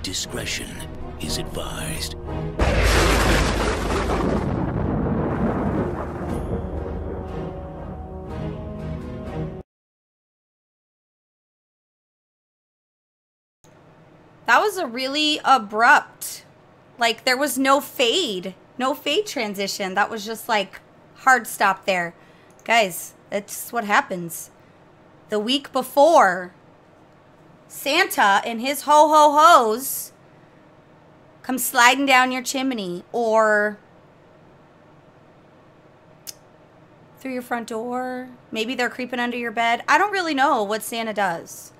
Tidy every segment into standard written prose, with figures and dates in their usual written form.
Discretion is advised. That was a really abrupt, like there was no fade transition. That was just like hard stop there. Guys, that's what happens. The week before, Santa and his ho-ho-hos come sliding down your chimney or through your front door. Maybe they're creeping under your bed. I don't really know what Santa does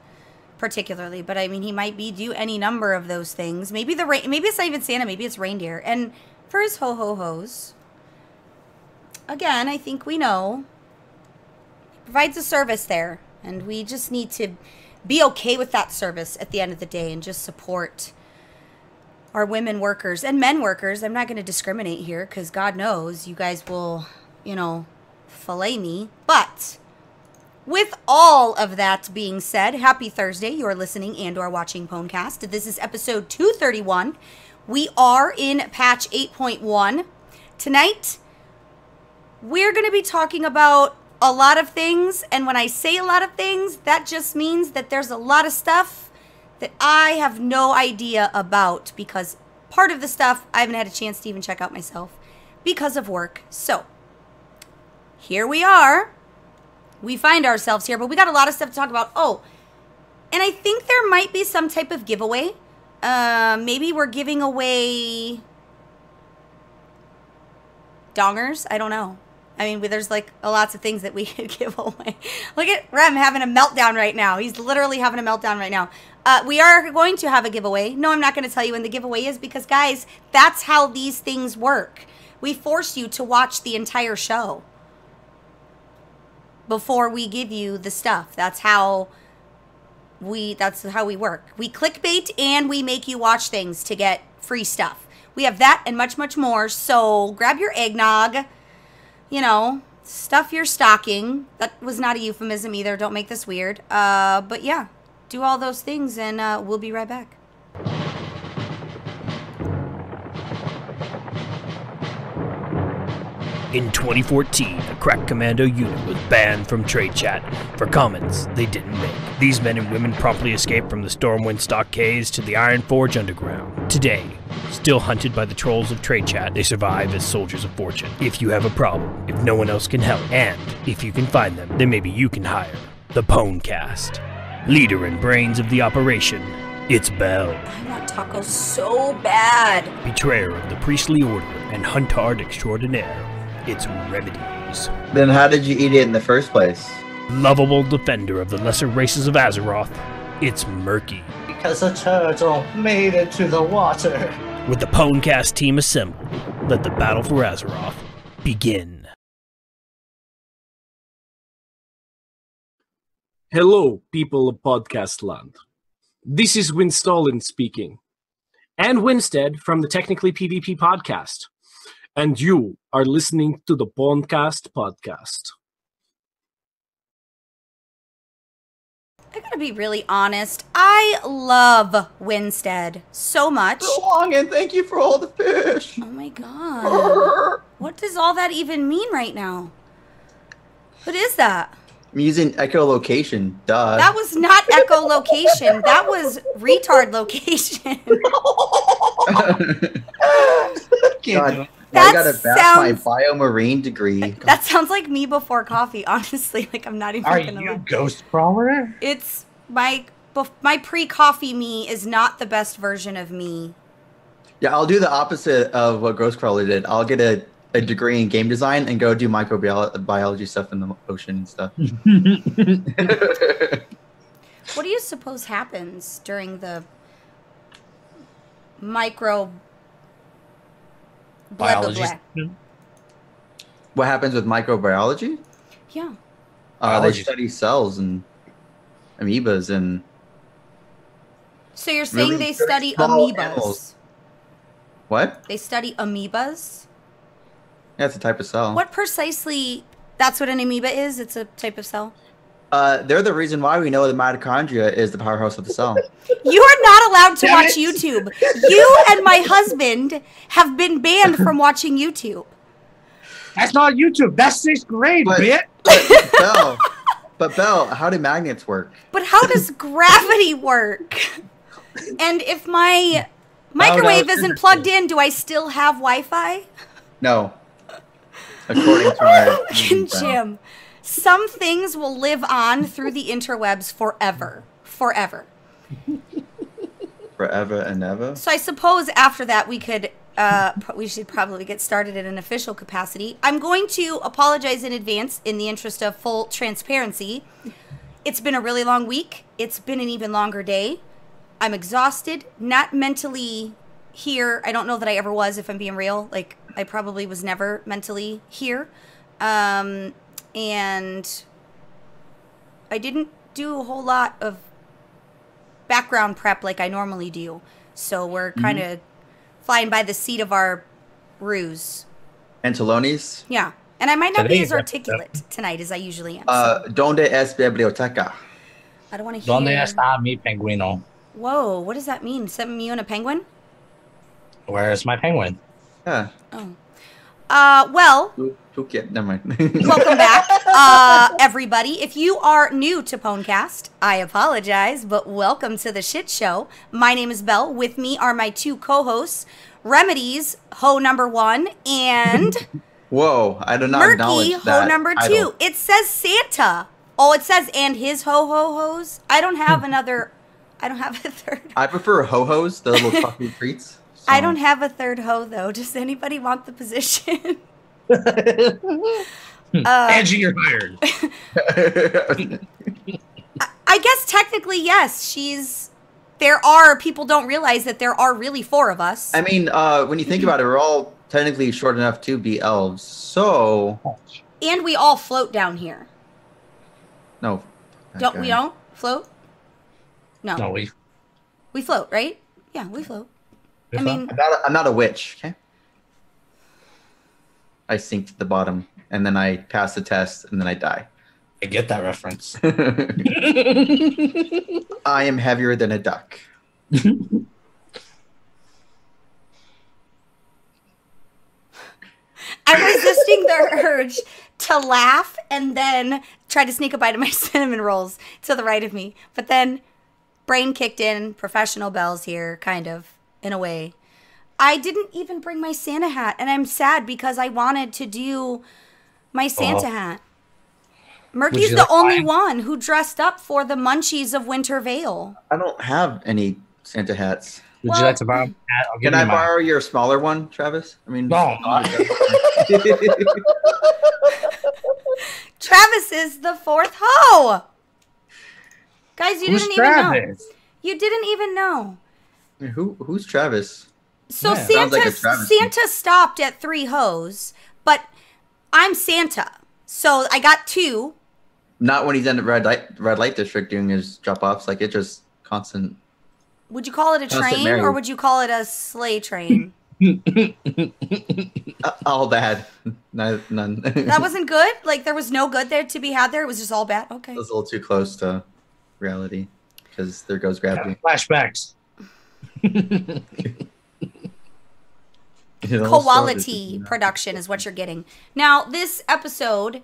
particularly, but I mean, he might do any number of those things. Maybe maybe it's not even Santa, maybe it's reindeer. And for his ho-ho-hos, again, I think we know, he provides a service there, and we just need to be okay with that service at the end of the day and just support our women workers and men workers. I'm not going to discriminate here because God knows you guys will, you know, fillet me. But with all of that being said, happy Thursday. You are listening and or watching Pwnecast. This is episode 231. We are in patch 8.1. Tonight, we're going to be talking about a lot of things. And when I say a lot of things, that just means that there's a lot of stuff that I have no idea about, because part of the stuff I haven't had a chance to even check out myself because of work. So, here we are. We find ourselves here, but we got a lot of stuff to talk about. Oh, and I think there might be some type of giveaway. Maybe we're giving away dongers. I don't know. I mean, there's like lots of things that we could give away. Look at Rem having a meltdown right now. He's literally having a meltdown right now. We are going to have a giveaway. No, I'm not going to tell you when the giveaway is because, guys, that's how these things work. We force you to watch the entire show before we give you the stuff. That's how we work. We clickbait and we make you watch things to get free stuff. We have that and much, much more. So grab your eggnog, you know, stuff your stocking. That was not a euphemism either. Don't make this weird. But yeah, do all those things and we'll be right back. In 2014, a crack commando unit was banned from Trade Chat for comments they didn't make. These men and women promptly escaped from the Stormwind stockades to the Iron Forge underground. Today, still hunted by the trolls of Trade Chat, they survive as soldiers of fortune. If you have a problem, if no one else can help, and if you can find them, then maybe you can hire the Pwnecast. Leader and brains of the operation, it's Belle. I want tacos so bad. Betrayer of the priestly order and huntard extraordinaire, it's Remedies. Then how did you eat it in the first place? Lovable defender of the lesser races of Azeroth, it's Murky. Because a turtle made it to the water. With the Pwnecast team assembled, let the battle for Azeroth begin. Hello, people of Podcast Land. This is Winstolin speaking, and Winstead from the Technically PvP podcast. And you are listening to the Pwnecast podcast. I gotta be really honest. I love Winstead so much. So long, and thank you for all the fish. Oh my god. What does all that even mean right now? What is that? I'm using echolocation, duh. That was not echolocation. That was retard location. God, I gotta back my biomarine degree. That sounds like me before coffee, honestly. Like, I'm not even Are gonna you lie. Ghost Crawler? It's my pre-coffee me is not the best version of me. Yeah, I'll do the opposite of what Ghostcrawler did. I'll get a degree in game design and go do microbiology stuff in the ocean and stuff. What do you suppose happens during the micro Biology. What happens with microbiology? Yeah. They Biology. study cells and amoebas and... So you're saying Really they very study small amoebas? animals. What? They study amoebas? Yeah, it's a type of cell. What precisely... That's what an amoeba is? It's a type of cell? They're the reason why we know the mitochondria is the powerhouse of the cell. You are not allowed to watch YouTube. You and my husband have been banned from watching YouTube. That's not YouTube. That's 6th grade, bitch. But Belle, how do magnets work? But how does gravity work? And if my microwave isn't plugged in, do I still have Wi-Fi? No. According to our Jim, some things will live on through the interwebs forever. Forever. Forever and ever. So I suppose after that we should probably get started in an official capacity. I'm going to apologize in advance in the interest of full transparency. It's been a really long week. It's been an even longer day. I'm exhausted, not mentally here. I don't know that I ever was, if I'm being real. Like, I probably was never mentally here. And I didn't do a whole lot of background prep like I normally do. So we're kind of flying by the seat of our ruse. Antalones? Yeah. And I might not be as articulate tonight as I usually am. Donde es biblioteca? I don't want to hear. ¿Dónde está mi pingüino? Whoa, what does that mean? Send you and a penguin? Where's my penguin? Yeah. Oh. Well, Never mind. welcome back, everybody. If you are new to Pwnecast, I apologize, but welcome to the shit show. My name is Belle. With me are my two co-hosts, Remedies, ho number 1, and Whoa, I do not Murky, acknowledge that ho number 2. title. It says Santa. Oh, it says and his ho-ho-hos. I don't have a third. I prefer ho-hos, the little puffy treats. So. I don't have a third ho, though. Does anybody want the position? Angie, you're hired. I guess technically, yes. People don't realize that there are really 4 of us. I mean, when you think about it, we're all technically short enough to be elves, so... And we all float down here. No. We don't float? No. No, We float, right? Yeah, we float. I mean, I'm not a witch, okay? I sink to the bottom, and then I pass the test, and then I die. I get that reference. I am heavier than a duck. I'm resisting the urge to laugh and then try to sneak a bite of my cinnamon rolls to the right of me. But then brain kicked in, professional bells here, kind of, in a way. I didn't even bring my Santa hat, and I'm sad because I wanted to do my Santa hat. Murky's the only one who dressed up for the Munchies of Winter Vale. I don't have any Santa hats. Would you like to borrow a hat? Can I borrow your smaller one, Travis? I mean, no. Travis is the 4th hoe. Guys, you didn't even know. You didn't even know. Who's Travis? So yeah, Santa stopped at 3 hoes, but I'm Santa, so I got 2. Not when he's in the red light district doing his drop offs. Like, it's just constant. Would you call it a train or would you call it a sleigh train? All bad. None. That wasn't good? Like, there was no good there to be had there? It was just all bad? Okay. It was a little too close to reality because there goes gravity. Flashbacks. Quality production is what you're getting. Now, this episode,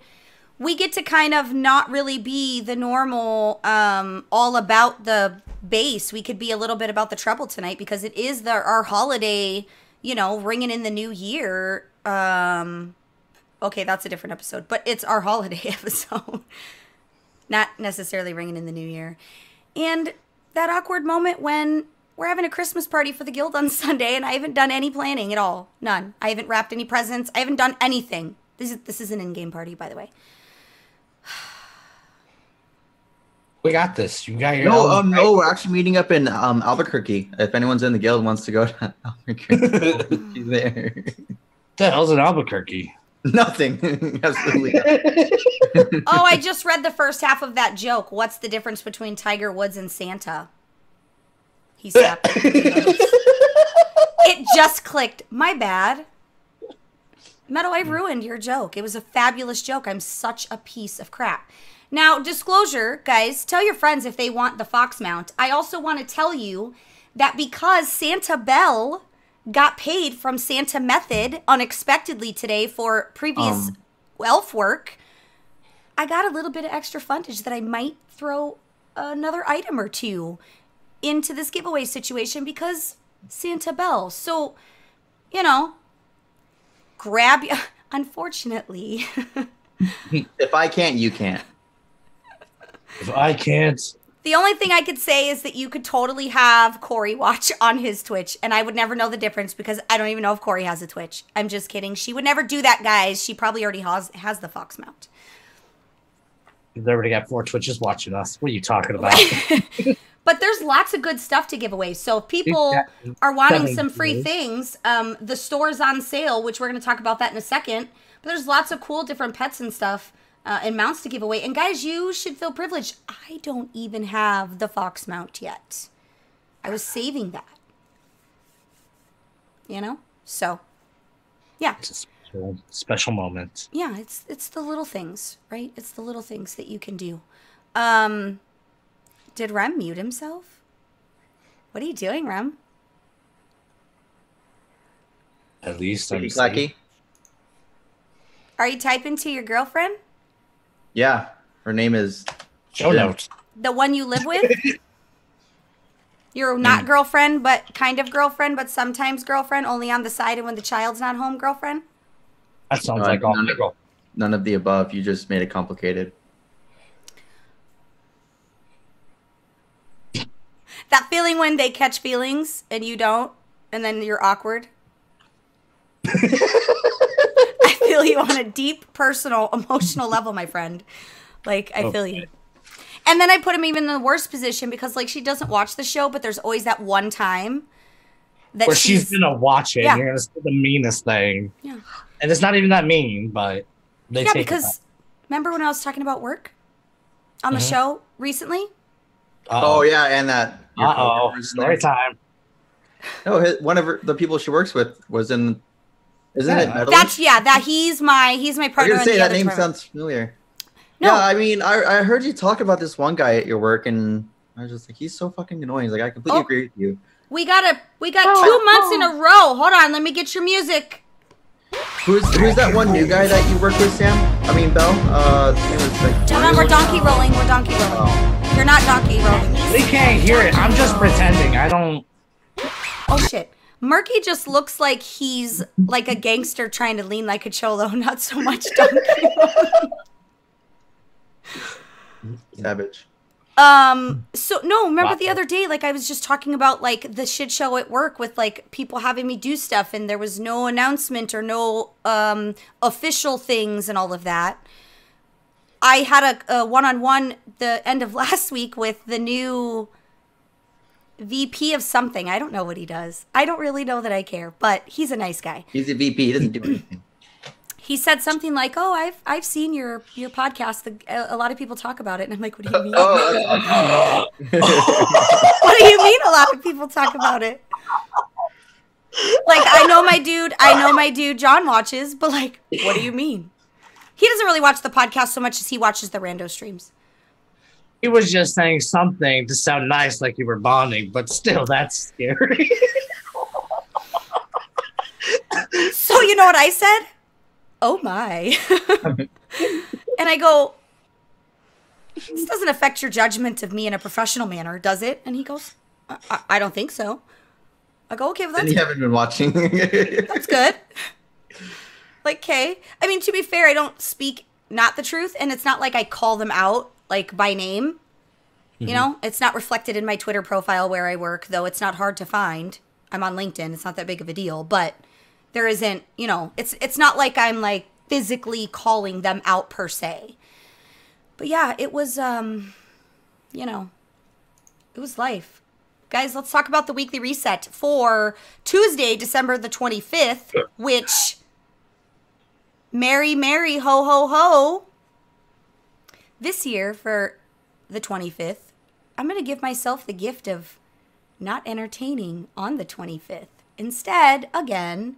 we get to kind of not really be the normal all about the bass. We could be a little bit about the treble tonight because it is our holiday, ringing in the new year. Okay, that's a different episode, but it's our holiday episode. Not necessarily ringing in the new year. And that awkward moment when we're having a Christmas party for the guild on Sunday, and I haven't done any planning at all. None. I haven't wrapped any presents. I haven't done anything. This is an in-game party, by the way. We got this. You got your no, we're actually meeting up in Albuquerque. If anyone's in the guild wants to go to Albuquerque, there. The hell's in Albuquerque? Nothing. Absolutely nothing. Oh, I just read the first half of that joke. What's the difference between Tiger Woods and Santa? He snapped. It just clicked. My bad. Meadow, I've ruined your joke. It was a fabulous joke. I'm such a piece of crap. Now, disclosure, guys, tell your friends if they want the fox mount. I also want to tell you that because Santa Belle got paid from Santa Method unexpectedly today for previous elf work, I got a little bit of extra fundage that I might throw another item or two into this giveaway situation because Santa Belle. So, you know, grab you. Unfortunately. If I can't, you can't. If I can't. The only thing I could say is that you could totally have Corey watch on his Twitch, and I would never know the difference because I don't even know if Corey has a Twitch. I'm just kidding. She would never do that, guys. She probably already has the fox mount. You've already got 4 Twitches watching us. What are you talking about? But there's lots of good stuff to give away. So if people are wanting some free things, the store's on sale, which we're going to talk about that in a second. But there's lots of cool different pets and stuff and mounts to give away. And guys, you should feel privileged. I don't even have the fox mount yet. I was saving that. You know? So, yeah. It's a special moment. Yeah, it's the little things, right? It's the little things that you can do. Did Rem mute himself? What are you doing, Rem? At least I'm Clacky. Are you typing to your girlfriend? Yeah, her name is. Show notes. The one you live with? You're not girlfriend, but kind of girlfriend, but sometimes girlfriend, only on the side and when the child's not home, girlfriend? That sounds like all my girl. None of the above. You just made it complicated. That feeling when they catch feelings and you don't, and then you're awkward. I feel you on a deep, personal, emotional level, my friend. Like, I feel you. And then I put him even in the worst position because, like, she doesn't watch the show, but there's always that one time that Where she's gonna watch it. Yeah. And you're gonna say the meanest thing. Yeah. And it's not even that mean, but they Yeah, take because remember when I was talking about work on the show recently? Oh yeah, and that. Story time. No, one of the people she works with was in. Isn't it Metal? That's he's my I partner. was gonna say that name sounds familiar. No. Yeah, I mean, I heard you talk about this one guy at your work, and I was just like, he's so fucking annoying. He's like, I completely agree with you. We got 2 months in a row. Hold on, let me get your music. Who's that one new guy that you work with, Sam? I mean, Belle. Hold on, we're donkey rolling. We're donkey rolling. You're not donkey rolling. They can't hear it. I'm just pretending. I don't. Oh shit. Murky just looks like he's like a gangster trying to lean like a cholo, not so much donkey rolling. Savage. So no, remember the other day, like I was just talking about like the shit show at work with like people having me do stuff and there was no announcement or no official things and all of that. I had a one-on-one the end of last week with the new VP of something. I don't know what he does. I don't really know that I care, but he's a nice guy. He's a VP. He doesn't do anything. He said something like, "Oh, I've seen your podcast. A lot of people talk about it." And I'm like, "What do you mean? Oh, What do you mean? A lot of people talk about it?" Like, I know my dude John watches, but like, what do you mean? He doesn't really watch the podcast so much as he watches the rando streams. He was just saying something to sound nice, like you were bonding, but still, that's scary. So you know what I said? Oh my. And I go, this doesn't affect your judgment of me in a professional manner, does it? And he goes, I don't think so. I go, okay, well, that's you haven't been watching. That's good. Like, okay. I mean, to be fair, I don't speak not the truth, and it's not like I call them out, like, by name. Mm-hmm. You know? It's not reflected in my Twitter profile where I work, though it's not hard to find. I'm on LinkedIn. It's not that big of a deal, but there isn't, you know, it's not like I'm, like, physically calling them out per se. But, yeah, it was, you know, it was life. Guys, let's talk about the weekly reset for Tuesday, December the 25th, which... Merry, merry, ho, ho, ho. This year, for the 25th, I'm going to give myself the gift of not entertaining on the 25th. Instead, again,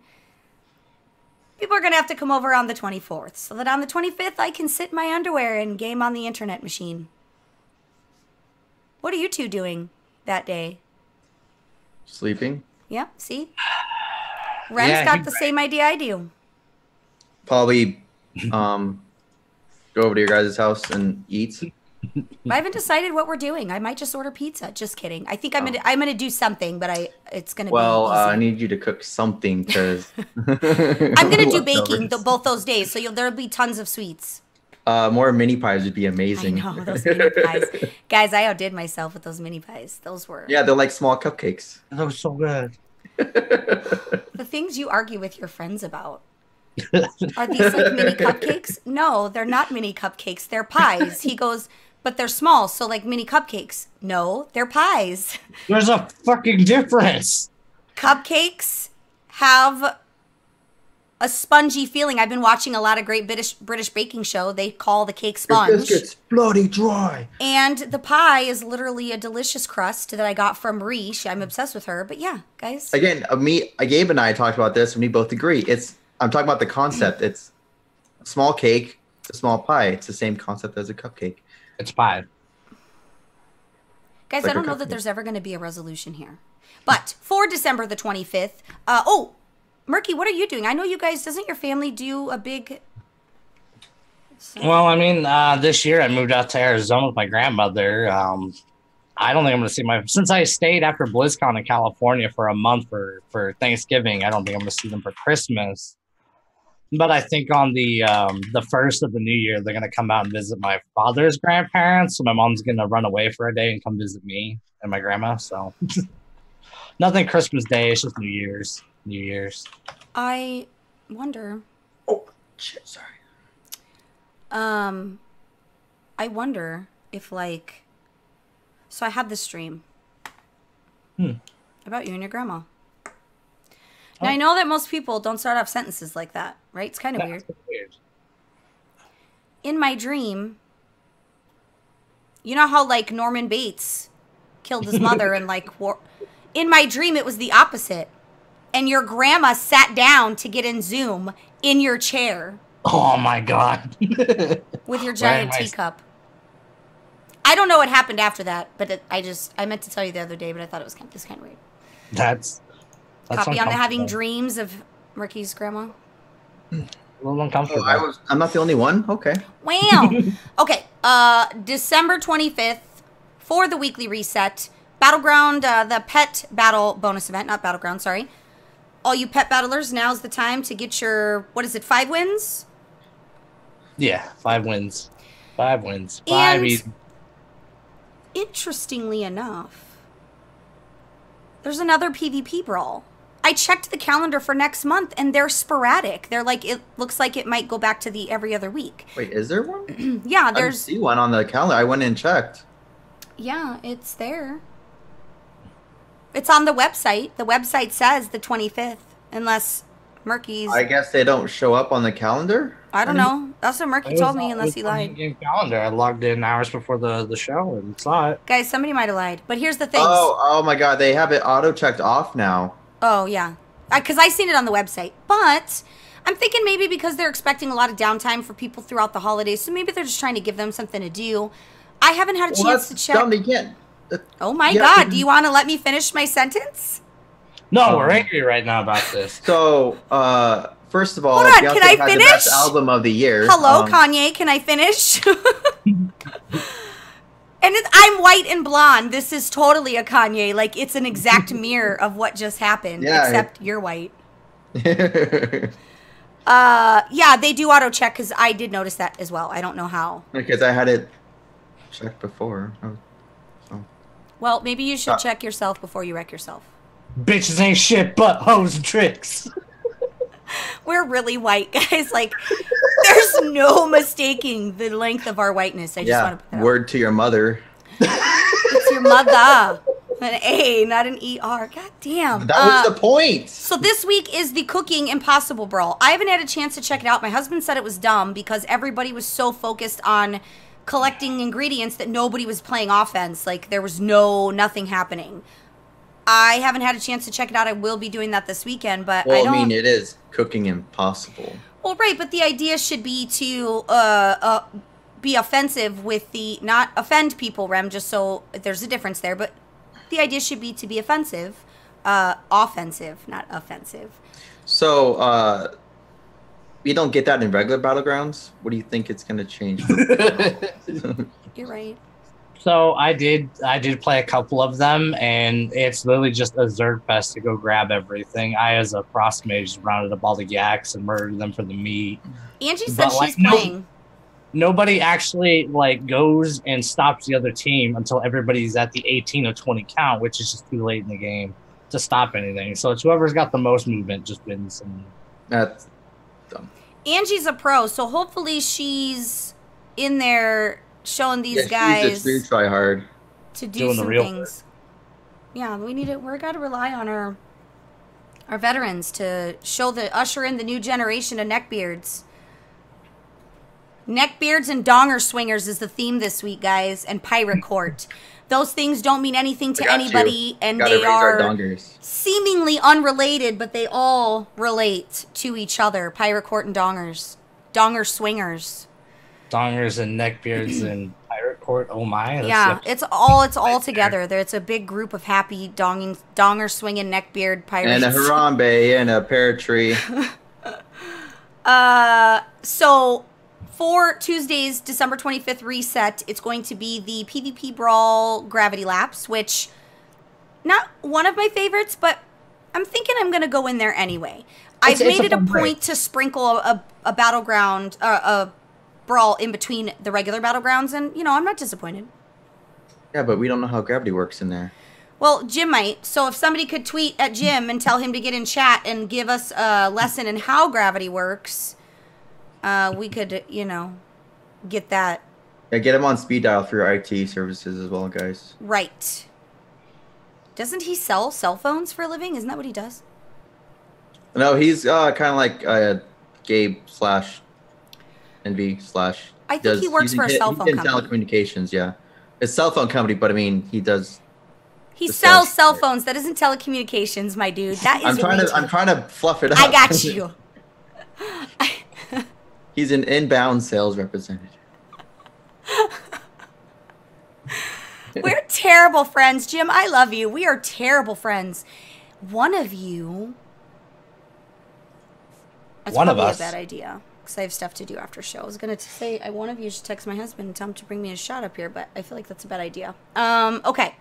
People are going to have to come over on the 24th so that on the 25th I can sit in my underwear and game on the internet machine. What are you two doing that day? Sleeping. Yeah, see? Ren's got the same idea I do. Probably go over to your guys' house and eat. I haven't decided what we're doing. I might just order pizza. Just kidding. I think I'm gonna do something, but it's gonna be easy. I need you to cook something because I'm gonna do baking both those days, so there'll be tons of sweets. More mini pies would be amazing. I know those mini pies, guys. I outdid myself with those mini pies. Those were they're like small cupcakes. That was so good. The things you argue with your friends about. Are these like mini cupcakes? No, they're not mini cupcakes. They're pies. He goes, but they're small, so like mini cupcakes. No, they're pies. There's a fucking difference. Cupcakes have a spongy feeling. I've been watching a lot of great British baking show. They call the cake sponge. Your biscuit's bloody dry. And the pie is literally a delicious crust that I got from Riche. I'm obsessed with her. But yeah, guys. Again, Gabe and I talked about this, and we both agree. I'm talking about the concept. It's a small cake, it's a small pie. It's the same concept as a cupcake. It's pie. Guys, Like I don't know that there's ever going to be a resolution here. But for December the 25th, Murky, what are you doing? I know you guys, doesn't your family do a big... Well, I mean, this year I moved out to Arizona with my grandmother. I don't think I'm going to see since I stayed after BlizzCon in California for a month for Thanksgiving, I don't think I'm going to see them for Christmas. But I think on the first of the new year, they're going to come out and visit my father's grandparents. So my mom's going to run away for a day and come visit me and my grandma. So nothing Christmas Day. It's just New Year's. New Year's. I wonder. Oh, shit, sorry. I wonder if so I had this stream about you and your grandma. Now, I know that most people don't start off sentences like that, right? It's kind of weird. In my dream, you know how Norman Bates killed his mother and in my dream it was the opposite. And your grandma sat down to get in Zoom in your chair. Oh my God. With your giant teacup. I don't know what happened after that, but I meant to tell you the other day, but I thought it was kind of weird. That's copy on the having dreams of Murky's grandma. A little uncomfortable. I'm not the only one. Okay. Wow. Okay. December 25th for the weekly reset. Battleground, the pet battle bonus event, not Battleground, sorry. All you pet battlers, now's the time to get your, 5 wins? Yeah, 5 wins. 5 wins. Interestingly enough, there's another PvP brawl. I checked the calendar for next month, and they're sporadic. They're it looks like it might go back to the every other week. Wait, is there one? Yeah, I didn't see one on the calendar. I went and checked. Yeah, it's there. It's on the website. The website says the 25th, unless Murky's... I guess they don't show up on the calendar? I don't know. That's what Murky told me, unless he lied. Calendar. I logged in hours before the show and saw it. Guys, somebody might have lied. But here's the thing. Oh my God. They have it auto-checked off now. Oh, yeah. Because I seen it on the website. But I'm thinking maybe because they're expecting a lot of downtime for people throughout the holidays, so maybe they're just trying to give them something to do. I haven't had a chance to check. Oh my God. Do you want to let me finish my sentence? No, we're angry right now about this. So, first of all, hold on, can I finish? The best album of the year. Hello, Kanye, can I finish? And I'm white and blonde. This is totally a Kanye. It's an exact mirror of what just happened, except you're white. Yeah, they do auto check because I did notice that as well. I don't know how. Because I had it checked before. Well, maybe you should check yourself before you wreck yourself. Bitches ain't shit but hoes and tricks. We're really white, guys. There's no mistaking the length of our whiteness. I just want to put that word to your mother. It's your mother. An A, not an ER. God damn. That was the point. So this week is the Cooking Impossible Brawl. I haven't had a chance to check it out. My husband said it was dumb because everybody was so focused on collecting ingredients that nobody was playing offense. There was nothing happening. I haven't had a chance to check it out. I will be doing that this weekend, but Well, I don't. I mean, it is cooking impossible. Well, right, but the idea should be to be offensive with the not offend people, Rem. Just so there's a difference there, but the idea should be to be offensive, offensive, not offensive. So, you don't get that in regular battlegrounds. What do you think it's going to change? You're right. So I did play a couple of them, and it's literally just a Zerg fest to go grab everything. I, as a cross mage, rounded up all the yaks and murdered them for the meat. Angie said she's playing. Nobody actually like goes and stops the other team until everybody's at the 18 or 20 count, which is just too late in the game to stop anything. So it's whoever's got the most movement just wins. And That's dumb. Angie's a pro, so hopefully she's in there showing these guys she's a true try hard to do some things. Yeah, we're gotta rely on our veterans to usher in the new generation of neckbeards. Neckbeards and donger swingers is the theme this week, guys, and pirate court. Those things don't mean anything to anybody, and they are seemingly unrelated, but they all relate to each other. Pirate court and dongers. Donger swingers. Dongers and neckbeards and pirate court. Oh my! Yeah, it's all together. It's a big group of happy donger swinging neckbeard pirates. And a Harambe and a Paratree. So for Tuesday's December 25th reset, it's going to be the PvP Brawl Gravity Laps, which not one of my favorites, but I'm thinking I'm going to go in there anyway. I've made it a point to sprinkle a battleground, a brawl in between the regular battlegrounds, and, I'm not disappointed. Yeah, but we don't know how gravity works in there. Well, Jim might. So if somebody could tweet at Jim and tell him to get in chat and give us a lesson in how gravity works, we could, get that. Yeah, get him on speed dial for your IT services as well, guys. Right. Doesn't he sell cell phones for a living? Isn't that what he does? No, he's kind of like Gabe / NV / I think he works for a cell phone company. Telecommunications, yeah. It's a cell phone company, but I mean, he does. He sells cell phones. That isn't telecommunications, my dude. That is. I'm trying to fluff it up. I got you. He's an inbound sales representative. We're terrible friends, Jim. I love you. We are terrible friends. One of you. That's one of probably us. A bad idea because I have stuff to do after show. I was gonna say one of you should text my husband and tell him to bring me a shot up here, but I feel like that's a bad idea. Okay.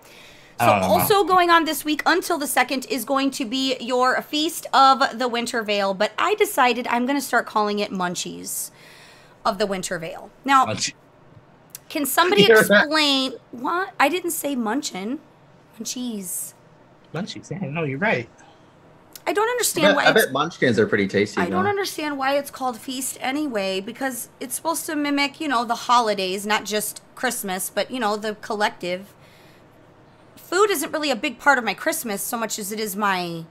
So also going on this week until the 2nd is going to be your Feast of the Winter Veil, but I decided I'm going to start calling it Munchies of the Winter Veil. Now, can somebody explain what? I didn't say munchin. Munchies. Munchies, yeah, no, you're right. I don't understand why. I bet munchkins are pretty tasty. I don't understand why it's called Feast anyway, because it's supposed to mimic, the holidays, not just Christmas, but, the collective. Food isn't really a big part of my Christmas so much as it is my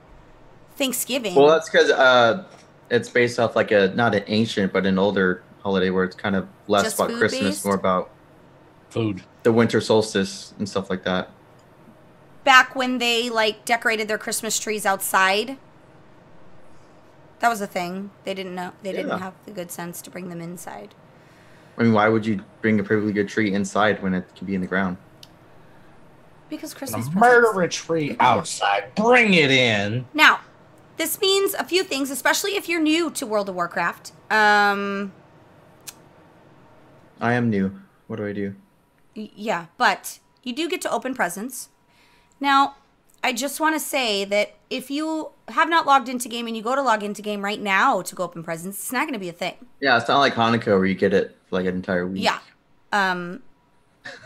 Thanksgiving. Well, that's because it's based off like not an ancient, but an older holiday where it's kind of less just about Christmas, based? more about food, the winter solstice and stuff like that. Back when they decorated their Christmas trees outside, that was a thing. They didn't know. They didn't have the good sense to bring them inside. I mean, why would you bring a perfectly good tree inside when it can be in the ground? Because Christmas presents. Murder a tree outside. Bring it in. Now, this means a few things, especially if you're new to World of Warcraft. I am new. What do I do? Yeah, but you do get to open presents. Now, I just want to say that if you have not logged into game and you go to log into game right now to go open presents, it's not going to be a thing. Yeah, it's not like Hanukkah where you get it for an entire week. Yeah.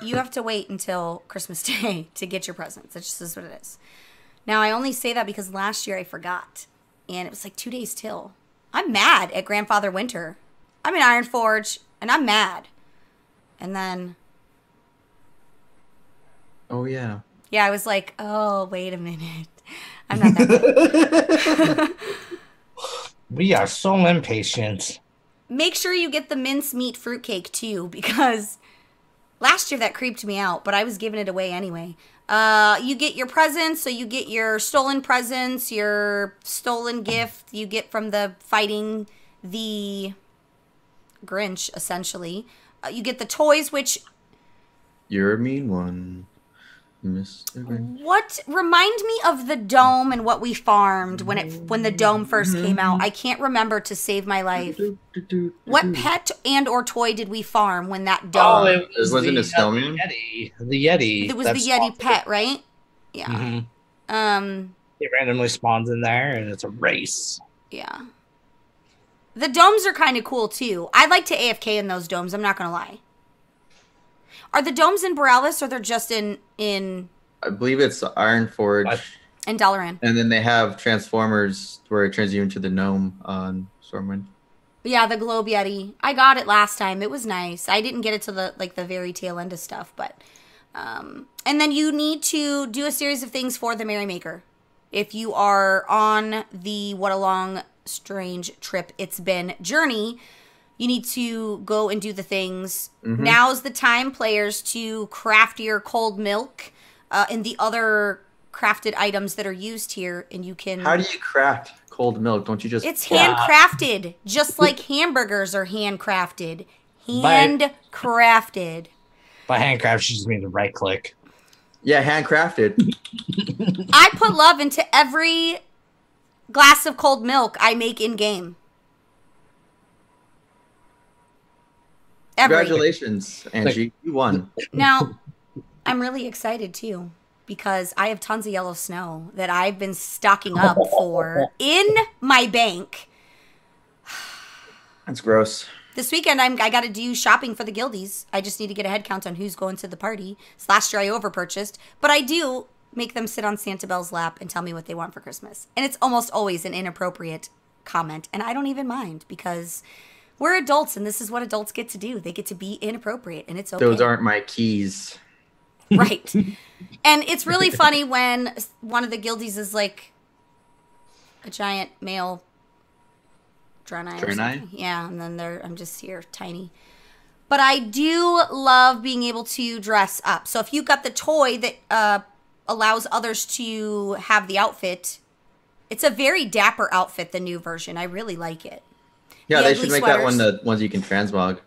You have to wait until Christmas Day to get your presents. That just is what it is. Now, I only say that because last year I forgot. And it was 2 days till. I'm mad at Grandfather Winter. I'm in Ironforge, and I'm mad. And then... Oh, yeah. Yeah, I was like, oh, wait a minute. I'm not that good. We are so impatient. Make sure you get the mincemeat fruitcake, too, because Last year that creeped me out, but I was giving it away anyway. You get your presents, so you get your stolen presents, your stolen gift you get from the fighting the Grinch, essentially. You get the toys, which... You're a mean one, Mr. Grinch. What remind me of the dome and what we farmed when the dome first came out? I can't remember to save my life. What pet and or toy did we farm when that dome? Oh, it Wasn't a snowman? The Yeti. It was the Yeti pet, right? Yeah. Mm-hmm. It randomly spawns in there, and it's a race. Yeah. The domes are kind of cool too. I like to AFK in those domes. I'm not gonna lie. Are the domes in Borealis or they're just in I believe it's Iron Forge. in Dalaran? And then they have Transformers where it turns you into the gnome on Stormwind. Yeah, the Globe Yeti. I got it last time. It was nice. I didn't get it to the very tail end of stuff, but and then you need to do a series of things for the Merrymaker. If you are on the What a Long Strange Trip It's Been journey, you need to go and do the things. Now's the time, players, to craft your cold milk and the other crafted items that are used here, and you can... How do you craft cold milk? Don't you just... It's handcrafted, just like hamburgers are handcrafted. Handcrafted. By handcraft, she just means to right click. Yeah, handcrafted. I put love into every glass of cold milk I make in-game. Congratulations, Angie. You won. Now, I'm really excited too because I have tons of yellow snow that I've been stocking up for in my bank. That's gross. This weekend, I got to do shopping for the guildies. I just need to get a head count on who's going to the party. Last year I overpurchased, but I do make them sit on Santa Belle's lap and tell me what they want for Christmas. And it's almost always an inappropriate comment, and I don't even mind because we're adults, and this is what adults get to do. They get to be inappropriate, and it's okay. Those aren't my keys. Right. And it's really funny when one of the guildies is like a giant male Draenei or something. Yeah, and then I'm just here, tiny. But I do love being able to dress up. So if you got the toy that allows others to have the outfit, it's a very dapper outfit, the new version. I really like it. Yeah, they should make that one the ones you can transmog.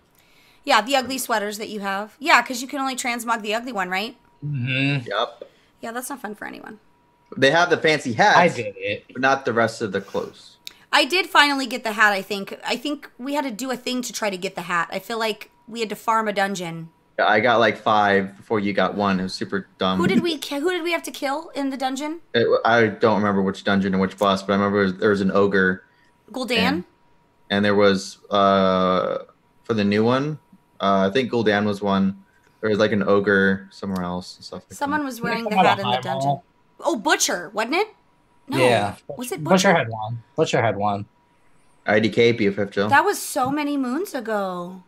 Yeah, the ugly sweaters that you have. Yeah, because you can only transmog the ugly one, right? Mm-hmm. Yep. Yeah, that's not fun for anyone. They have the fancy hats. I did it. But not the rest of the clothes. I did finally get the hat, I think. I think we had to do a thing to try to get the hat. I feel like we had to farm a dungeon. Yeah, I got like 5 before you got 1. It was super dumb. Who did we have to kill in the dungeon? I don't remember which dungeon and which boss, but I remember there was an ogre. Gul'dan? And there was, for the new one, I think Gul'dan was one. There was like an ogre somewhere else and stuff like Someone that. was wearing the hat in the dungeon. Oh, Butcher, wasn't it? No. Yeah. Was it Butcher Butcher? had one. Butcher had one. IDK, BFF Joe. That was so many moons ago.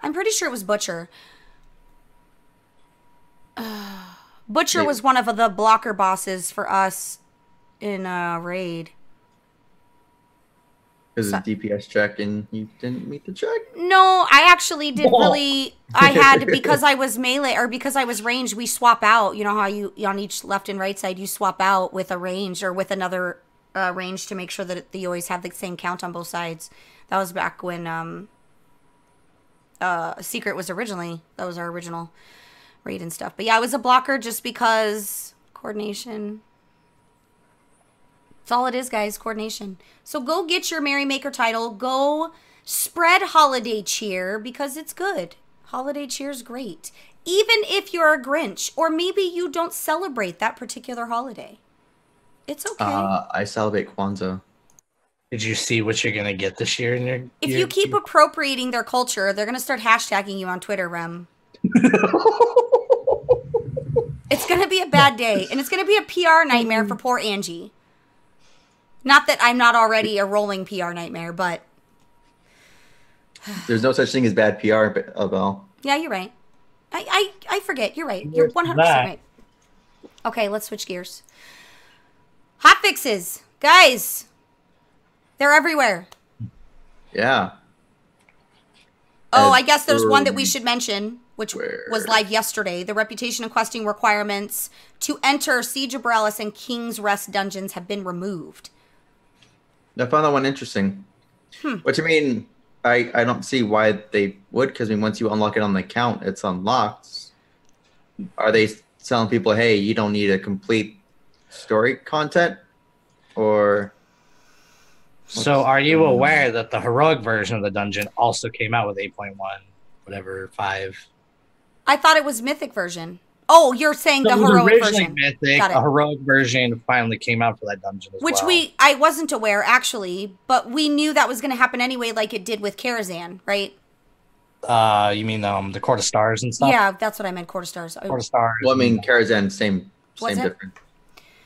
I'm pretty sure it was Butcher. Butcher was one of the blocker bosses for us in Raid. Because it's DPS check and you didn't meet the check? No, I actually did really... I had, because I was melee, or because I was ranged, we swap out. You know how you, on each left and right side, you swap out with a range or with another range to make sure that you always have the same count on both sides. That was back when Secret was originally... That was our original raid and stuff. But yeah, I was a blocker just because coordination... That's all it is, guys. Coordination. So go get your Merrymaker title. Go spread holiday cheer because it's good. Holiday cheer's great. Even if you're a Grinch or maybe you don't celebrate that particular holiday. It's okay. I celebrate Kwanzaa. Did you see what you're gonna get this year? In your if you keep appropriating their culture, they're gonna start hashtagging you on Twitter, Rem. It's gonna be a bad day, and it's gonna be a PR nightmare for poor Angie. Not that I'm not already a rolling PR nightmare, but... There's no such thing as bad PR, Belle. Yeah, you're right. I forget. You're right. You're 100% right. Okay, let's switch gears. Hot fixes. Guys, they're everywhere. Yeah. Oh, I guess there's one that we should mention, which Where? was live yesterday. The reputation and questing requirements to enter Siege of Borellis and King's Rest dungeons have been removed. I found that one interesting. Which, I mean, I don't see why they would, because I mean, once you unlock it on the account, it's unlocked. Are they telling people, hey, you don't need a complete story content? Or... So are you aware that the heroic version of the dungeon also came out with 8.1, whatever, 5? I thought it was Mythic version. Oh, you're saying So the it was heroic originally version. Mythic, Got it. a heroic version finally came out for that dungeon as Which well. I wasn't aware, actually, but we knew that was going to happen anyway, like it did with Karazhan, right? You mean the Court of Stars and stuff? Yeah, that's what I meant, Court of Stars. Court of Stars. Well, I mean, Karazhan, same Was it? difference.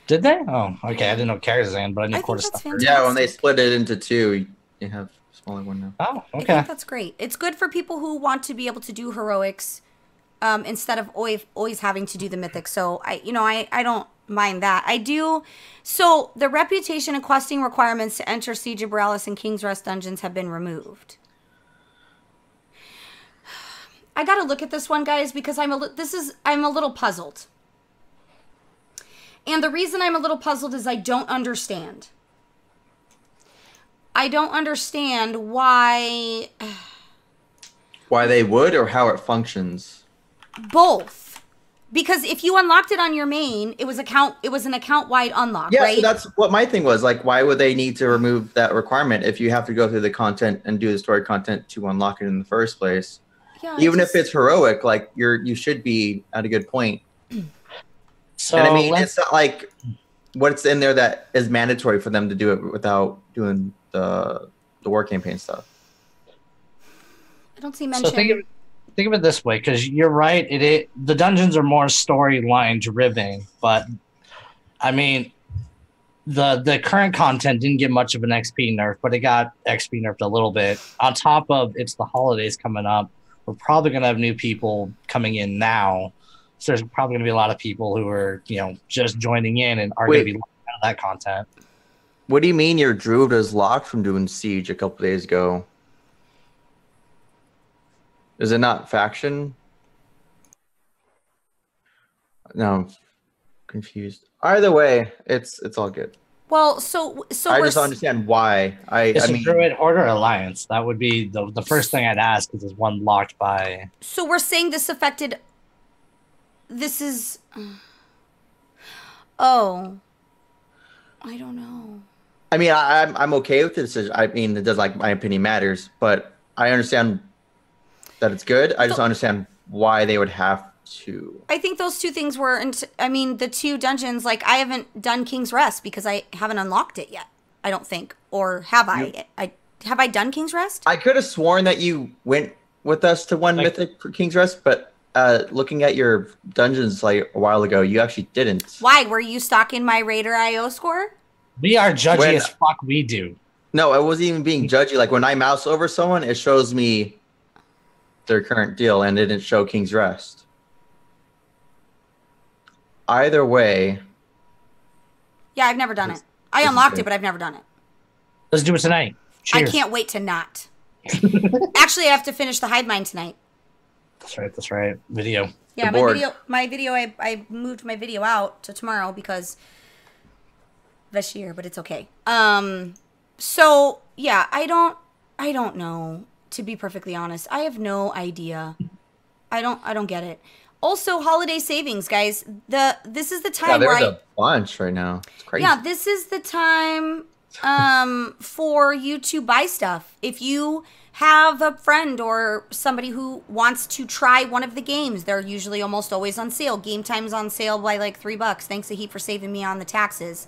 Did they? Oh, okay. I didn't know Karazhan, but I knew I Court of think that's Stars. fantastic. Yeah, when they split it into 2, you have a smaller one now. Oh, I okay. think that's great. It's good for people who want to be able to do heroics instead of always having to do the mythic. So I don't mind that. I do. So the reputation and questing requirements to enter Siege of Borellis and King's Rest dungeons have been removed. I gotta look at this one, guys, because I'm a little puzzled. And the reason I'm a little puzzled is I don't understand. I don't understand why. Why they would, or how it functions? Both. Because if you unlocked it on your main, it was an account-wide unlock, Yeah, right? so that's what my thing was. Like, why would they need to remove that requirement if you have to go through the content and do the story content to unlock it in the first place? Yeah, Even if it's heroic, like you should be at a good point. So And I mean, it's not like what's in there that is mandatory for them to do it without doing the war campaign stuff. I don't see mention. So think of it this way, because you're right. The dungeons are more storyline driven, but I mean, the current content didn't get much of an XP nerf, but it got XP nerfed a little bit. On top of it's the holidays coming up, we're probably gonna have new people coming in now. So there's probably gonna be a lot of people who are just joining in and are gonna be locked out of that content. What do you mean your druid is locked from doing siege a couple days ago? Is it not faction? No, I'm confused. Either way, it's all good. Well, so I we're just don't understand why. It's I a mean, Druid Order Alliance. That would be the first thing I'd ask, because is one locked by. So we're saying this affected. This is. Oh. I don't know. I mean, I'm okay with the decision. I mean, it does, like, my opinion matters, but I understand that it's good. I just don't understand why they would have to. I think those two things were. The two dungeons. Like, I haven't done King's Rest because I haven't unlocked it yet. I don't think, or have I? Have I done King's Rest? I could have sworn that you went with us to one mythic for King's Rest, but looking at your dungeons like a while ago, you actually didn't. Why were you stalking my Raider IO score? We are judgy as fuck. We do. No, I wasn't even being judgy. Like, when I mouse over someone, it shows me their current deal, and it didn't show King's Rest. Either way. Yeah, I've never done it. I unlocked it, but I've never done it. Let's do it tonight. Cheers. I can't wait to not. Actually, I have to finish the Hivemind tonight. That's right. Video. Yeah, The my video, I moved my video out to tomorrow because this year, but it's okay. So yeah, I don't know, to be perfectly honest. I have no idea. I don't get it. Also, holiday savings, guys. This is the time Yeah, where there's a bunch right now. It's crazy. Yeah, this is the time for you to buy stuff. If you have a friend or somebody who wants to try one of the games, they're usually almost always on sale. Game Time's on sale by like $3. Thanks a heap for saving me on the taxes.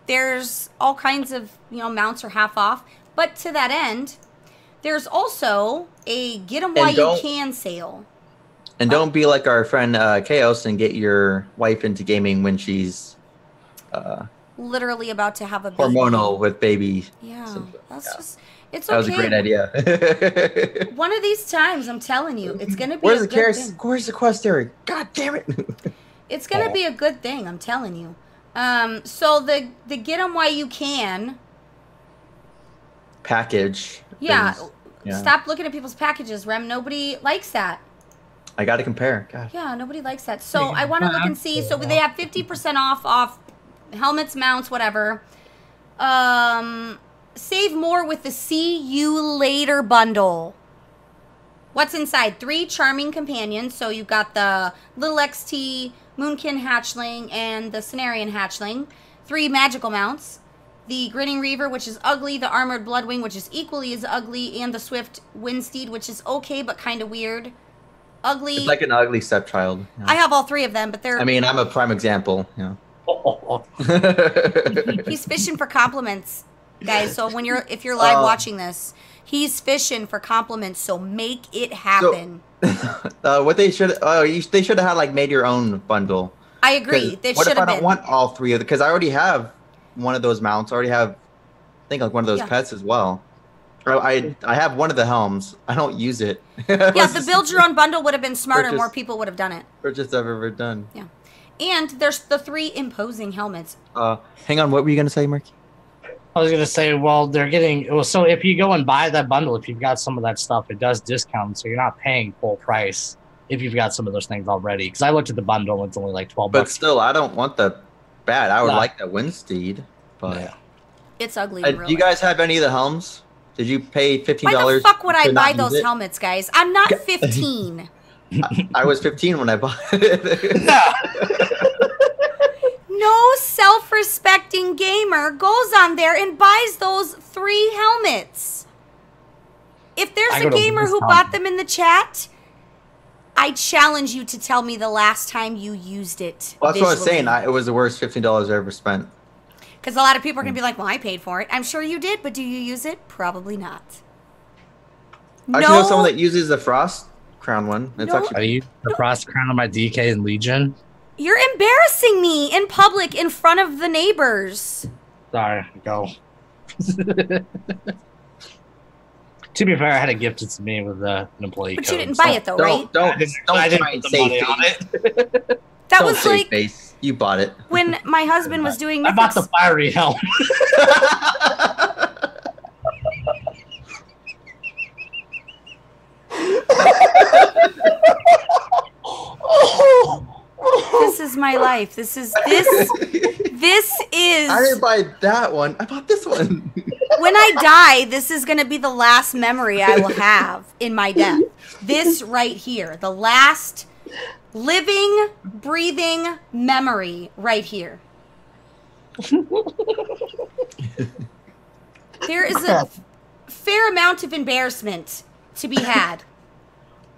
There's all kinds of, mounts are half off. But to that end, there's also a get 'em while you can sale. And don't be like our friend Chaos and get your wife into gaming when she's Literally about to have a baby. hormonal with baby. Yeah, that's just, it's That okay. was a great idea. One of these times, I'm telling you, it's going to be Where's a the good thing. Where's the quest area? God damn it. It's going to be a good thing, I'm telling you. So the get 'em while you can Package Yeah. things. Yeah. Stop looking at people's packages, Rem. Nobody likes that. I got to compare. God. Yeah, nobody likes that. So I want to look and see. So they have 50% off helmets, mounts, whatever. Save more with the See You Later bundle. What's inside? 3 charming companions. So you've got the Little XT, Moonkin Hatchling, and the Cenarian Hatchling. 3 magical mounts. The Grinning Reaver, which is ugly. The Armored Bloodwing, which is equally as ugly. And the Swift Windsteed, which is okay, but kind of weird. Ugly. It's like an ugly stepchild. Yeah. I have all 3 of them, but they're... I mean, I'm a prime example. Yeah. He's fishing for compliments, guys. So if you're live watching this, he's fishing for compliments. So make it happen. So, what they should they should have had like made your own bundle. I agree. They What should if have I been. don't want all 3 of them? Because I already have one of those mounts. I already have, I think, like one of those pets as well. I have one of the helms. I don't use it. Yeah, the build your own bundle would have been smarter. More people would have done it. Purchase I've ever done. Yeah. And there's the 3 imposing helmets. Hang on, what were you gonna say, Marky? I was gonna say, well, they're getting so if you go and buy that bundle, if you've got some of that stuff, it does discount, so you're not paying full price if you've got some of those things already. Because I looked at the bundle, and it's only like $12. But still, I don't want the bad. I would like that Windsteed, but Yeah. It's ugly. Do you guys have any of the helms? Did you pay $15? Why the fuck would I buy those helmets, guys? I'm not 15. I was 15 when I bought it. No self-respecting gamer goes on there and buys those 3 helmets. If there's a gamer who bought them in the chat, I challenge you to tell me the last time you used it. Well, that's what I was saying. It was the worst $15 I ever spent. Because a lot of people are going to be like, well, I paid for it. I'm sure you did, but do you use it? Probably not. I actually know someone that uses the Frost Crown one. It's actually... I use the Frost Crown on my DK and Legion. You're embarrassing me in public in front of the neighbors. Sorry, go. To be fair, I had it gifted to me with an employee But code. you didn't buy it, though, right? Don't I didn't try and put the money save on face. it. That Don't was save like face. You bought it. when my husband was doing I bought the fiery helm. This is my life. This is. I didn't buy that one. I bought this one. When I die, this is going to be the last memory I will have in my death. This right here. The last living, breathing memory right here. There is a fair amount of embarrassment to be had.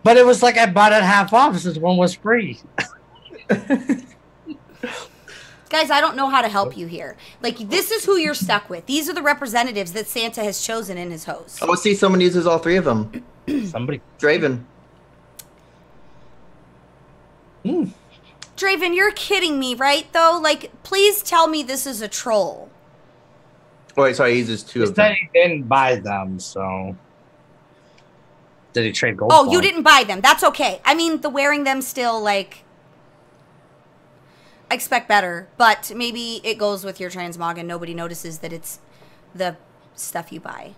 But it was like I bought it half off since one was free. Guys, I don't know how to help you here. Like, this is who you're stuck with. These are the representatives that Santa has chosen in his host. Oh, see, someone uses all 3 of them. Somebody. Draven. Draven, you're kidding me, right, though? Like, please tell me this is a troll. Oh, wait, sorry, he uses 2 He of said them. he didn't buy them, so... Did he trade gold? Oh, for you them? didn't buy them. That's okay. I mean, the wearing them still, like... I expect better, but maybe it goes with your transmog and nobody notices that it's the stuff you buy.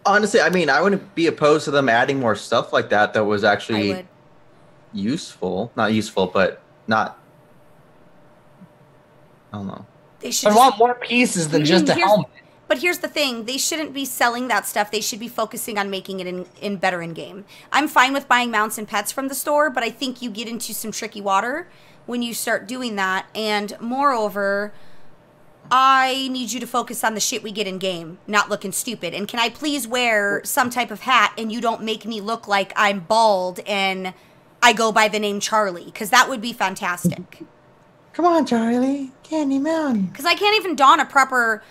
Honestly, I mean, I wouldn't be opposed to them adding more stuff like that that was actually useful. Not useful, but not... I don't know. They should I want more pieces than just a helmet. But here's the thing. They shouldn't be selling that stuff. They should be focusing on making it in better in-game. I'm fine with buying mounts and pets from the store, but I think you get into some tricky water when you start doing that. And moreover, I need you to focus on the shit we get in game, not looking stupid. And can I please wear some type of hat and you don't make me look like I'm bald and I go by the name Charlie? Because that would be fantastic. Come on, Charlie. Candy Mountain. Because I can't even don a proper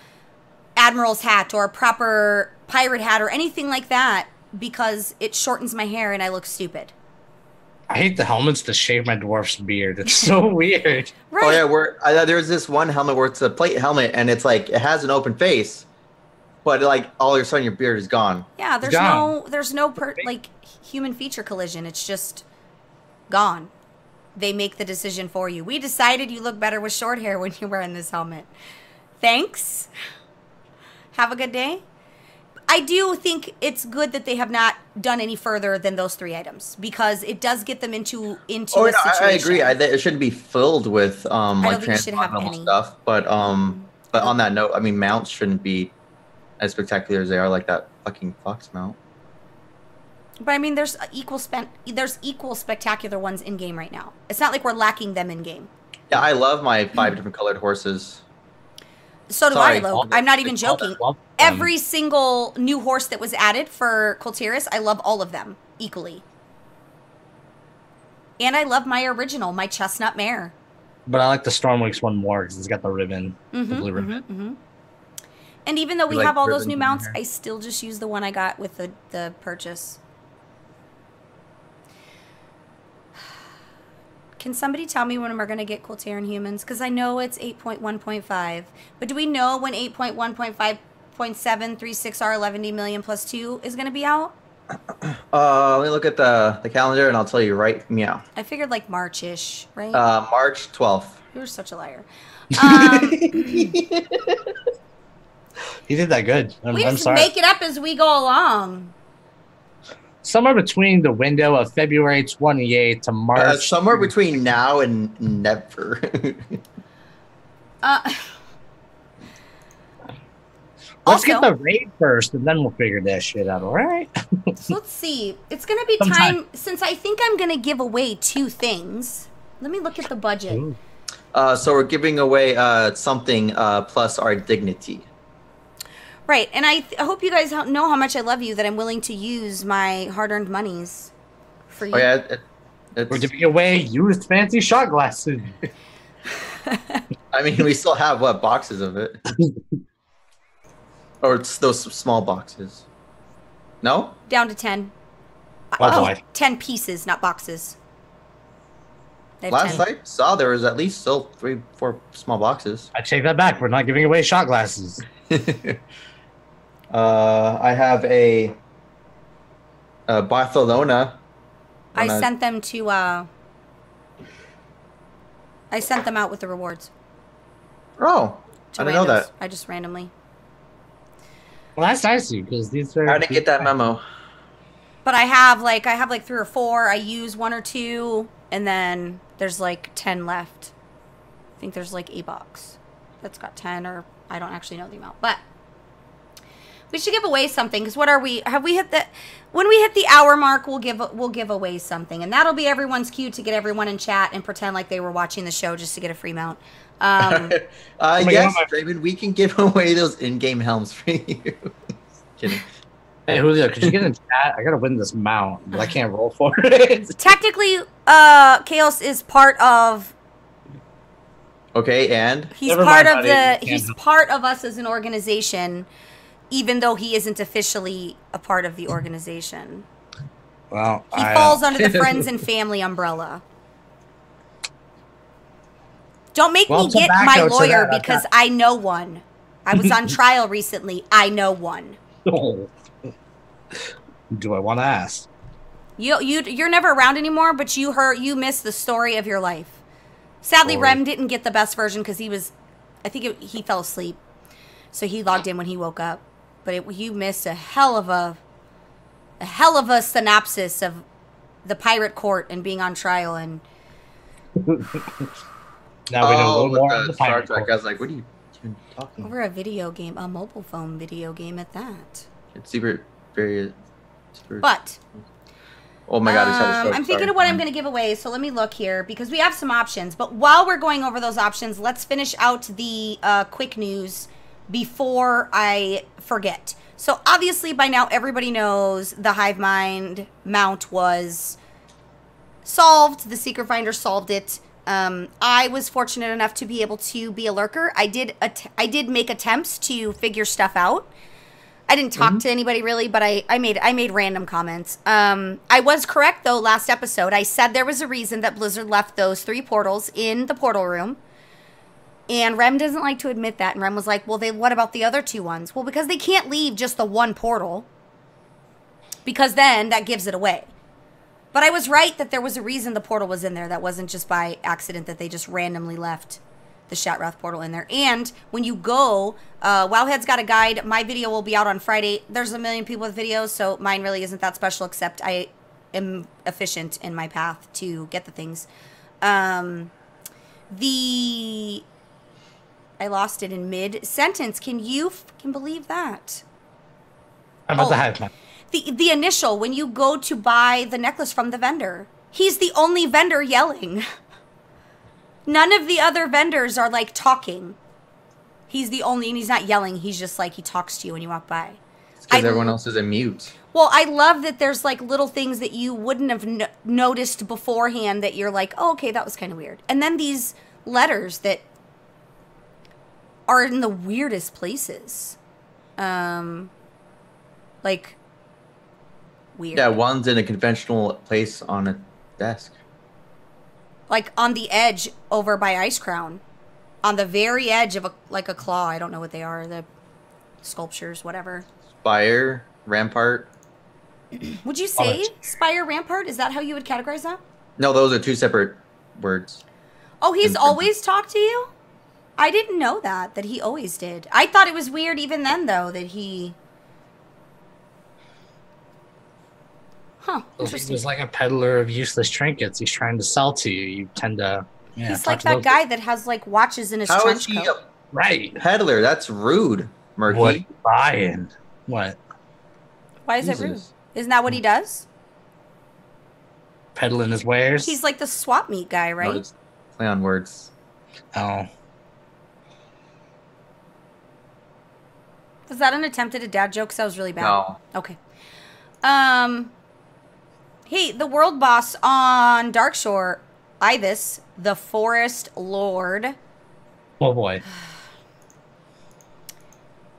admiral's hat or a proper pirate hat or anything like that because it shortens my hair and I look stupid. I hate the helmets to shave my dwarf's beard. It's so weird. Right. Oh yeah, there's this one helmet where it's a plate helmet and it's like it has an open face, but like all of a sudden your beard is gone. Yeah, there's no like human feature collision. It's just gone. They make the decision for you. We decided you look better with short hair when you're wearing this helmet. Thanks. Have a good day. I do think it's good that they have not done any further than those 3 items because it does get them into a situation. I agree. It shouldn't be filled with like think it should have transformable any. stuff. But on that note, I mean, mounts shouldn't be as spectacular as they are, like that fucking fox mount. But I mean, there's equal spectacular ones in game right now. It's not like we're lacking them in game. Yeah, I love my 5 different colored horses. So do Sorry. I, Logue. I'm not even joking. Every single new horse that was added for Colteris, I love all of them equally. And I love my original, my chestnut mare. But I like the Stormwings one more because it's got the ribbon, the blue ribbon. And even though we like have all those ribbons new in mounts, here. I still just use the one I got with the purchase. Can somebody tell me when we're going to get Colteran humans? Because I know it's 8.1.5. But do we know when 8.1.5.736R11D million plus 2 is going to be out? Let me look at the calendar and I'll tell you right meow. I figured like March-ish, right? March 12th. You were such a liar. You did that good. We I'm just sorry. make it up as we go along. Somewhere between the window of February 28th to March. Somewhere between now and never. Let's get also- the raid first, and then we'll figure that shit out, all right? So let's see. It's going to be time, since I think I'm going to give away 2 things. Let me look at the budget. Ooh. So we're giving away something plus our dignity. Right, and I hope you guys know how much I love you, that I'm willing to use my hard-earned monies for you. Oh yeah, it's, We're giving away used fancy shot glasses. I mean, we still have boxes of it, or it's those small boxes. No, Down to 10. Oh, boy. 10 pieces, not boxes. I have last 10. I saw there was at least still 3-4 small boxes. I take that back. We're not giving away shot glasses. I have a Barcelona. I sent them to, I sent them out with the rewards. Oh, To I didn't know randoms. that. I just randomly. Well, that's nice of you, because these are... I didn't get that memo. But I have like 3 or 4. I use 1 or 2, and then there's like 10 left. I think there's like a box that's got 10, or I don't actually know the amount. But we should give away something, because what are we? Have we hit the? When we hit the hour mark, we'll give away something, and that'll be everyone's cue to get everyone in chat and pretend like they were watching the show just to get a free mount. Yes, Raven, we can give away those in-game helms for you. Kidding. Hey, Julio, could you get in chat? I gotta win this mount, but I can't roll for it. Technically, Chaos is part of. Okay, and He's Never part mind, of buddy. the. He's part of us as an organization, even though he isn't officially a part of the organization. Well, He falls under the friends and family umbrella. Don't make me get my tobacco to lawyer that, because I know one. I was on trial recently. I know one. Oh. Do I want to ask? You're never around anymore, but you missed the story of your life. Sadly, Story. Rem didn't get the best version because he fell asleep, so he logged in when he woke up. But you missed a hell of a synopsis of the pirate court and being on trial. And Now we know a little with more of the the Star pirate Trek. court. I was like, what are you talking about? over a video game, a mobile phone video game at that. It's super, very. Super, But oh my god, it's had a I'm thinking of what I'm going to give away, so let me look here because we have some options. But while we're going over those options, let's finish out the quick news before I forget. So obviously by now everybody knows the Hivemind mount was solved. The Secret Finder solved it. I was fortunate enough to be able to be a lurker. I did make attempts to figure stuff out. I didn't talk to anybody really, but I made random comments. I was correct though last episode. I said there was a reason that Blizzard left those 3 portals in the portal room. And Rem doesn't like to admit that. And Rem was like, well, what about the other 2 ones? Well, because they can't leave just the 1 portal. Because then that gives it away. But I was right that there was a reason the portal was in there. That wasn't just by accident that they just randomly left the Shatrath portal in there. And when you go, Wowhead's got a guide. My video will be out on Friday. There's a million people with videos, so mine really isn't that special, except I am efficient in my path to get the things. I lost it in mid-sentence. Can you believe that? I'm at the Hivemind. The initial, when you go to buy the necklace from the vendor, he's the only vendor yelling. None of the other vendors are, like, talking. He's the only, and he's not yelling. He's just, like, he talks to you when you walk by. Because everyone else is a mute. Well, I love that there's, like, little things that you wouldn't have noticed beforehand that you're like, oh, okay, that was kind of weird. And then these letters that are in the weirdest places. Like, weird. Yeah, one's in a conventional place on a desk. Like on the edge over by Ice Crown. On the very edge of a claw. I don't know what they are. The sculptures, whatever. Spire, Rampart. Would you say Spire, Rampart? Is that how you would categorize that? No, those are two separate words. Oh, he's always talked to you? I didn't know that he always did. I thought it was weird even then, though, that he... Huh, He was like a peddler of useless trinkets. He's trying to sell to you. You tend to... Yeah, he's like that guy that has, like, watches in his trench coat. Right. Peddler, that's rude, Murky. What are you buying? What? Why is it rude? Isn't that what he does? Peddling his wares? He's like the swap meet guy, right? No, play on words. Oh. Was that an attempt at a dad joke? 'Cause that was really bad. No. Okay. Hey, the world boss on Darkshore, Ibis, the Forest Lord. Oh boy.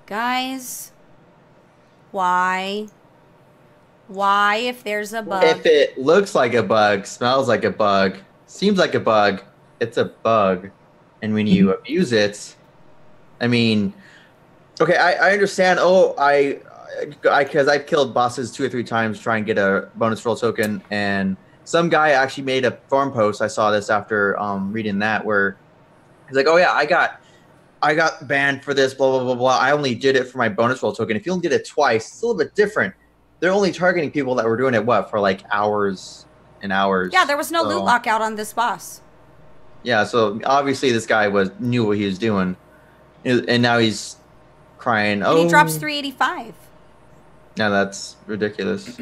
Guys, why? Why, if there's a bug? If it looks like a bug, smells like a bug, seems like a bug, it's a bug. And when you abuse it, I mean, okay, I understand. Oh, because I've killed bosses 2 or 3 times trying to get a bonus roll token, and some guy actually made a forum post. I saw this after reading that, where he's like, "Oh yeah, I got banned for this, blah blah blah blah. I only did it for my bonus roll token. If you only did it twice, it's a little bit different. They're only targeting people that were doing it for like hours and hours. Yeah, there was no loot lockout on this boss. Yeah, so obviously this guy knew what he was doing, and now he's crying. And he drops 385. Yeah, that's ridiculous.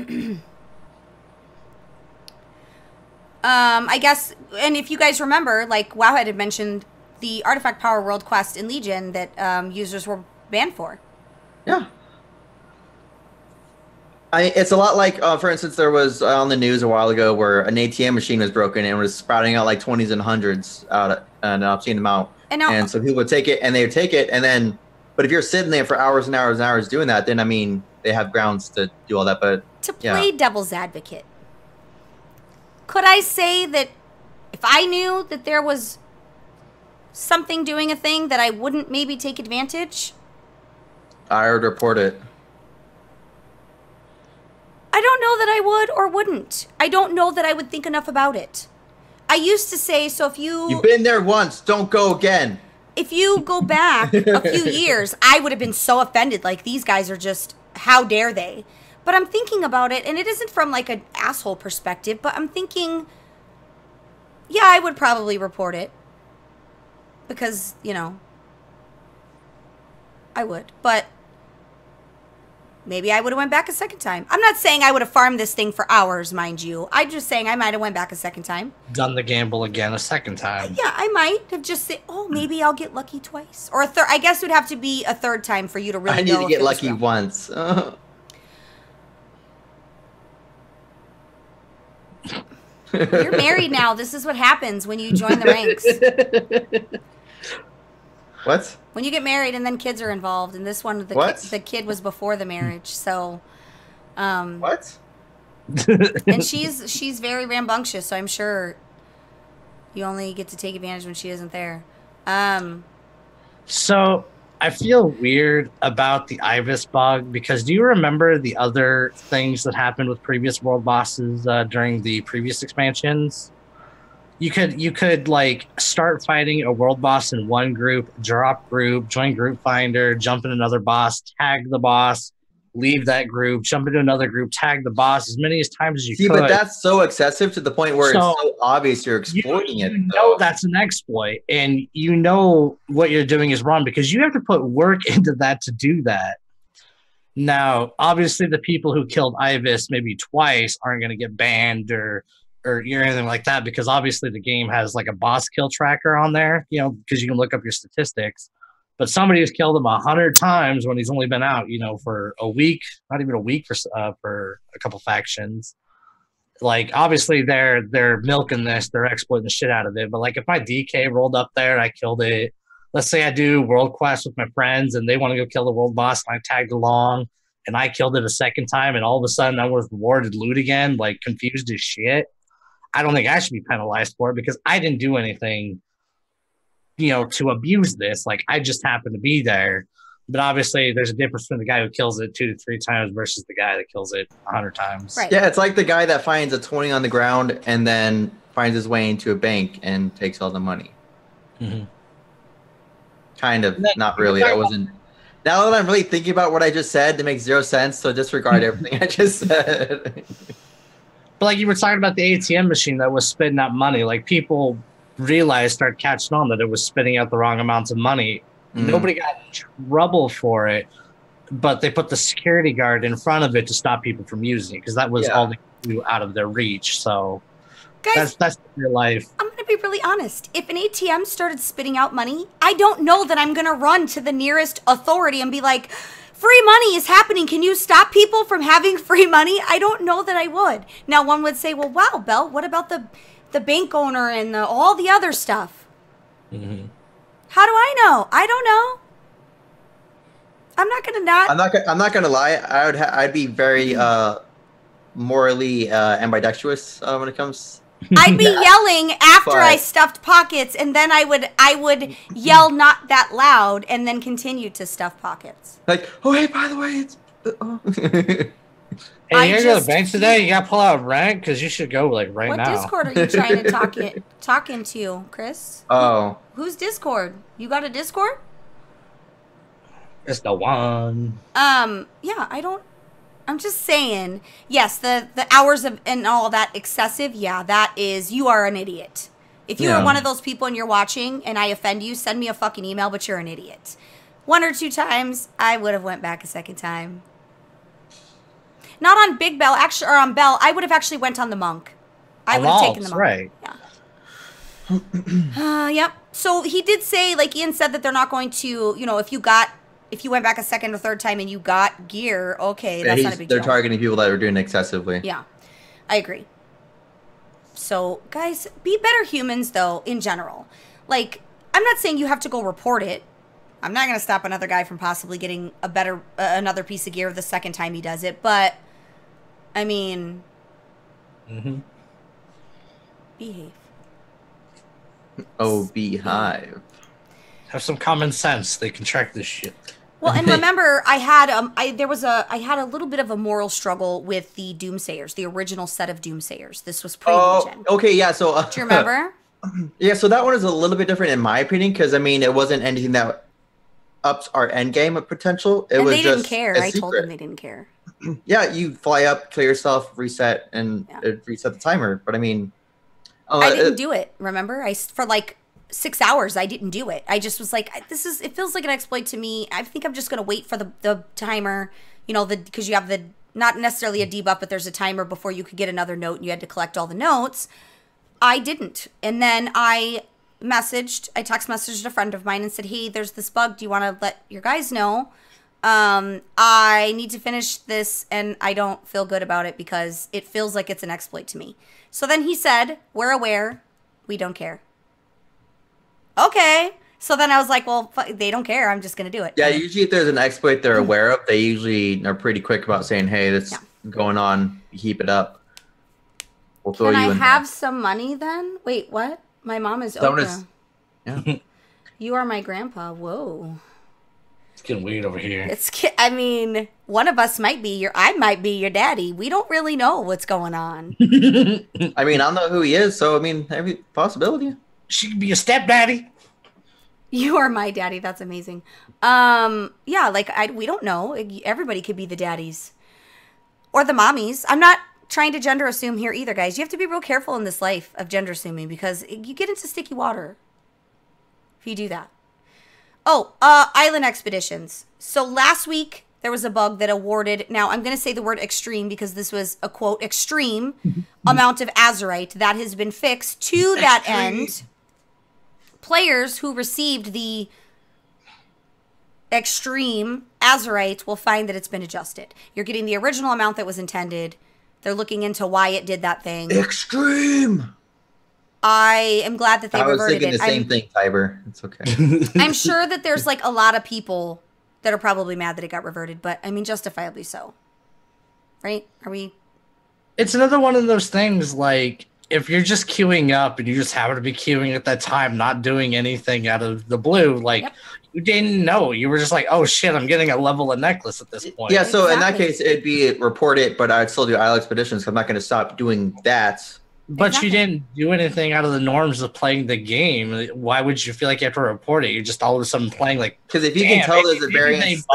I guess, and if you guys remember, like Wowhead had mentioned the Artifact Power World Quest in Legion that users were banned for. Yeah. It's a lot like, for instance, there was on the news a while ago where an ATM machine was broken and was sprouting out like 20s and 100s out, and I've seen them out. And so people would take it, and they would take it, and then, but if you're sitting there for hours and hours and hours doing that, then I mean, they have grounds to do all that. But to play devil's advocate, could I say that if I knew that there was something doing a thing that I wouldn't maybe take advantage? I would report it. I don't know that I would or wouldn't. I don't know that I would think enough about it. I used to say, so if You've been there once, don't go again. If you go back a few years, I would have been so offended. Like, these guys are just, how dare they? But I'm thinking about it, and it isn't from, like, an asshole perspective, but I'm thinking, yeah, I would probably report it. Because, you know, I would. But maybe I would have went back a second time. I'm not saying I would have farmed this thing for hours, mind you. I'm just saying I might have went back a second time. Done the gamble again a second time. Yeah, I might have just said, oh, maybe I'll get lucky twice. Or a third. I guess it would have to be a third time for you to really know. I need to get lucky once. You're married now. This is what happens when you join the ranks. What? When you get married and then kids are involved, and this one, the kid was before the marriage, so. What? And she's very rambunctious, so I'm sure you only get to take advantage when she isn't there. So I feel weird about the Ibis bug because do you remember the other things that happened with previous world bosses during the previous expansions? You could like start fighting a world boss in one group, drop group, join group finder, jump in another boss, tag the boss, leave that group, jump into another group, tag the boss as many as times as you See, could. but that's so excessive to the point where So, it's so obvious you're exploiting it. You know that's an exploit, and you know what you're doing is wrong because you have to put work into that to do that. Now, obviously, the people who killed Ivis maybe twice aren't going to get banned or anything like that because obviously the game has like a boss kill tracker on there, you know, because you can look up your statistics. But somebody who's killed him 100 times when he's only been out, you know, for a week, not even a week for a couple factions. Like obviously they're milking this, they're exploiting the shit out of it. But like if my DK rolled up there and I killed it, let's say I do world quest with my friends and they want to go kill the world boss and I tagged along and I killed it a second time and all of a sudden I was rewarded loot again, like confused as shit. I don't think I should be penalized for it because I didn't do anything, you know, to abuse this. Like I just happened to be there. But obviously, there's a difference between the guy who kills it 2 to 3 times versus the guy that kills it 100 times. Right. Yeah, it's like the guy that finds a 20 on the ground and then finds his way into a bank and takes all the money. Mm-hmm. Kind of, not really. That wasn't. Now that I'm really thinking about what I just said, it makes zero sense. So disregard everything I just said. But like you were talking about the ATM machine that was spitting out money, like people started catching on that it was spitting out the wrong amounts of money. Nobody got in trouble for it, but they put the security guard in front of it to stop people from using it because that was all they could do out of their reach. So Guys, that's real life. I'm going to be really honest. If an ATM started spitting out money, I don't know that I'm going to run to the nearest authority and be like, free money is happening. Can you stop people from having free money? I don't know that I would. Now, one would say, well, wow, Belle, what about the bank owner and all the other stuff? Mm-hmm. How do I know? I don't know. I'm not gonna not. I'm not gonna lie. I'd be very morally ambidextrous when it comes. I'd be yelling after I stuffed pockets, and then I would yell not that loud, and then continue to stuff pockets. Like, oh hey, by the way, it's. Hey, you're going to the bank today? You got to pull out rent? Because you should go, like, right now. What Discord are you trying to talk into, Chris? Oh. Who's Discord? You got a Discord? It's the one. Yeah, I'm just saying, yes, the hours of and all that excessive, yeah, that is, you are an idiot. If you are one of those people and you're watching and I offend you, send me a fucking email, but you're an idiot. 1 or 2 times, I would have went back a second time. Not on Big Bell, actually, or on Bell. I would have actually went on the Monk. I would have taken the Monk. Right. Yeah. Yep. So he did say, like Ian said, that they're not going to, you know, if you went back a second or third time and you got gear, okay, that's not a big deal. They're targeting people that are doing it excessively. Yeah, I agree. So, guys, be better humans, though, in general. Like, I'm not saying you have to go report it. I'm not going to stop another guy from possibly getting a better, another piece of gear the second time he does it, but, I mean, behave. Oh, beehive. Have some common sense. They can track this shit. Well, and remember, I had a little bit of a moral struggle with the Doomsayers, the original set of Doomsayers. This was pre-Legion. Okay, yeah. So do you remember? Yeah, so that one is a little bit different in my opinion because I mean it wasn't anything that ups our end game potential. It and was they didn't just care. I told them they didn't care. Yeah, you fly up, kill yourself, reset, and reset the timer. But I mean, I didn't do it. Remember, for like 6 hours, I didn't do it. I just was like, it feels like an exploit to me. I think I'm just gonna wait for the timer. You know, because you have not necessarily a debuff, but there's a timer before you could get another note, and you had to collect all the notes. I didn't, and then I text messaged a friend of mine and said, hey, there's this bug. Do you want to let your guys know? I need to finish this and I don't feel good about it because it feels like it's an exploit to me. So then he said, we're aware. We don't care. Okay. So then I was like, well, they don't care. I'm just going to do it. Yeah, usually if there's an exploit they're aware of, they usually are pretty quick about saying, hey, this is going on. Keep it up. We'll throw Can you I in have there. some money then? Wait, what? My mom is That one Oprah. is- yeah. You are my grandpa. Whoa. It's getting weird over here. I mean, one of us might be I might be your daddy. We don't really know what's going on. I mean, I don't know who he is, so I mean, every possibility. She could be a stepdaddy. You are my daddy. That's amazing. Yeah, like we don't know. Everybody could be the daddies or the mommies. I'm not trying to gender assume here either, guys. You have to be real careful in this life of gender assuming because you get into sticky water if you do that. Oh, island expeditions. So last week there was a bug that awarded, now I'm going to say the word extreme because this was a quote, extreme amount of azurite that has been fixed. To that end, players who received the extreme azurite will find that it's been adjusted. You're getting the original amount that was intended. They're looking into why it did that thing. Extreme. I am glad that they reverted it. I was thinking the same thing, Tiber. It's okay. I'm sure that there's like a lot of people that are probably mad that it got reverted, but I mean, justifiably so. Right? Are we? It's another one of those things like if you're just queuing up and you just happen to be queuing at that time, not doing anything out of the blue, like you didn't know. You were just like, oh shit, I'm getting a level of necklace at this point. Yeah, so in that case, it'd be report it, but I'd still do island expeditions because I'm not going to stop doing that. But you didn't do anything out of the norms of playing the game. Why would you feel like you have to report it? You're just all of a sudden playing like. Because if you can tell there's a variance,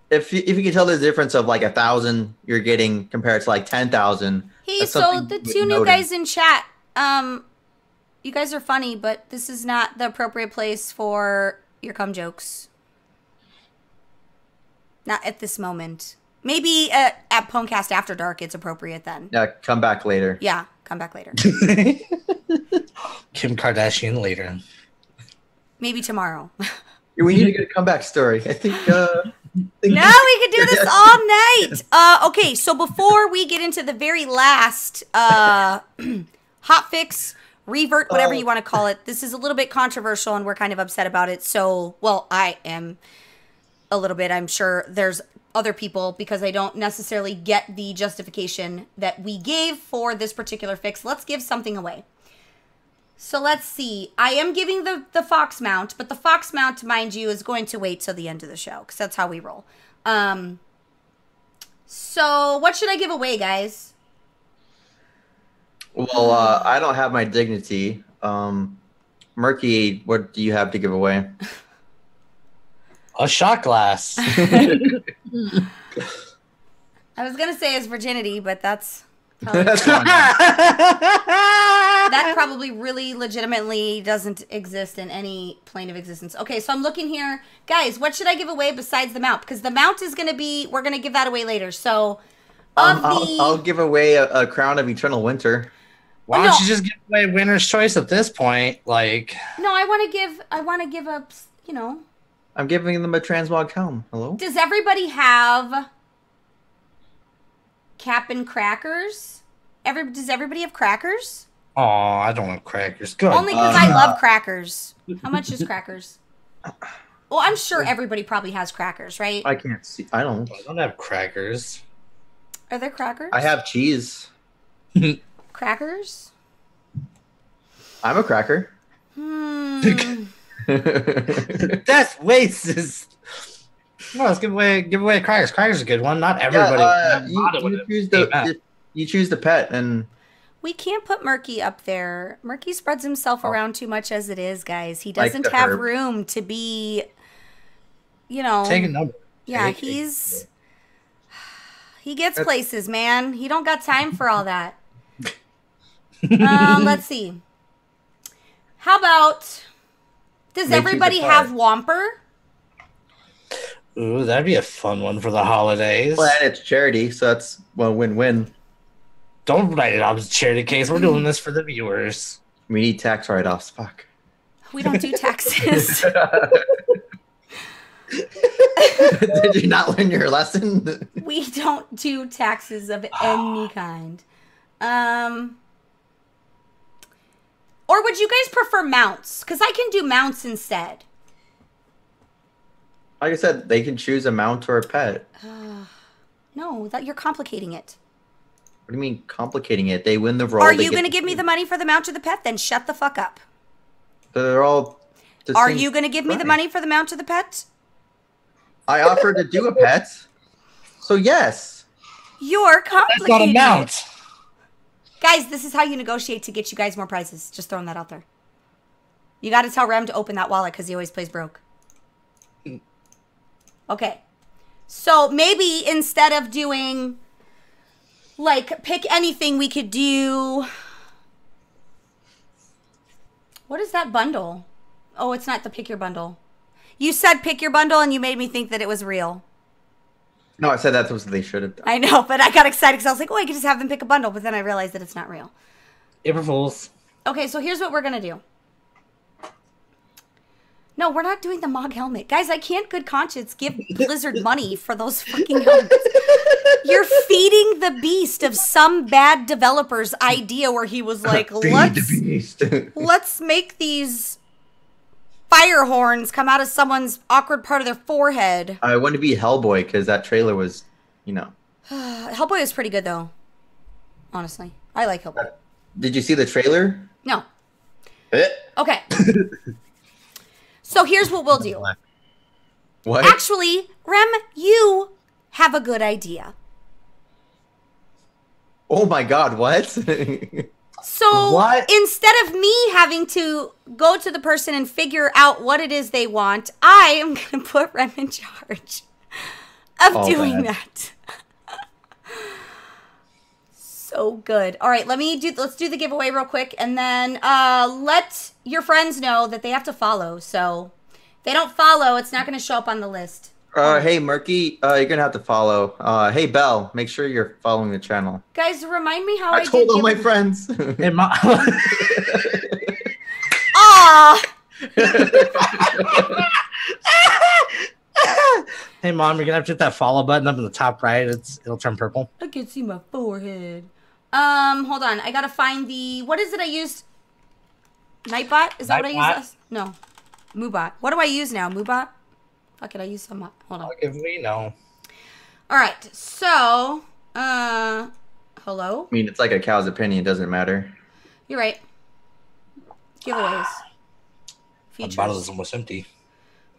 if you can tell there's a difference of like 1,000 you're getting compared to like 10,000. Hey, so the two new guys in chat, you guys are funny, but this is not the appropriate place for your cum jokes. Not at this moment. Maybe at Pwnecast After Dark, it's appropriate then. Yeah, come back later. Yeah, come back later. Kim Kardashian later. Maybe tomorrow. We need to get a comeback story. I think. No, we could do this all night. Okay, so before we get into the very last hot fix, revert, whatever you want to call it, this is a little bit controversial and we're kind of upset about it. So, well, I am a little bit. I'm sure there's other people because I don't necessarily get the justification that we gave for this particular fix. Let's give something away. So let's see. I am giving the Fox mount, but the Fox mount, mind you, is going to wait till the end of the show because that's how we roll. So what should I give away, guys? Well, I don't have my dignity. Murky, what do you have to give away? A shot glass. I was going to say his virginity, but that's probably... that probably really legitimately doesn't exist in any plane of existence. Okay, so I'm looking here. Guys, what should I give away besides the mount? Because the mount is going to be... We're going to give that away later. So, I'll give away a crown of eternal winter. Why don't you just give away winner's choice at this point? Like... No, I want to give a, you know... I'm giving them a transmog helm. Hello? Does everybody have Cap'n Crackers? Does everybody have crackers? Oh, I don't have crackers. Good. Only because I love crackers. How much is crackers? Well, I'm sure everybody probably has crackers, right? I can't see. I don't have crackers. Are there crackers? I have cheese. Crackers? I'm a cracker. That's racist. No, let's give away crackers. Crackers are a good one. Not everybody. You choose the pet, and we can't put Murky up there. Murky spreads himself around too much as it is, guys. He doesn't have room to be, you know. Take a number. Yeah, he gets places, man. He don't got time for all that. Let's see. How about? Does everybody have Whomper? Ooh, that'd be a fun one for the holidays. Well, and it's charity, so that's win-win. Don't write it off as a charity case. We're doing this for the viewers. We need tax write-offs. Fuck. We don't do taxes. Did you not learn your lesson? We don't do taxes of any kind. Or would you guys prefer mounts? Because I can do mounts instead. Like I said, they can choose a mount or a pet. No, you're complicating it. What do you mean complicating it? They win the roll. Are you going to give me the money for the mount or the pet? Then shut the fuck up. They're all... Are you going to give me the money for the mount or the pet? I offered to do a pet. So yes. You're That's not complicated. amount. Guys, this is how you negotiate to get you guys more prizes. Just throwing that out there. You got to tell Rem to open that wallet because he always plays broke. Okay. So maybe instead of doing, like, pick anything, we could do... What is that bundle? Oh, it's not the pick your bundle. You said pick your bundle and you made me think that it was real. No, I said that's what they should have done. I know, but I got excited because I was like, oh, I could just have them pick a bundle. But then I realized that it's not real. April Fools. Okay, so here's what we're going to do. No, we're not doing the Mog helmet. Guys, I can't good conscience give Blizzard money for those fucking helmets. You're feeding the beast of some bad developer's idea where he was like, let's make these fire horns come out of someone's awkward part of their forehead. I want to be Hellboy because that trailer was, you know. Hellboy is pretty good, though. Honestly. I like Hellboy. Did you see the trailer? No. Okay. So here's what we'll do. What? Actually, Rem, you have a good idea. Oh my god, what? So What? instead of me having to go to the person and figure out what it is they want, I am going to put Rem in charge of doing that. So good. All right, let's do the giveaway real quick, and then let your friends know that they have to follow. So if they don't follow, it's not going to show up on the list. Hey, Murky, you're gonna have to follow. Hey, Belle, make sure you're following the channel. Guys, remind me how I told did all my giveaway. friends. Aw! Hey, Mom, you're gonna have to hit that follow button up in the top right. It'll turn purple. I can see my forehead. Hold on. I gotta find the... What is it I used? Nightbot? Is that what I used Nightbot? last? No. Moobot. What do I use now? Moobot? Fuck it, I use some... Hold on. If we know. Alright, so... Hello? I mean, it's like a cow's opinion. It doesn't matter. You're right. Giveaways. The bottle Features. is almost empty.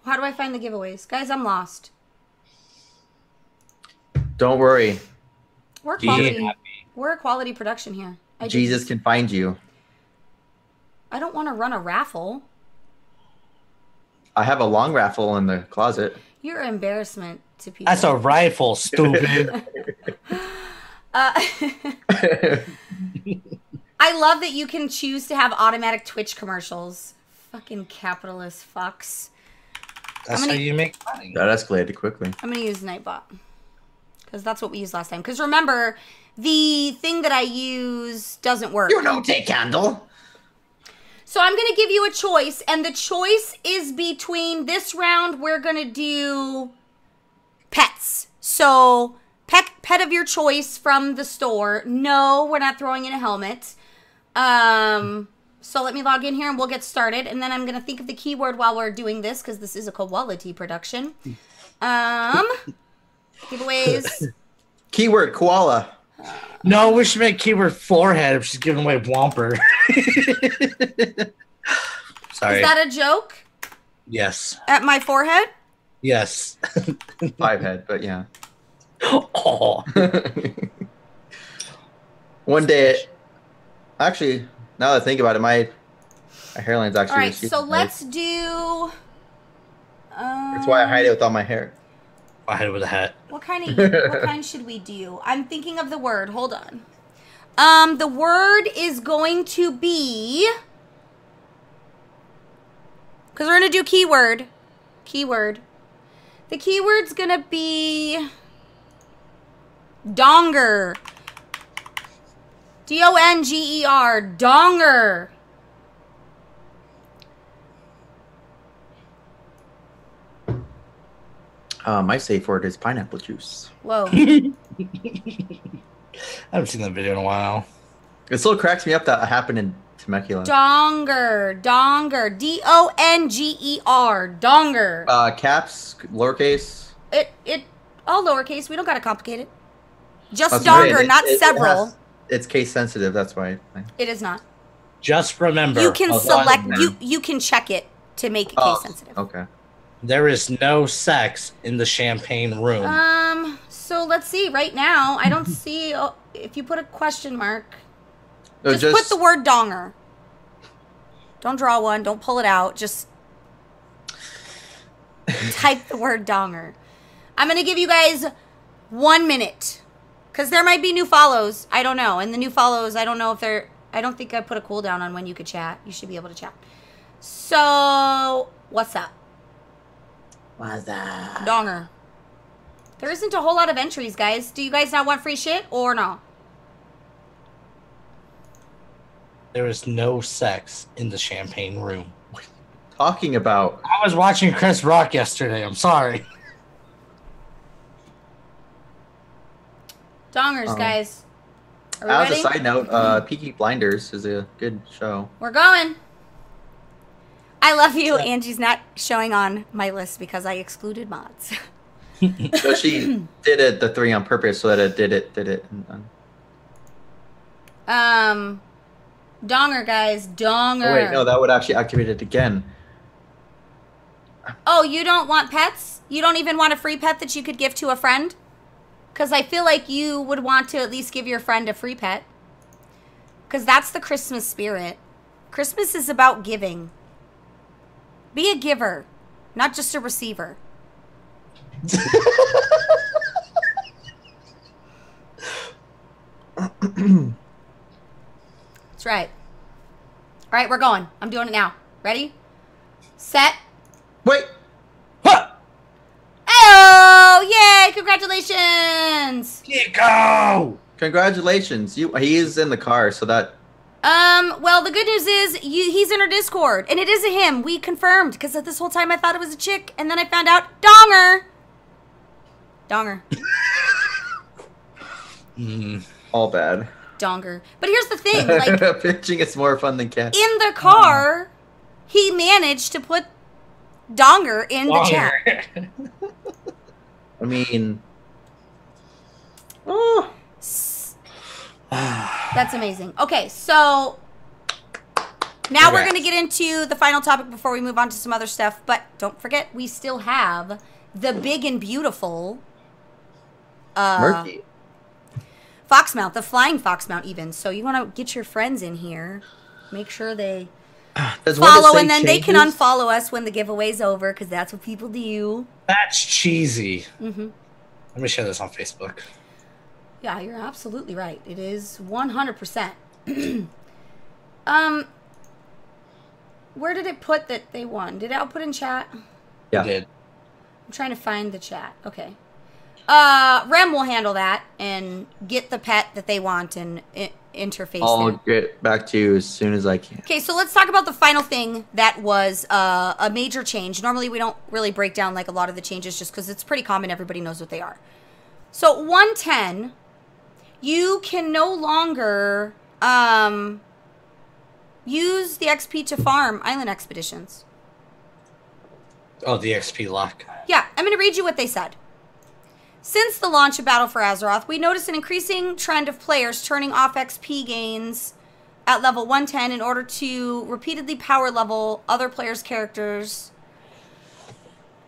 How do I find the giveaways? Guys, I'm lost. Don't worry. We're Be quality. happy. We're a quality production here. Jesus can find you. I don't want to run a raffle. I have a long raffle in the closet. You're an embarrassment to people. That's a rifle, stupid. I love that you can choose to have automatic Twitch commercials. Fucking capitalist fucks. That's how you make money. That escalated quickly. I'm going to use Nightbot. Because that's what we used last time. Because remember, the thing that I use doesn't work. You don't take candle. So I'm going to give you a choice. And the choice is between this round, we're going to do pets. So pet of your choice from the store. No, we're not throwing in a helmet. So let me log in here and we'll get started. And then I'm going to think of the keyword while we're doing this because this is a quality production. Giveaways. Keyword koala. No, we should make keyword forehead if she's giving away Whomper. Sorry. Is that a joke? Yes. At my forehead? Yes. 5 head, but yeah. Oh. One day, actually, now that I think about it, my hairline's actually. All right, so let's do. That's why I hide it with all my hair. I hit it with a hat. What kind should we do? I'm thinking of the word. Hold on. The word is going to be, because we're gonna do keyword. Keyword. The keyword's gonna be donger. D-O-N-G-E-R. Donger. My safe word is pineapple juice. Whoa. I haven't seen that video in a while. It still cracks me up that happened in Temecula. Donger. Donger. D-O-N-G-E-R. Donger. Caps, lowercase. It all lowercase. We don't gotta complicate it. Just That's donger, right. not several. It's case sensitive. That's why. It is not. Just remember. You can I'll select. one. You can check it to make it Oh, case sensitive. okay. There is no sex in the champagne room. So let's see. Right now, I don't see. If you put a question mark, No, just put the word donger. Don't draw one. Don't pull it out. Just type the word donger. I'm going to give you guys 1 minute. Because there might be new follows. I don't know. And the new follows, I don't know if they're... I don't think I put a cooldown on when you could chat. You should be able to chat. So, what's up? What's that? Donger. There isn't a whole lot of entries, guys. Do you guys not want free shit or no? There is no sex in the champagne room. Talking about. I was watching Chris Rock yesterday. I'm sorry. Dongers, guys. Are we As ready? a side note, Peaky Blinders is a good show. We're going. I love you. Angie's not showing on my list because I excluded mods. So she did it, the 3 on purpose, so that it did it. Donger, guys. Donger. Oh, wait, no, that would actually activate it again. Oh, you don't want pets? You don't even want a free pet that you could give to a friend? Because I feel like you would want to at least give your friend a free pet. Because that's the Christmas spirit. Christmas is about giving. Be a giver, not just a receiver. That's right. All right, we're going. I'm doing it now. Ready? Set. Wait! Oh, yay! Congratulations! Go! Congratulations. He's in the car, so that... Well, the good news is he's in our Discord, and it is a him. We confirmed, because this whole time I thought it was a chick, and then I found out, Donger! Donger. All bad. Donger. But here's the thing, like... Pitching is more fun than cat. In the car, he managed to put Donger in the chat. I mean... Oh... That's amazing. Okay, so now we're going to get into the final topic before we move on to some other stuff. But don't forget, we still have the big and beautiful Murky. Foxmount, the flying Foxmount even. So you want to get your friends in here. Make sure they follow, and then they can unfollow us when the giveaway's over, because that's what people do. That's cheesy. Let me share this on Facebook. Yeah, you're absolutely right. It is 100%. Where did it put that they won? Did it put in chat? Yeah. I did. I'm trying to find the chat. Okay. Rem will handle that and get the pet that they want and interface I'll there. get back to you as soon as I can. Okay, so let's talk about the final thing that was a major change. Normally we don't really break down like a lot of the changes just because it's pretty common. Everybody knows what they are. So 110... You can no longer use the XP to farm island expeditions. Oh, the XP lock. Yeah, I'm going to read you what they said. Since the launch of Battle for Azeroth, we noticed an increasing trend of players turning off XP gains at level 110 in order to repeatedly power level other players' characters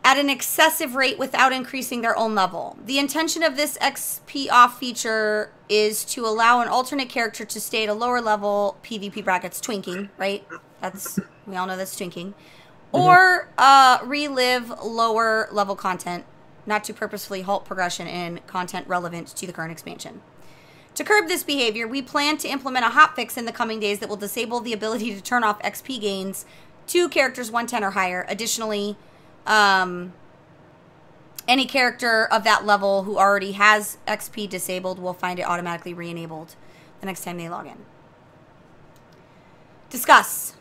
at an excessive rate without increasing their own level. The intention of this XP off feature is to allow an alternate character to stay at a lower level, PvP brackets, twinking, right? We all know that's twinking. Or relive lower level content, not to purposefully halt progression in content relevant to the current expansion. To curb this behavior, we plan to implement a hotfix in the coming days that will disable the ability to turn off XP gains to characters 110 or higher. Additionally, any character of that level who already has XP disabled will find it automatically re-enabled the next time they log in. Discuss.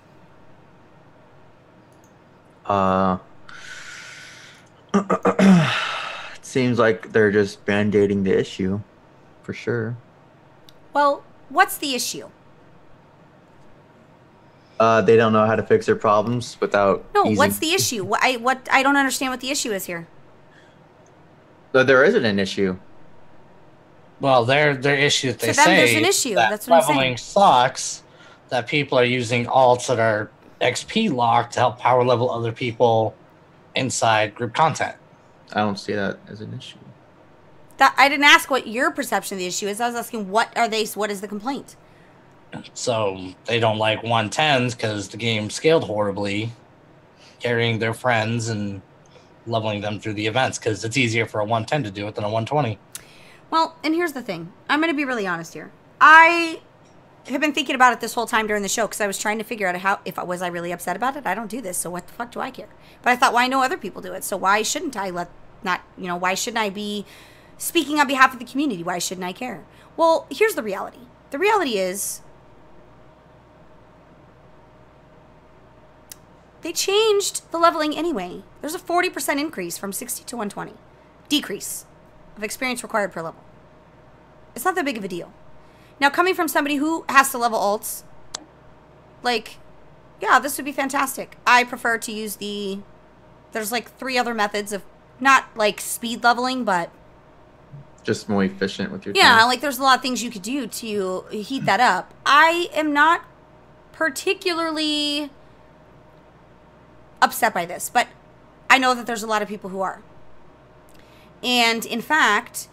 It seems like they're just band-aiding the issue, for sure. Well, what's the issue? They don't know how to fix their problems without. No, what's the issue? I don't understand what the issue is here. So there isn't an issue. Well, their issue that they To them, say there's an issue. that That's what I'm saying. leveling sucks. That people are using alts that are XP locked to help power level other people inside group content. I don't see that as an issue. I didn't ask what your perception of the issue is. I was asking what is the complaint? So they don't like 110s because the game scaled horribly, carrying their friends and leveling them through the events because it's easier for a 110 to do it than a 120. Well, and here's the thing. I'm going to be really honest here. I have been thinking about it this whole time during the show because I was trying to figure out was I really upset about it? I don't do this, so what the fuck do I care? But I thought, well, I know other people do it, so why shouldn't I why shouldn't I be speaking on behalf of the community? Why shouldn't I care? Well, here's the reality. The reality is they changed the leveling anyway. There's a 40% increase from 60 to 120. Decrease of experience required per level. It's not that big of a deal. Now, coming from somebody who has to level alts, yeah, this would be fantastic. I prefer to use there's 3 other methods of, not speed leveling, but just more efficient with your yeah, time. there's a lot of things you could do to heat that up. I am not particularly upset by this, but I know that there's a lot of people who are. And in fact,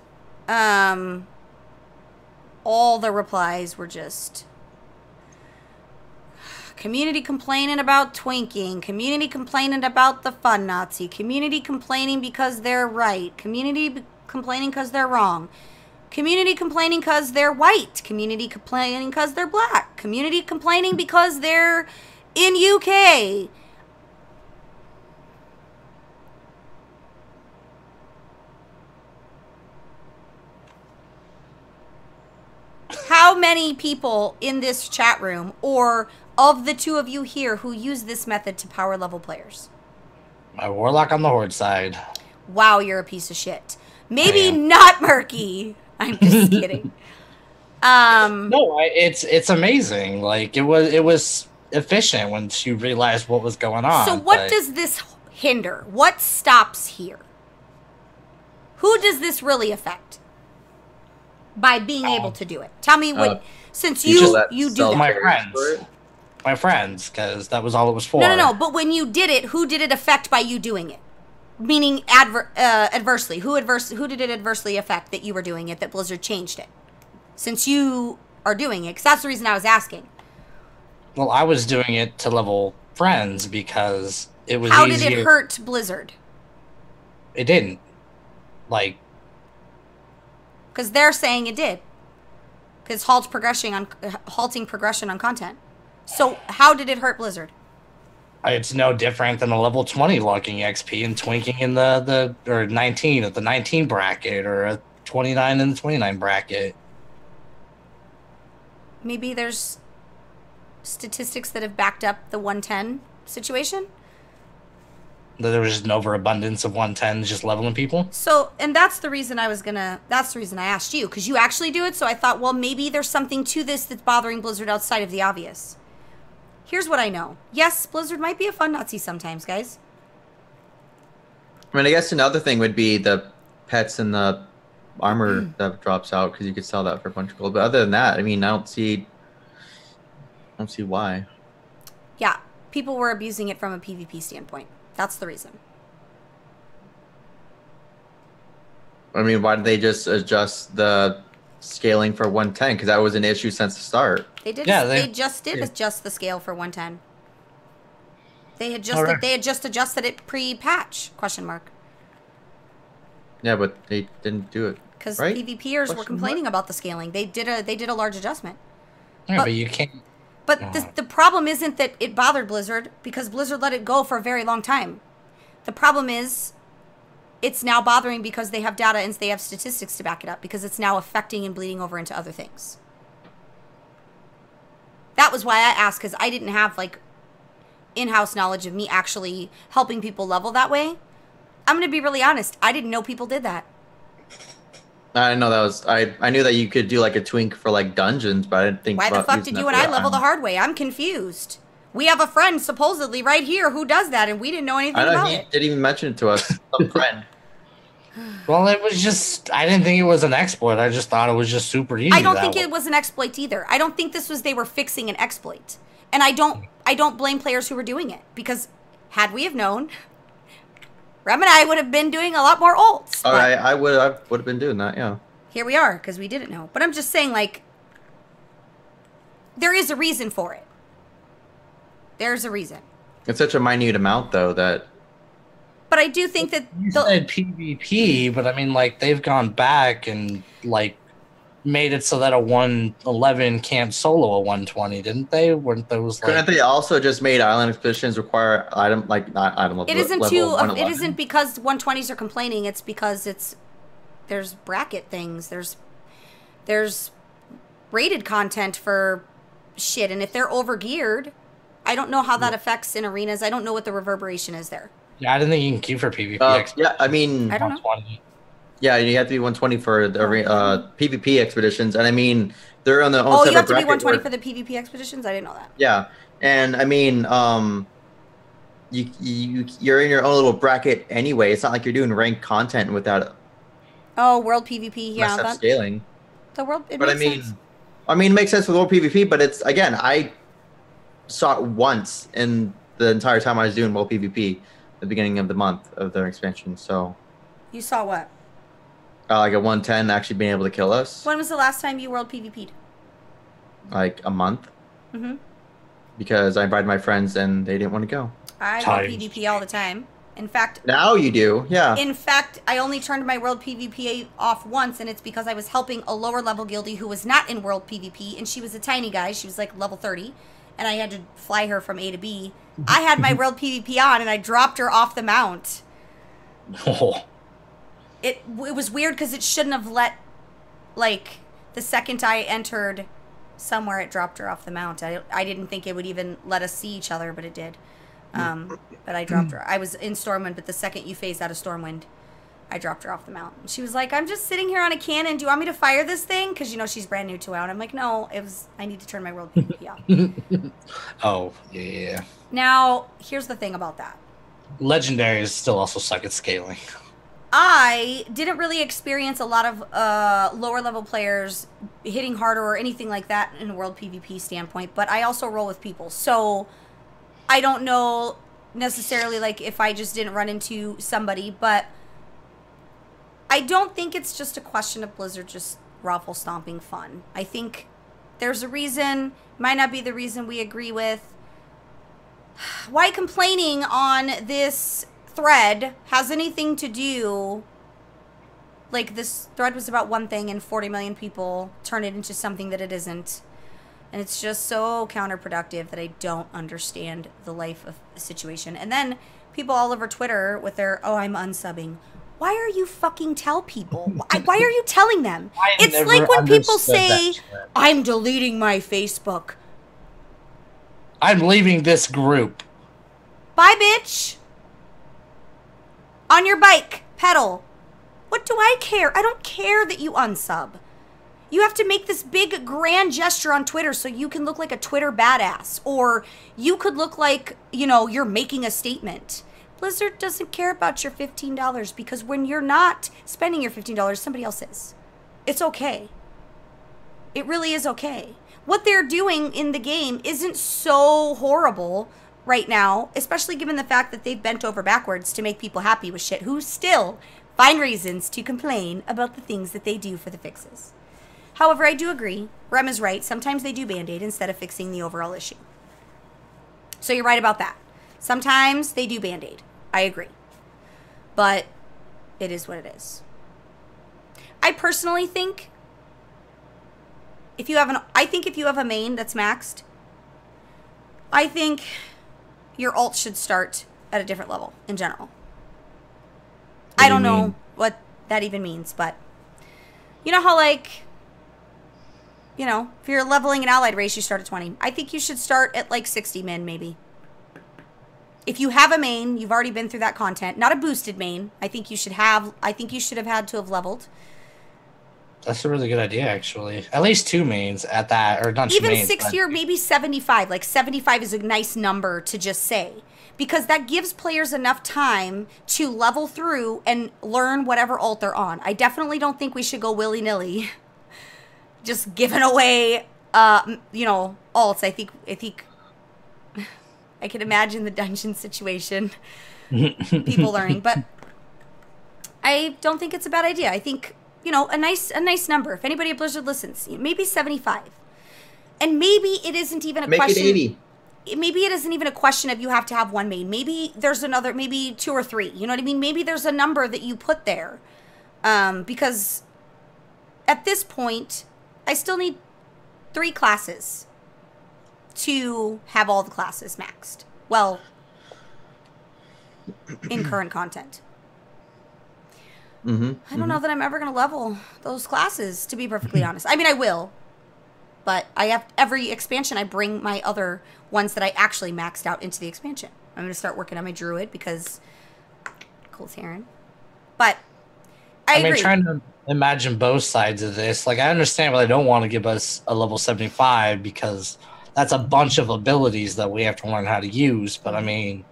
all the replies were just community complaining about twinking, community complaining about the fun Nazi, community complaining because they're right, community complaining because they're wrong, community complaining because they're white, community complaining because they're black, community complaining because they're in UK. How many people in this chat room, or of the 2 of you here, who use this method to power level players? My warlock on the horde side. Wow, you're a piece of shit. Maybe not Murky. I'm just kidding. No, it's amazing. It was efficient once you realized what was going on. So what does this hinder? What stops here? Who does this really affect? By being able to do it. Tell me what, since you do that. My friends, because that was all it was for. No, but when you did it, who did it affect by you doing it? Meaning adversely. Who did it adversely affect that you were doing it, that Blizzard changed it? Since you are doing it, because that's the reason I was asking. Well, I was doing it to level friends because it was How easier. did it hurt Blizzard? It didn't. Because they're saying it did. Because halting progression on content. So how did it hurt Blizzard? It's no different than a level 20 locking XP and twinking in or 19 at the 19 bracket, or a 29 in the 29 bracket. Maybe there's statistics that have backed up the 110 situation? There was just an overabundance of 110s just leveling people. So, and that's the reason I asked you, because you actually do it, so I thought, well, maybe there's something to this that's bothering Blizzard outside of the obvious. Here's what I know. Yes, Blizzard might be a fun Nazi sometimes, guys. I mean, I guess another thing would be the pets and the armor that drops out, because you could sell that for a bunch of gold. But other than that, I mean, I don't see why. Yeah, people were abusing it from a PvP standpoint. That's the reason. I mean, why did they just adjust the scaling for 110? Because that was an issue since the start. They did. Yeah, they just did adjust the scale for 110. They had just adjusted it pre-patch? ? Yeah, but they didn't do it. Because PvPers were complaining about the scaling. They did a large adjustment. Yeah, but you can't. But the problem isn't that it bothered Blizzard, because Blizzard let it go for a very long time. The problem is it's now bothering because they have data and they have statistics to back it up, because it's now affecting and bleeding over into other things. That was why I asked, because I didn't have in-house knowledge of me actually helping people level that way. I'm going to be really honest. I didn't know people did that. I know that was I knew that you could do a twink for dungeons, but I didn't think. Why the fuck did you and I level the hard way? I'm confused. We have a friend supposedly right here who does that, and we didn't know anything about it. He didn't even mention it to us. Some friend. Well, it was just, I didn't think it was an exploit. I just thought it was just super easy. I don't think it was an exploit either. I don't think they were fixing an exploit. And I don't blame players who were doing it, because had we have known, Rem and I would have been doing a lot more ults. All right, I would have been doing that, yeah. Here we are, because we didn't know. But I'm just saying, like, there is a reason for it. There's a reason. It's such a minute amount, though, that... But I do think that... You said PvP, but I mean, like, they've gone back and, like, made it so that a 111 can't solo a 120, didn't they? Weren't those, like... Couldn't they also just made island expeditions require item, like, not item level, It isn't level 111? It isn't because 120s are complaining. It's because there's bracket things. There's rated content for shit. And if they're overgeared, I don't know how that affects in arenas. I don't know what the reverberation is there. Yeah, I didn't think you can queue for PvP. Yeah, I mean... I don't know. 120. Yeah, you have to be 120 for the PvP expeditions. And I mean, they're on the own Oh, separate you have to be bracket 120 where- for the PvP expeditions? I didn't know that. Yeah, and I mean, you're in your own little bracket anyway. It's not like you're doing ranked content without Oh, world PvP. Yeah, messed up that, scaling. the world. It But I makes mean, sense. it makes sense with world PvP. But it's again, I saw it once in the entire time I was doing world PvP, at the beginning of the month of their expansion. So, You saw what? like a 110 actually being able to kill us, When was the last time you world PvP'd? like a month, Mm-hmm. because I invited my friends and they didn't want to go. I world Times. PvP all the time. In fact, Now you do, yeah. I only turned my world PvP off once, and it's because I was helping a lower level guildie who was not in world PvP, and she was a tiny guy. She was like level 30, and I had to fly her from A to B. I had my world PvP on, and I dropped her off the mount. Oh. It was weird because it shouldn't have let, like, the second I entered somewhere, it dropped her off the mount. I didn't think it would even let us see each other, but it did. But I dropped her. I was in Stormwind, but the second you phased out of Stormwind, I dropped her off the mount. She was like, I'm just sitting here on a cannon. Do you want me to fire this thing? Because, you know, she's brand new to WoW. And I'm like, no, I need to turn my world PvP off. Oh, yeah. Now, here's the thing about that. Legendaries still also suck at scaling. I didn't really experience a lot of lower level players hitting harder or anything like that in a world PvP standpoint, but I also roll with people. So I don't know necessarily like if I just didn't run into somebody, but I don't think it's just a question of Blizzard just raffle stomping fun. I think there's a reason, might not be the reason we agree with. Why complaining on this thread has anything to do, like, this thread was about one thing and 40 million people turn it into something that it isn't, and it's just so counterproductive that I don't understand the life of the situation. And then people all over Twitter with their, oh, I'm unsubbing. Why are you fucking tell people? Why are you telling them? It's like when people say, I'm deleting my Facebook. I'm leaving this group. Bye, bitch. On your bike, pedal. What do I care? I don't care that you unsub. You have to make this big grand gesture on Twitter so you can look like a Twitter badass. Or you could look like, you know, you're making a statement. Blizzard doesn't care about your $15 because when you're not spending your $15, somebody else is. It's okay. It really is okay. What they're doing in the game isn't so horrible right now, especially given the fact that they've bent over backwards to make people happy with shit who still find reasons to complain about the things that they do for the fixes. However, I do agree. Rem is right. Sometimes they do Band-Aid instead of fixing the overall issue. So you're right about that. Sometimes they do Band-Aid. I agree. But it is what it is. I personally think if you have a main that's maxed, I think your ult should start at a different level in general. I don't know what that even means, but you know how, like, you know, if you're leveling an allied race, you start at 20. I think you should start at like 60 min, maybe. If you have a main, you've already been through that content. Not a boosted main. I think you should have had to have leveled. That's a really good idea, actually. At least 2 mains at that, or not Even mains, 60 or maybe 75. Like 75 is a nice number to just say. Because that gives players enough time to level through and learn whatever ult they're on. I definitely don't think we should go willy-nilly. Just giving away, you know, ults. I think I can imagine the dungeon situation. People learning. But I don't think it's a bad idea. I think, you know, a nice number. If anybody at Blizzard listens, maybe 75. And maybe it isn't even a question. Make it 80. Maybe it isn't even a question of you have to have one main. Maybe there's another, maybe 2 or 3. You know what I mean? Maybe there's a number that you put there. Because at this point, I still need 3 classes to have all the classes maxed. Well, in current content. I don't know that I'm ever going to level those classes, to be perfectly honest. I mean, I will. But I have every expansion, I bring my other ones that I actually maxed out into the expansion. I'm going to start working on my druid because cool Taryn. But I agree. mean, trying to imagine both sides of this. Like, I understand why they don't want to give us a level 75 because that's a bunch of abilities that we have to learn how to use. But I mean,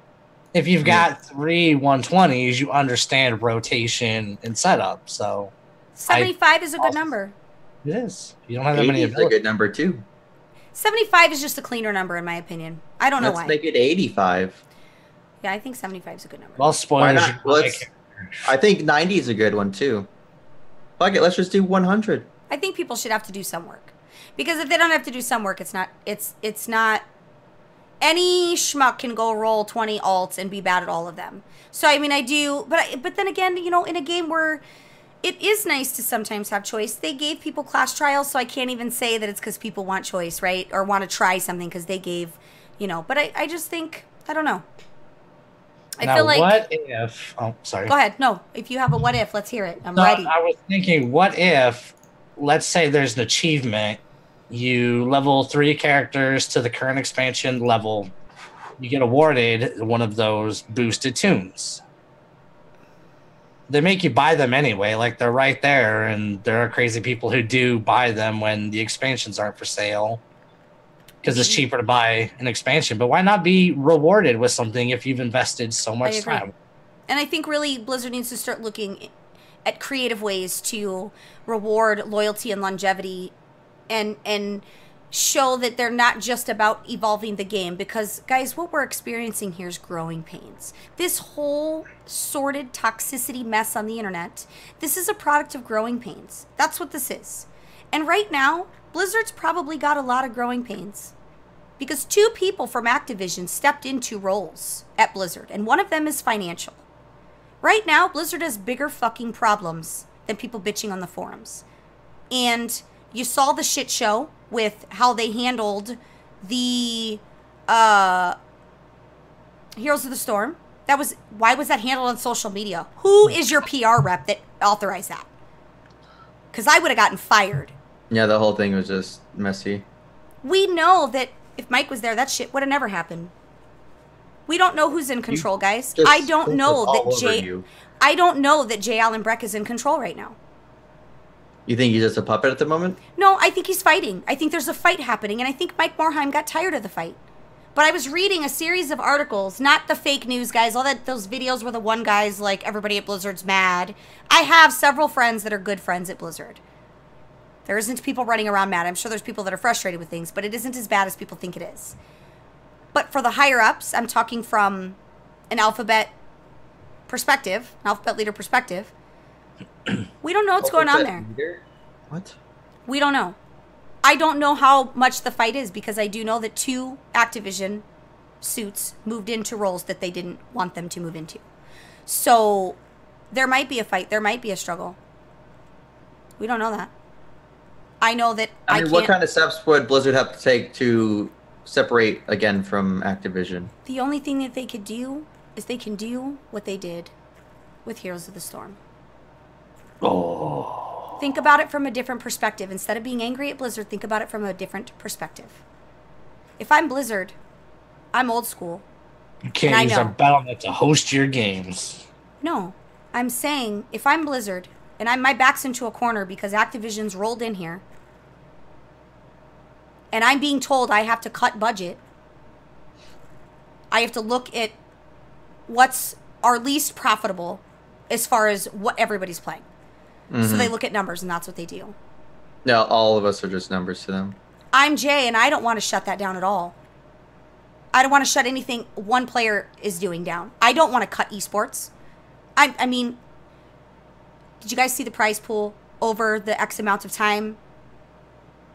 if you've got 3 120s, you understand rotation and setup. So 75 is a good number. It is. You don't have that many abilities. 80 is a good number too. 75 is just a cleaner number, in my opinion. I don't know why. Let's make it 85. Yeah, I think 75 is a good number. Well, spoilers. I think 90 is a good one too. Fuck it, let's just do 100. I think people should have to do some work. Because if they don't have to do some work, it's not any schmuck can go roll 20 alts and be bad at all of them. So I mean, I do, but then again, you know, in a game where it is nice to sometimes have choice. They gave people class trials, so I can't even say that it's because people want choice, right? Or want to try something because they gave, you know. But I just think, I don't know. I feel like. What if? Oh, sorry. Go ahead. No, if you have a what if, let's hear it. I'm ready. I was thinking, what if, let's say there's an achievement, you level 3 characters to the current expansion level, you get awarded one of those boosted tunes. They make you buy them anyway, like they're right there, and there are crazy people who do buy them when the expansions aren't for sale because it's cheaper to buy an expansion. But why not be rewarded with something if you've invested so much time? And I think really Blizzard needs to start looking at creative ways to reward loyalty and longevity and show that they're not just about evolving the game, because guys, what we're experiencing here is growing pains. This whole sordid toxicity mess on the internet, this is a product of growing pains. That's what this is. And right now, Blizzard's probably got a lot of growing pains because 2 people from Activision stepped into roles at Blizzard, and one of them is financial. Right now, Blizzard has bigger fucking problems than people bitching on the forums. And you saw the shit show with how they handled the Heroes of the Storm. Why was that handled on social media? Who is your PR rep that authorized that? Because I would have gotten fired. Yeah, the whole thing was just messy. We know that if Mike was there, that shit would have never happened. We don't know who's in control, guys. I don't know that J. Allen Breck is in control right now. You think he's just a puppet at the moment? No, I think he's fighting. I think there's a fight happening, and I think Mike Morheim got tired of the fight. But I was reading a series of articles, not the fake news guys, those videos where the one guy's like, everybody at Blizzard's mad. I have several friends that are good friends at Blizzard. There isn't people running around mad. I'm sure there's people that are frustrated with things, but it isn't as bad as people think it is. But for the higher-ups, I'm talking from an alphabet perspective, an alphabet leader perspective, we don't know what's going on there. Leader? What? We don't know. I don't know how much the fight is because I do know that 2 Activision suits moved into roles that they didn't want them to move into. So there might be a fight. There might be a struggle. We don't know that. I know that I can't. What kind of steps would Blizzard have to take to separate again from Activision? The only thing that they could do is they can do what they did with Heroes of the Storm. Oh. Think about it from a different perspective. Instead of being angry at Blizzard, think about it from a different perspective. If I'm Blizzard, I'm old school. You can't use our Battle.net to host your games. No. I'm saying, if I'm Blizzard, and my back's into a corner because Activision's rolled in here, and I'm being told I have to cut budget, I have to look at what's our least profitable as far as what everybody's playing. Mm-hmm. So they look at numbers, and that's what they do. No, all of us are just numbers to them. I'm Jay, and I don't want to shut that down at all. I don't want to shut anything one player is doing down. I don't want to cut esports. I mean, Did you guys see the prize pool over the X amount of time?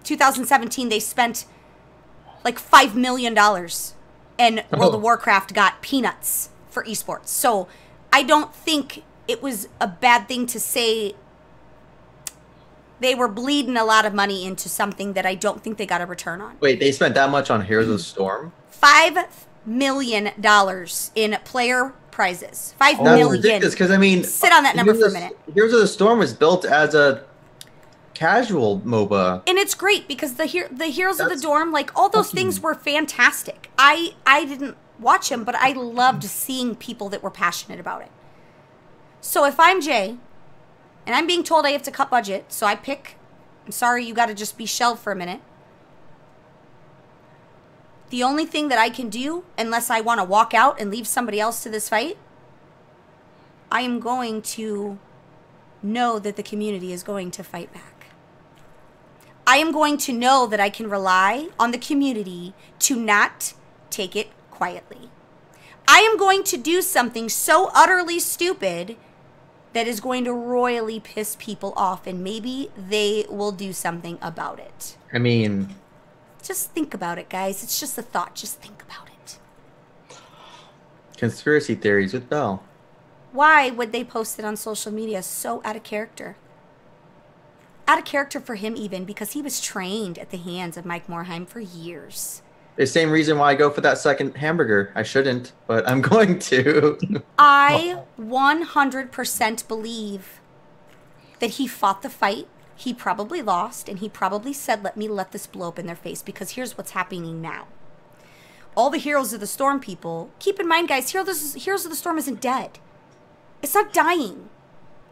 2017, they spent like $5 million, and World of Warcraft got peanuts for esports. So I don't think it was a bad thing to say they were bleeding a lot of money into something that I don't think they got a return on. Wait, they spent that much on Heroes of the Storm? $5 million in player prizes. $5 That's million. ridiculous, because I mean, Sit on that number for a minute. Heroes of the Storm was built as a casual MOBA. And it's great because the Heroes of the Dorm, like, all those things were fantastic. I didn't watch them, but I loved seeing people that were passionate about it. So if I'm Jay, and I'm being told I have to cut budget, so I pick, I'm sorry, you got to just be shelved for a minute. The only thing that I can do, unless I want to walk out and leave somebody else to this fight, I am going to know that the community is going to fight back. I am going to know that I can rely on the community to not take it quietly. I am going to do something so utterly stupid that is going to royally piss people off, and maybe they will do something about it. I mean, just think about it, guys. It's just a thought. Just think about it. Conspiracy theories with Bell. Why would they post it on social media so out of character? Out of character for him even, because he was trained at the hands of Mike Morhaime for years. The same reason why I go for that second hamburger. I shouldn't, but I'm going to. I 100% believe that he fought the fight. He probably lost, and he probably said, let me let this blow up in their face, because here's what's happening now. All the Heroes of the Storm people, keep in mind, guys, Heroes of the Storm isn't dead. It's not dying.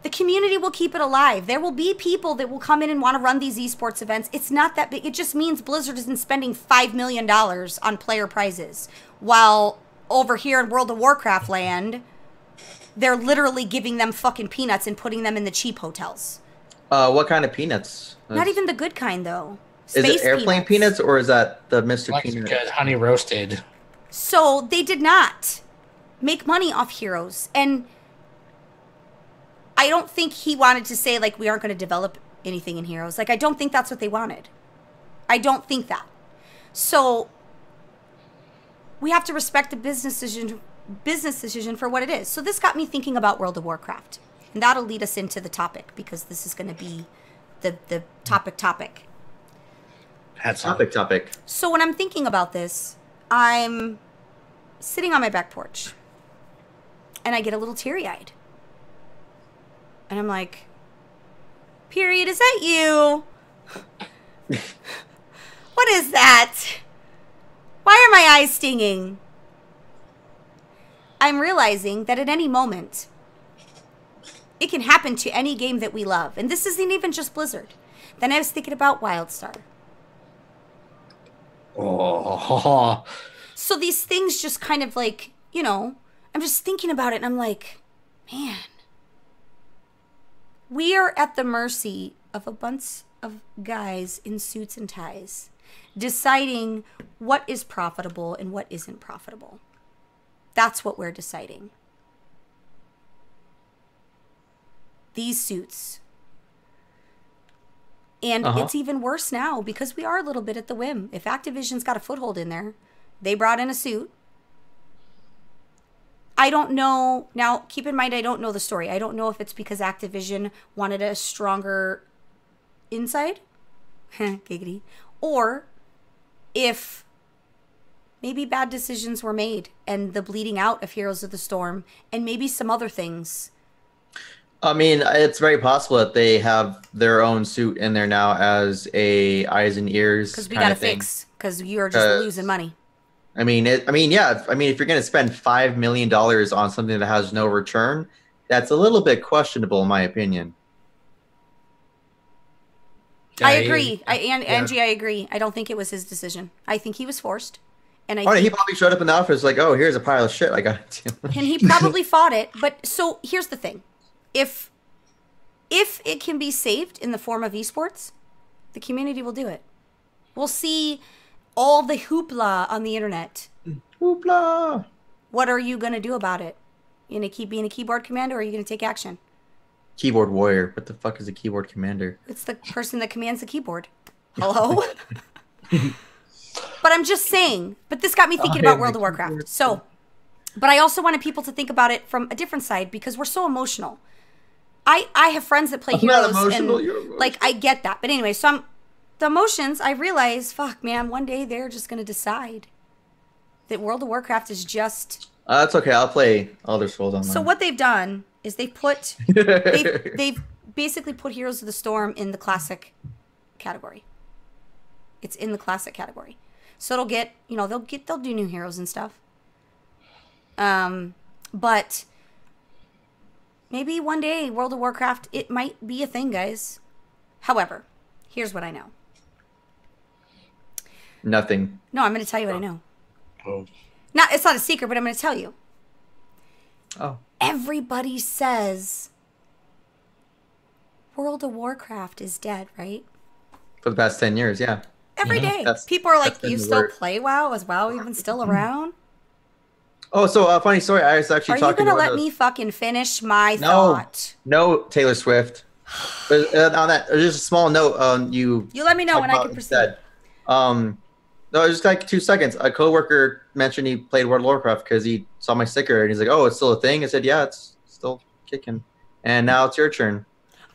The community will keep it alive. There will be people that will come in and want to run these esports events. It's not that big. It just means Blizzard isn't spending $5 million on player prizes. While over here in World of Warcraft land, they're literally giving them fucking peanuts and putting them in the cheap hotels. What kind of peanuts? Not even the good kind, though. Is it airplane peanuts, or is that the Mr. Like Peanut? good honey roasted. So they did not make money off Heroes. And I don't think he wanted to say, like, we aren't going to develop anything in Heroes. Like, I don't think that's what they wanted. I don't think that. So we have to respect the business decision for what it is. So this got me thinking about World of Warcraft. And that'll lead us into the topic, because this is going to be the topic. That's Topic. So when I'm thinking about this, I'm sitting on my back porch. And I get a little teary-eyed. And I'm like, period, is that you? What is that? Why are my eyes stinging? I'm realizing that at any moment, it can happen to any game that we love. And this isn't even just Blizzard. Then I was thinking about WildStar. Oh. So these things just kind of like, you know, I'm just thinking about it and I'm like, man. We are at the mercy of a bunch of guys in suits and ties deciding what is profitable and what isn't profitable. That's what we're deciding. These suits. And it's even worse now because we are a little bit at the whim. If Activision's got a foothold in there, they brought in a suit. I don't know. Now, keep in mind, I don't know the story. I don't know if it's because Activision wanted a stronger inside. Giggity. Or if maybe bad decisions were made and the bleeding out of Heroes of the Storm and maybe some other things. I mean, it's very possible that they have their own suit in there now as a eyes and ears. Because we got to fix. Because you're just losing money. I mean, if you're going to spend $5 million on something that has no return, that's a little bit questionable, in my opinion. I agree. Angie, I agree. I don't think it was his decision. I think he was forced. And he probably showed up in the office like, oh, here's a pile of shit I got to do. And he probably fought it. But so here's the thing. If it can be saved in the form of esports, the community will do it. We'll see all the hoopla on the internet. Hoopla! What are you going to do about it? You going to keep being a keyboard commander, or are you going to take action? keyboard warrior. What the fuck is a keyboard commander? It's the person that commands the keyboard. Hello? But I'm just saying. But this got me thinking about World of Warcraft. So, but I also wanted people to think about it from a different side because we're so emotional. I have friends that play Heroes. And, like, I get that. But anyway, so the emotions, I realize, fuck, man, one day they're just going to decide that World of Warcraft is just... That's okay. I'll play Elder Scrolls Online. So what they've done is they've basically put Heroes of the Storm in the classic category. It's in the classic category. So it'll get, they'll do new heroes and stuff. But maybe one day World of Warcraft, it might be a thing, guys. However, here's what I know. Nothing. No, I'm going to tell you what I know. Oh. It's not a secret, but I'm going to tell you. Oh. Everybody says World of Warcraft is dead, right? For the past 10 years, yeah. Every day. People are like, you still play WoW? Is WoW even still around? Oh, so funny story. I was actually talking to... Are you going to let me fucking finish my thought? No, Taylor Swift. But on that, just a small note. You let me know when I can proceed. No, just like 2 seconds. A coworker mentioned he played World of Warcraft because he saw my sticker and he's like, "Oh, it's still a thing." I said, "Yeah, it's still kicking." And now it's your turn.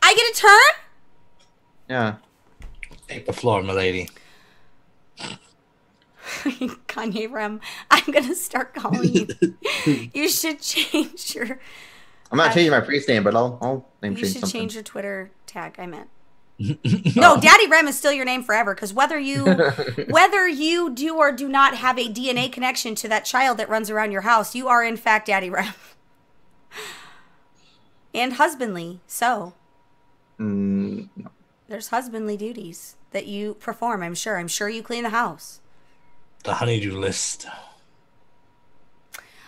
I get a turn? Yeah. Take the floor, milady. Kanye Rem, I'm gonna start calling you. You should change your. I'm not changing my priest name, but I'll name change something. You should change your Twitter tag. I meant. No, Daddy Rem is still your name forever because whether you do or do not have a DNA connection to that child that runs around your house, you are in fact Daddy Rem. And husbandly, so. No. There's husbandly duties that you perform, I'm sure. I'm sure you clean the house. The honeydew list.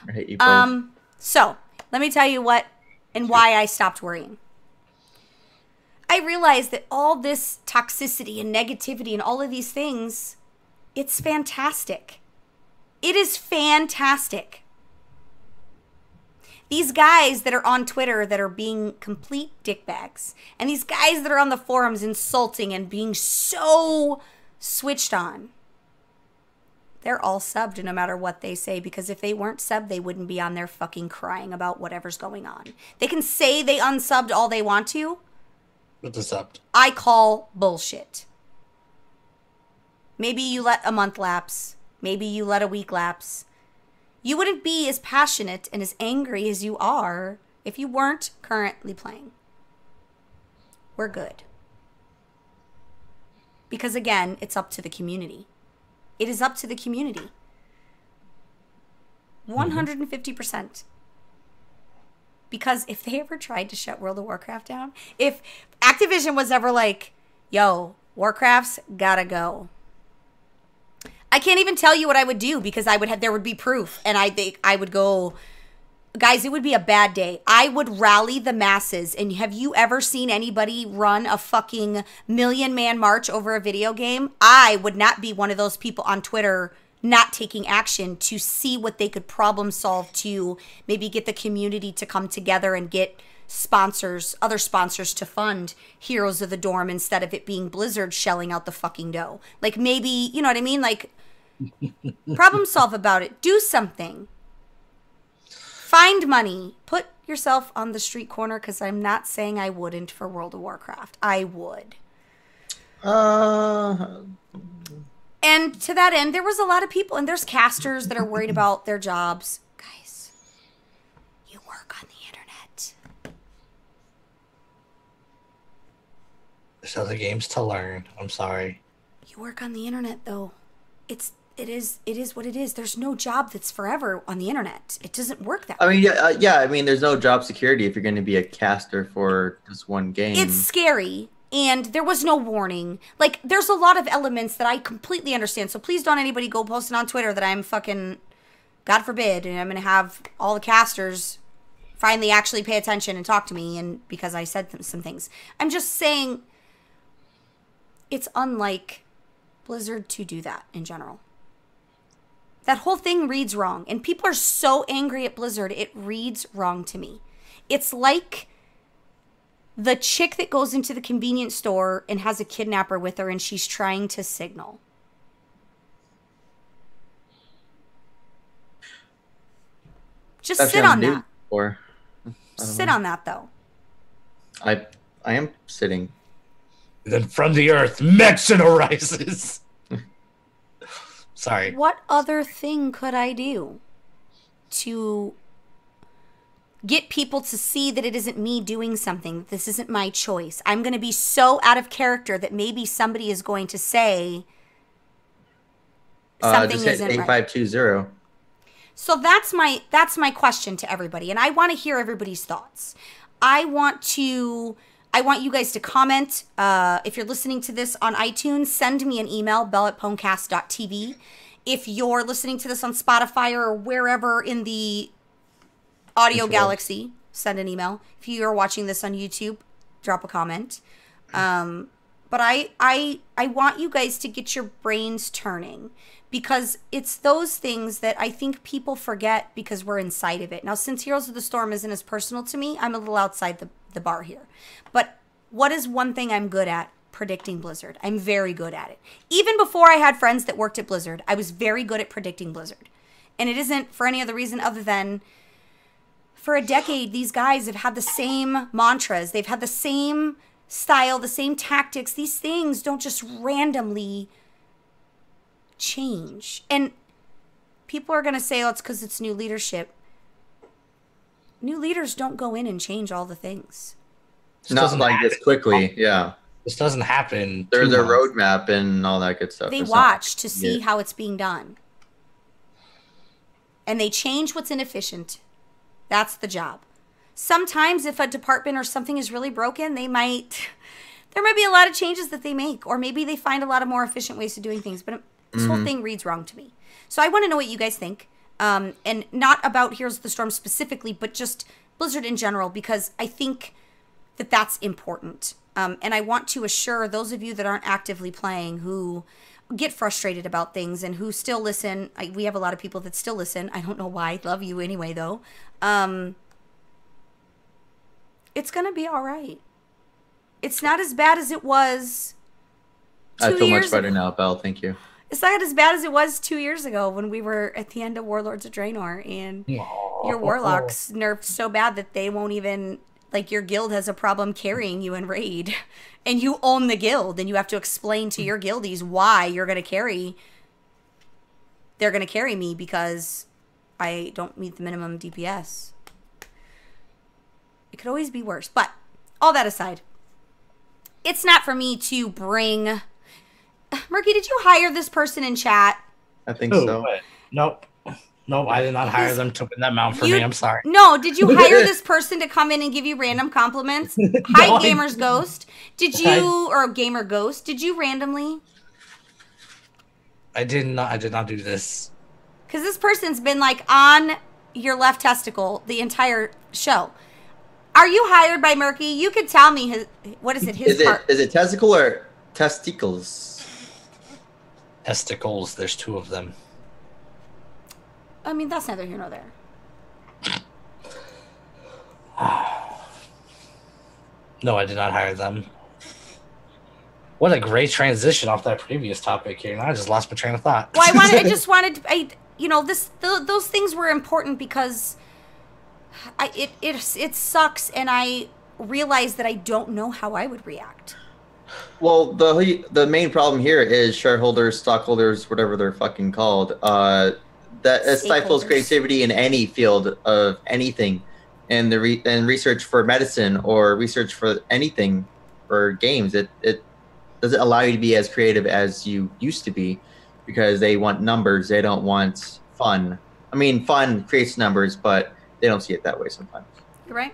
I hate you both. So, let me tell you what and why I stopped worrying. I realized that all this toxicity and negativity and all of these things, it's fantastic. It is fantastic. These guys that are on Twitter that are being complete dickbags, and these guys that are on the forums insulting and being so switched on, they're all subbed no matter what they say, because if they weren't subbed, they wouldn't be on there fucking crying about whatever's going on. They can say they unsubbed all they want to. With the subbed. I call bullshit. Maybe you let a month lapse. Maybe you let a week lapse. You wouldn't be as passionate and as angry as you are if you weren't currently playing. We're good. Because again, it's up to the community. It is up to the community. 150%. Because if they ever tried to shut World of Warcraft down, if Activision was ever like, yo, Warcraft's gotta go, I can't even tell you what I would do, because there would be proof, and I think I would go, guys, it would be a bad day. I would rally the masses. And have you ever seen anybody run a fucking million-man march over a video game? I would not be one of those people on Twitter not taking action to see what they could problem solve to maybe get the community to come together and get other sponsors to fund Heroes of the Dorm instead of it being Blizzard shelling out the fucking dough. Like, maybe, you know what I mean? Like, problem solve about it. Do something. Find money. Put yourself on the street corner, because I'm not saying I wouldn't for World of Warcraft. I would. And to that end, there was a lot of people, and there's casters that are worried about their jobs. Guys, you work on the internet. There's other games to learn. I'm sorry. You work on the internet, though. It is what it is. There's no job that's forever on the internet. It doesn't work that way. I mean, yeah. I mean, there's no job security if you're going to be a caster for just one game. It's scary. And there was no warning. Like, there's a lot of elements that I completely understand. So please don't anybody go posting on Twitter that I'm fucking, God forbid, and I'm going to have all the casters finally actually pay attention and talk to me, and because I said some things. I'm just saying it's unlike Blizzard to do that in general. That whole thing reads wrong. And people are so angry at Blizzard, it reads wrong to me. It's like The chick that goes into the convenience store and has a kidnapper with her and she's trying to signal. Just Actually, sit I'm on new that. Or Sit on that, though. I am sitting. Then from the earth, medicine arises. Sorry. What other thing could I do to get people to see that it isn't me doing something, that this isn't my choice? I'm going to be so out of character that maybe somebody is going to say something Just hit isn't right. 8520. So that's my question to everybody, and I want to hear everybody's thoughts. I want you guys to comment. If you're listening to this on iTunes, send me an email, bell@pwnecast.tv. If you're listening to this on Spotify or wherever in the audio galaxy, send an email. If you're watching this on YouTube, drop a comment. But I want you guys to get your brains turning, because it's those things that I think people forget because we're inside of it. Now, since Heroes of the Storm isn't as personal to me, I'm a little outside the bar here. But what is one thing I'm good at? Predicting Blizzard. I'm very good at it. Even before I had friends that worked at Blizzard, I was very good at predicting Blizzard. And it isn't for any other reason other than for a decade, these guys have had the same mantras. They've had the same style, the same tactics. These things don't just randomly change. And people are going to say, oh, it's because it's new leadership. New leaders don't go in and change all the things. Not like this quickly, yeah. This doesn't happen. There's a roadmap and all that good stuff. They watch to see how it's being done. And they change what's inefficient. That's the job. Sometimes if a department or something is really broken, there might be a lot of changes that they make, or maybe they find a lot of more efficient ways of doing things. But this whole thing reads wrong to me. So I want to know what you guys think. And not about Heroes of the Storm specifically, but just Blizzard in general, because I think that that's important. And I want to assure those of you that aren't actively playing, who get frustrated about things and who still listen. We have a lot of people that still listen. I don't know why. Love you anyway, though. It's going to be all right. It's not as bad as it was 2 years I feel much better ago. now, Belle. Thank you. It's not as bad as it was 2 years ago when we were at the end of Warlords of Draenor and your warlocks nerfed so bad that they won't even, like, your guild has a problem carrying you in raid. And you own the guild and you have to explain to your guildies why you're going to carry. They're going to carry me because I don't meet the minimum DPS. It could always be worse. But all that aside, it's not for me to bring... Murky, did you hire this person in chat? I think so. Wait. Nope, I did not hire them to win that mount for me. I'm sorry. No, did you hire this person to come in and give you random compliments? Hi, Gamer's Ghost. Did you, or Gamer Ghost, did you randomly? I did not do this. Because this person's been, like, on your left testicle the entire show. Are you hired by Murky? You could tell me his, what is it, his part? Is it testicle or testicles? Testicles, there's two of them. I mean, that's neither here nor there. No, I did not hire them. What a great transition off that previous topic here. Now I just lost my train of thought. Well, those things were important because it sucks, and I realized that I don't know how I would react. Well, the main problem here is shareholders, stockholders, whatever they're fucking called. That it stifles creativity in any field of anything, and research for medicine or research for anything for games. It doesn't allow you to be as creative as you used to be, because they want numbers. They don't want fun. I mean, fun creates numbers, but they don't see it that way sometimes. You're right.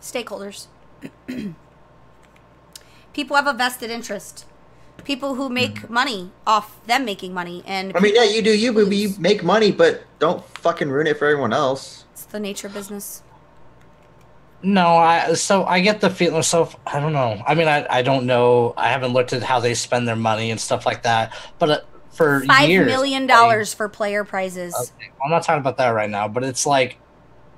Stakeholders. People have a vested interest. People who make money off them making money. And I mean, yeah, you do you, but you make money, but don't fucking ruin it for everyone else. It's the nature of business. No, I get the feeling. So I don't know. I mean, I don't know. I haven't looked at how they spend their money and stuff like that. But for years, $5 million for player prizes. Okay, I'm not talking about that right now. But it's like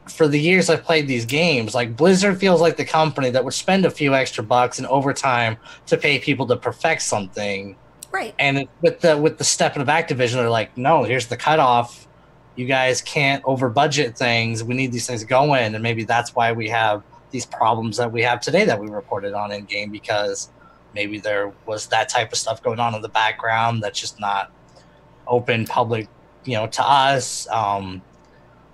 for the years I've played these games, like Blizzard feels like the company that would spend a few extra bucks in overtime to pay people to perfect something. Right. And with the step of Activision, they're like, no, here's the cutoff. You guys can't over budget things. We need these things going, and maybe that's why we have these problems that we have today that we reported on in game, because maybe there was that type of stuff going on in the background that's just not open public, to us.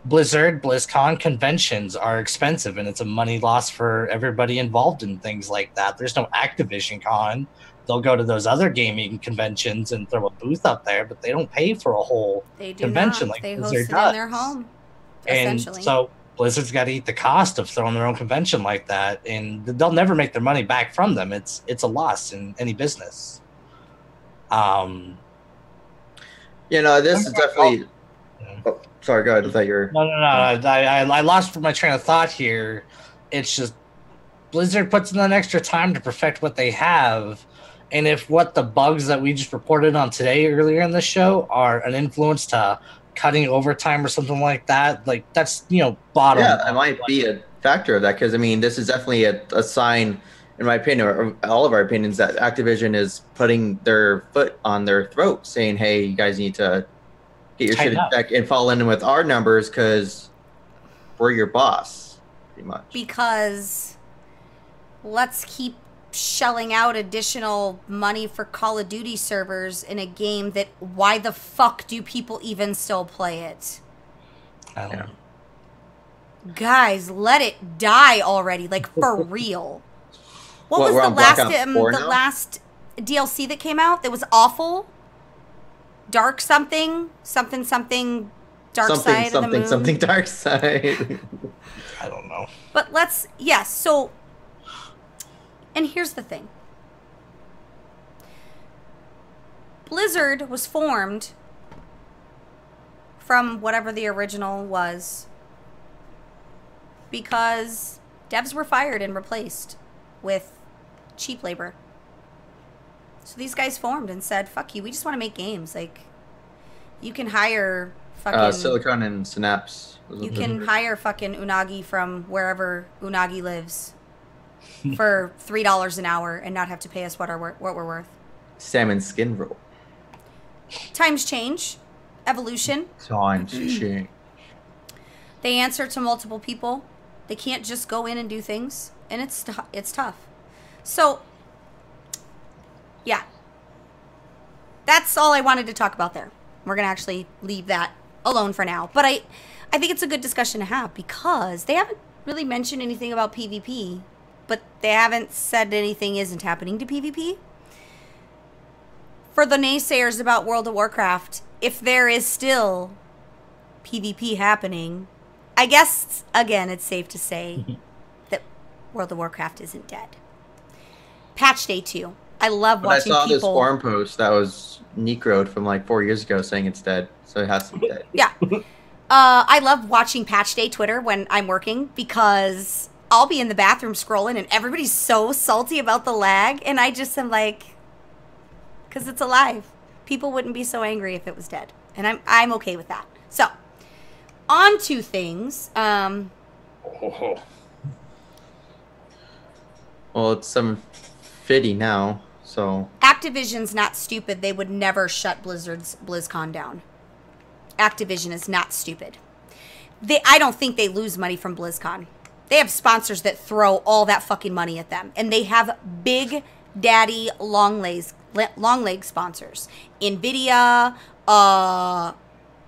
BlizzCon conventions are expensive, and it's a money loss for everybody involved in things like that. There's no Activision Con. They'll go to those other gaming conventions and throw a booth up there, but they don't pay for a whole convention like they Blizzard host does. it in their home, essentially. And so Blizzard's got to eat the cost of throwing their own convention like that, and they'll never make their money back from them. It's a loss in any business. This is definitely. Oh, sorry, go ahead. I thought you were. No. I lost my train of thought here. It's just Blizzard puts in that extra time to perfect what they have. And if what the bugs that we just reported on today earlier in the show are an influence to cutting overtime or something like that, like that's, bottom. Yeah, it might be a factor of that, because, this is definitely a sign, in my opinion, or all of our opinions, that Activision is putting their foot on their throat, saying, hey, you guys need to get your shit in check and fall in with our numbers because we're your boss, pretty much. Because let's keep shelling out additional money for Call of Duty servers in a game that, why the fuck do people even still play it? I don't know. Guys, let it die already, like for real. What was the last DLC that came out that was awful? Dark something dark side of the moon. Something dark side. I don't know. But so, and here's the thing. Blizzard was formed from whatever the original was because devs were fired and replaced with cheap labor. So these guys formed and said, fuck you, we just want to make games. Like, you can hire fucking... Silicon and Synapse. You can hire fucking Unagi from wherever Unagi lives for $3 an hour and not have to pay us what we're worth. Salmon skin roll. Times change. Evolution. Times change. They answer to multiple people. They can't just go in and do things. And it's tough. So, yeah. That's all I wanted to talk about there. We're going to actually leave that alone for now. But I think it's a good discussion to have because they haven't really mentioned anything about PvP. But they haven't said anything isn't happening to PvP. For the naysayers about World of Warcraft, if there is still PvP happening, I guess, again, it's safe to say that World of Warcraft isn't dead. Patch Day 2. I love watching people... I saw this forum post that was necroed from like 4 years ago saying it's dead, so it has to be dead. Yeah. I love watching Patch Day Twitter when I'm working because I'll be in the bathroom scrolling and everybody's so salty about the lag, and I just am like... Because it's alive. People wouldn't be so angry if it was dead. And I'm okay with that. So, on to things. Well, it's 7:50 now, so... Activision's not stupid. They would never shut Blizzard's BlizzCon down. Activision is not stupid. I don't think they lose money from BlizzCon. They have sponsors that throw all that fucking money at them. And they have big daddy long leg sponsors. NVIDIA,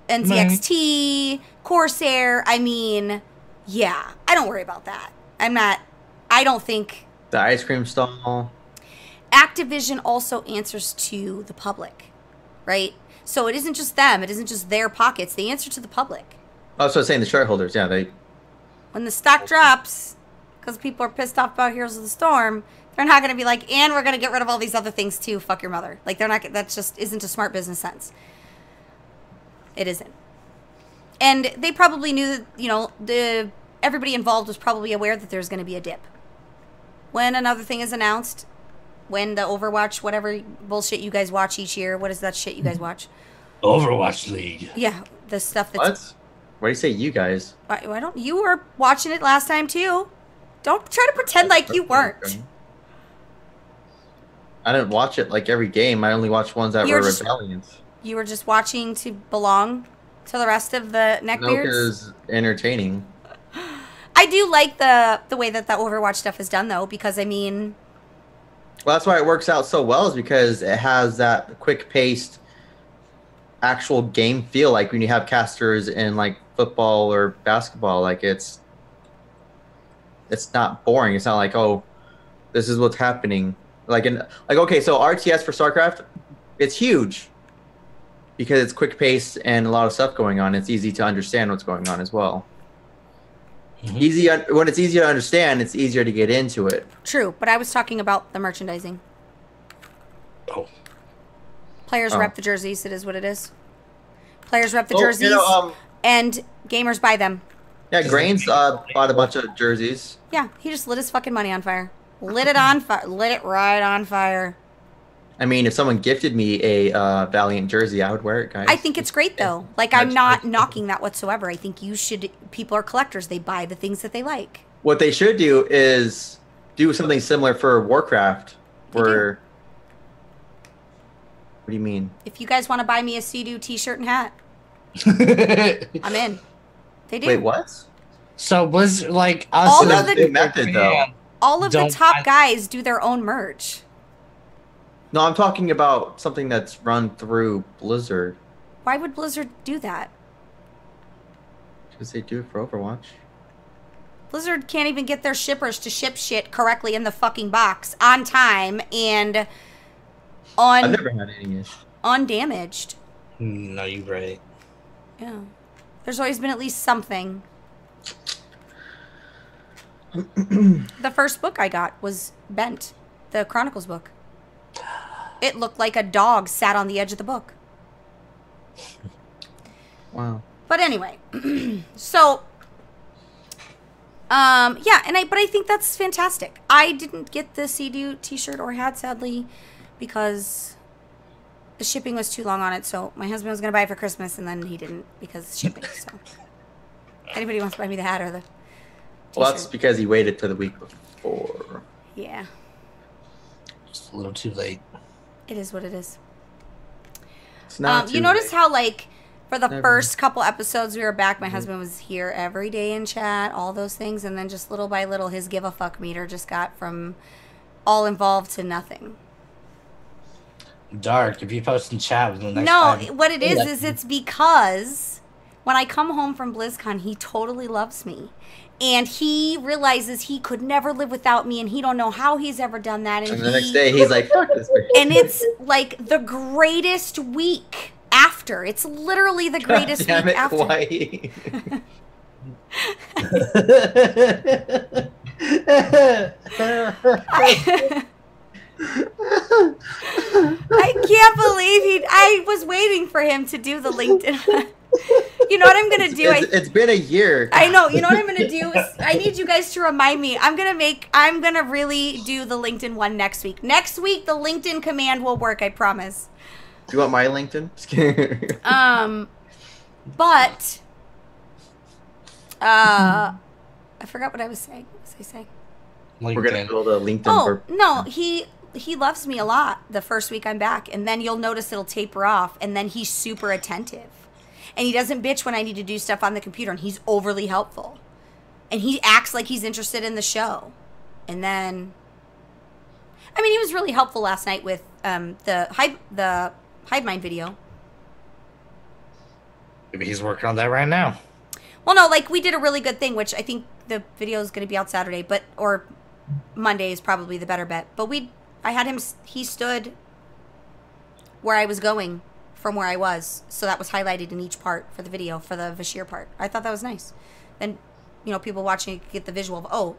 NZXT, Corsair. I mean, yeah, I don't worry about that. I don't think... The ice cream stall. Activision also answers to the public, right? So it isn't just them. It isn't just their pockets. They answer to the public. Oh, so saying the shareholders, yeah, they... When the stock drops, because people are pissed off about Heroes of the Storm, they're not going to be like, and we're going to get rid of all these other things too. Fuck your mother. Like, they're not. That just isn't a smart business sense. It isn't. And they probably knew that, everybody involved was probably aware that there's going to be a dip. When another thing is announced, when the Overwatch, whatever bullshit you guys watch each year, what is that shit you guys watch? Overwatch League. Yeah, the stuff that's... Why do you say you guys? Why don't you were watching it last time too? Don't try to pretend like you weren't. I didn't watch it like every game. I only watched ones that were rebellions. You were just watching to belong to the rest of the neckbeards? No, because entertaining. I do like the way that the Overwatch stuff is done, though, because, I mean... Well, that's why it works out so well, is because it has that quick-paced actual game feel, like when you have casters in, like, football or basketball. Like, it's not boring. It's not like, oh, this is what's happening. Okay, so RTS for StarCraft, it's huge because it's quick paced and a lot of stuff going on. It's easy to understand what's going on as well. When it's easy to understand, it's easier to get into it. True, but I was talking about the merchandising. Oh. Players rep the jerseys. It is what it is. Players rep the jerseys, and gamers buy them. Yeah, Grains bought a bunch of jerseys. Yeah, he just lit his fucking money on fire. Lit it on fire. Lit it right on fire. I mean, if someone gifted me a Valiant jersey, I would wear it, guys. I think it's great, though. Like, I'm not knocking that whatsoever. I think you should... People are collectors. They buy the things that they like. What they should do is do something similar for Warcraft. Where... What do you mean? If you guys want to buy me a Sea-Doo t-shirt and hat, I'm in. They do. Wait, what? So Blizzard, like us, all of the method, though. All of the top guys do their own merch. No, I'm talking about something that's run through Blizzard. Why would Blizzard do that? Because they do it for Overwatch. Blizzard can't even get their shippers to ship shit correctly in the fucking box on time and I've never had any issue. Undamaged. No, you're right. Yeah. There's always been at least something. The first book I got was bent. The Chronicles book. It looked like a dog sat on the edge of the book. Wow. But anyway, so yeah, but I think that's fantastic. I didn't get the Sea-Doo t-shirt or hat, sadly, because the shipping was too long on it. So my husband was gonna buy it for Christmas, and then he didn't because of shipping. So anybody wants to buy me the hat or the t-shirt. Well, that's because he waited till the week before. Yeah. Just a little too late. It is what it is. It's not you notice late. how, like, for the first couple episodes we were back, my husband was here every day in chat, all those things, and then just little by little, his give a fuck meter just got from all involved to nothing. Dark. If you post in chat within the next No, time, what it is it's because when I come home from BlizzCon, he totally loves me. And he realizes he could never live without me, and he don't know how he's ever done that. And the next day, he's like, fuck this bitch. And it's like the greatest week after. It's literally the greatest God damn week it, after. Hawaii. I can't believe I was waiting for him to do the LinkedIn. You know what I'm gonna do? It's been a year. I know. You know what I'm gonna do? I need you guys to remind me. I'm gonna really do the LinkedIn one next week. Next week, the LinkedIn command will work. I promise. Do you want my LinkedIn? But I forgot what I was saying. What was I saying? LinkedIn. We're gonna build a LinkedIn. Oh no, he loves me a lot the first week I'm back, and then you'll notice it'll taper off, and then he's super attentive. And he doesn't bitch when I need to do stuff on the computer, and he's overly helpful. And he acts like he's interested in the show. And then, I mean, he was really helpful last night with the Hivemind video. Maybe he's working on that right now. Well, no, like, we did a really good thing, which I think the video is going to be out Saturday, or Monday is probably the better bet. But I had him, he stood where I was going from where I was, so that was highlighted in each part for the video, for the Vashir part. I thought that was nice. Then, you know, people watching get the visual of, oh,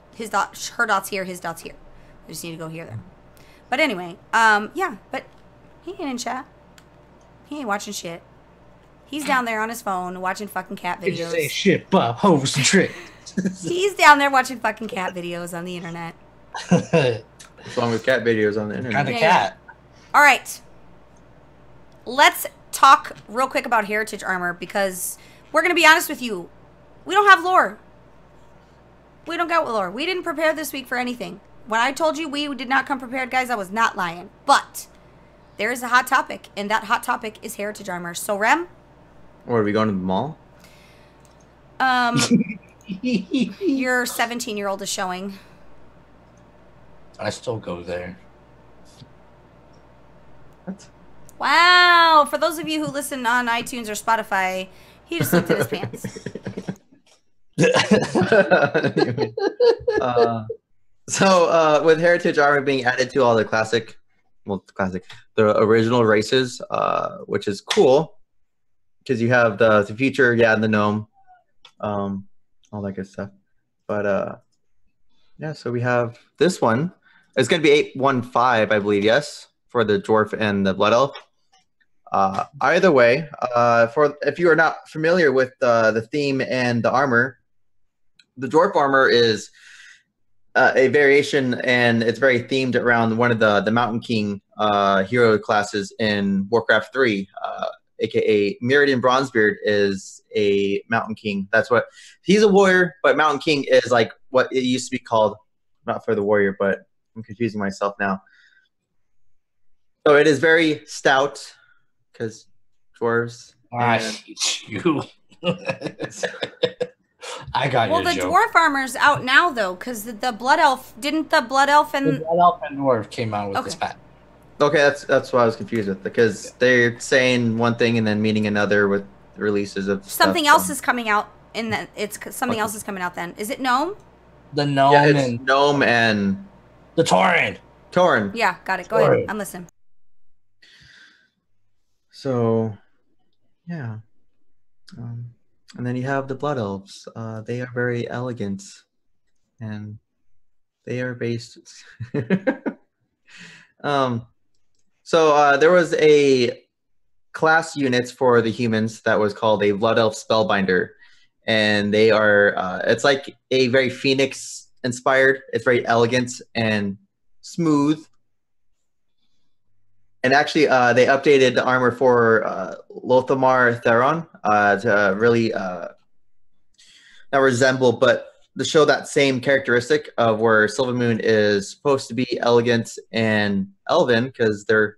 her dot's here, his dot's here. I just need to go here then. But anyway, yeah, but he ain't in chat. He ain't watching shit. He's down there on his phone watching fucking cat videos. Did you say shit, Bob? Hovers and trick. He's down there watching fucking cat videos on the internet. What's wrong with cat videos on the internet? Kind of cat. All right. Let's talk real quick about Heritage Armor, because We're going to be honest with you. We don't have lore. We don't got lore. We didn't prepare this week for anything. When I told you we did not come prepared, guys, I was not lying. But there is a hot topic, and that hot topic is heritage armor. So, Rem? Or are we going to the mall? Your 17-year-old is showing. I still go there. What? Wow. For those of you who listen on iTunes or Spotify, he just looked at his pants. With heritage armor being added to all the the original races, which is cool, because you have the future, the gnome, all that good stuff. But yeah, so we have this one. It's going to be 815, I believe, yes, for the dwarf and the blood elf. Either way, if you are not familiar with the theme and the armor, the dwarf armor is a variation, and it's very themed around one of the Mountain King hero classes in Warcraft 3, aka Mirrodin Bronzebeard is a Mountain King. That's what he's a warrior, but Mountain King is like what it used to be called. Not for the warrior, but I'm confusing myself now. So it is very stout because dwarves. I hate you. I got well, the dwarf armor's out now, though, because the blood elf... Didn't the blood elf and... The blood elf and dwarf came out with this pack. Okay, that's what I was confused with, because they're saying one thing and then meaning another with releases of something else is coming out, and something else is coming out then. Is it gnome? The gnome it's gnome and... The Tauren. Tauren. Yeah, got it. Go ahead. I'm listening. So, yeah. And then you have the Blood Elves. They are very elegant, and they are based. So there was a class unit for the humans that was called a Blood Elf Spellbinder, and they are. It's like a very Phoenix inspired. It's very elegant and smooth. And actually, they updated the armor for Lothamar Theron to really not resemble, but to show that same characteristic of where Silvermoon is supposed to be elegant and elven, because they're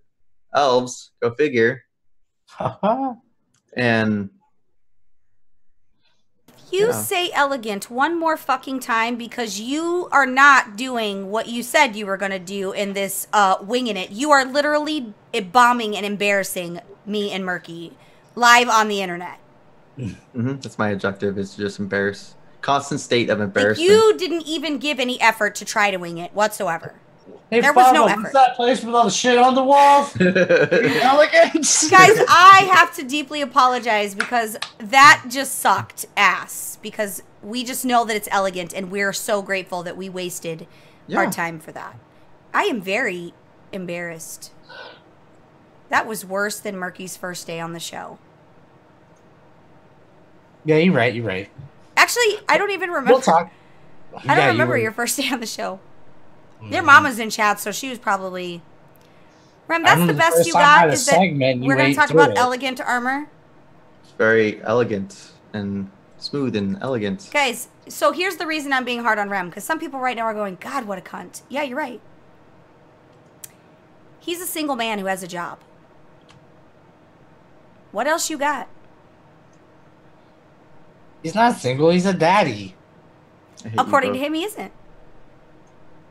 elves, go figure. And you say elegant one more fucking time, because you are not doing what you said you were going to do in this winging it. You are literally bombing and embarrassing me and Murky live on the internet. That's my objective, is to just embarrass. Constant state of embarrassment. You didn't even give any effort to try to wing it whatsoever. Hey, there was no effort. What's that place with all the shit on the walls? Elegance. Guys, I have to deeply apologize, because that just sucked ass. Because we just know that it's elegant, and we're so grateful that we wasted our time for that. I am very embarrassed. That was worse than Murky's first day on the show. Yeah, you're right. You're right. Actually, I don't even remember. We'll talk. I don't remember your first day on the show. Your mama's in chat, so she was probably... Rem, that's the best you got? Is that we're going to talk about elegant armor? It's very elegant and smooth and elegant. Guys, so here's the reason I'm being hard on Rem, because some people right now are going, God, what a cunt. Yeah, you're right. He's a single man who has a job. What else you got? He's not single, he's a daddy. According to him, he isn't.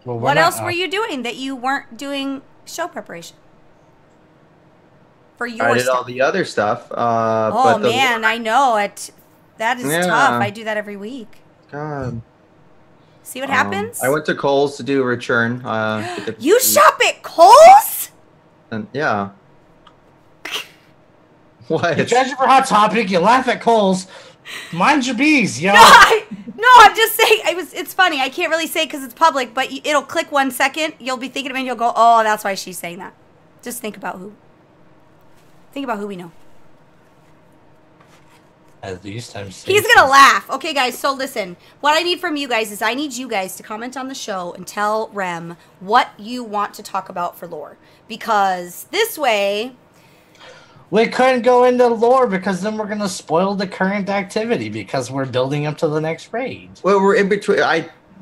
Well, what else were you doing that you weren't doing show preparation? For your I did all the other stuff. Oh, man, I know. That is tough. I do that every week. God. See what happens? I went to Kohl's to do a return. You shop at Kohl's? And, yeah. What? You judge it for Hot Topic, you laugh at Kohl's. Mind your bees, yo. No, I'm just saying. It's funny. I can't really say because it's public, but it'll click 1 second. You'll be thinking of it, and you'll go, "Oh, that's why she's saying that." Just think about who. Think about who we know. At least I'm safe. He's gonna laugh. Okay, guys. So listen. What I need from you guys is I need you guys to comment on the show and tell Rem what you want to talk about for lore, because this way. We couldn't go into lore because then we're gonna spoil the current activity because we're building up to the next raid. Well, we're in between.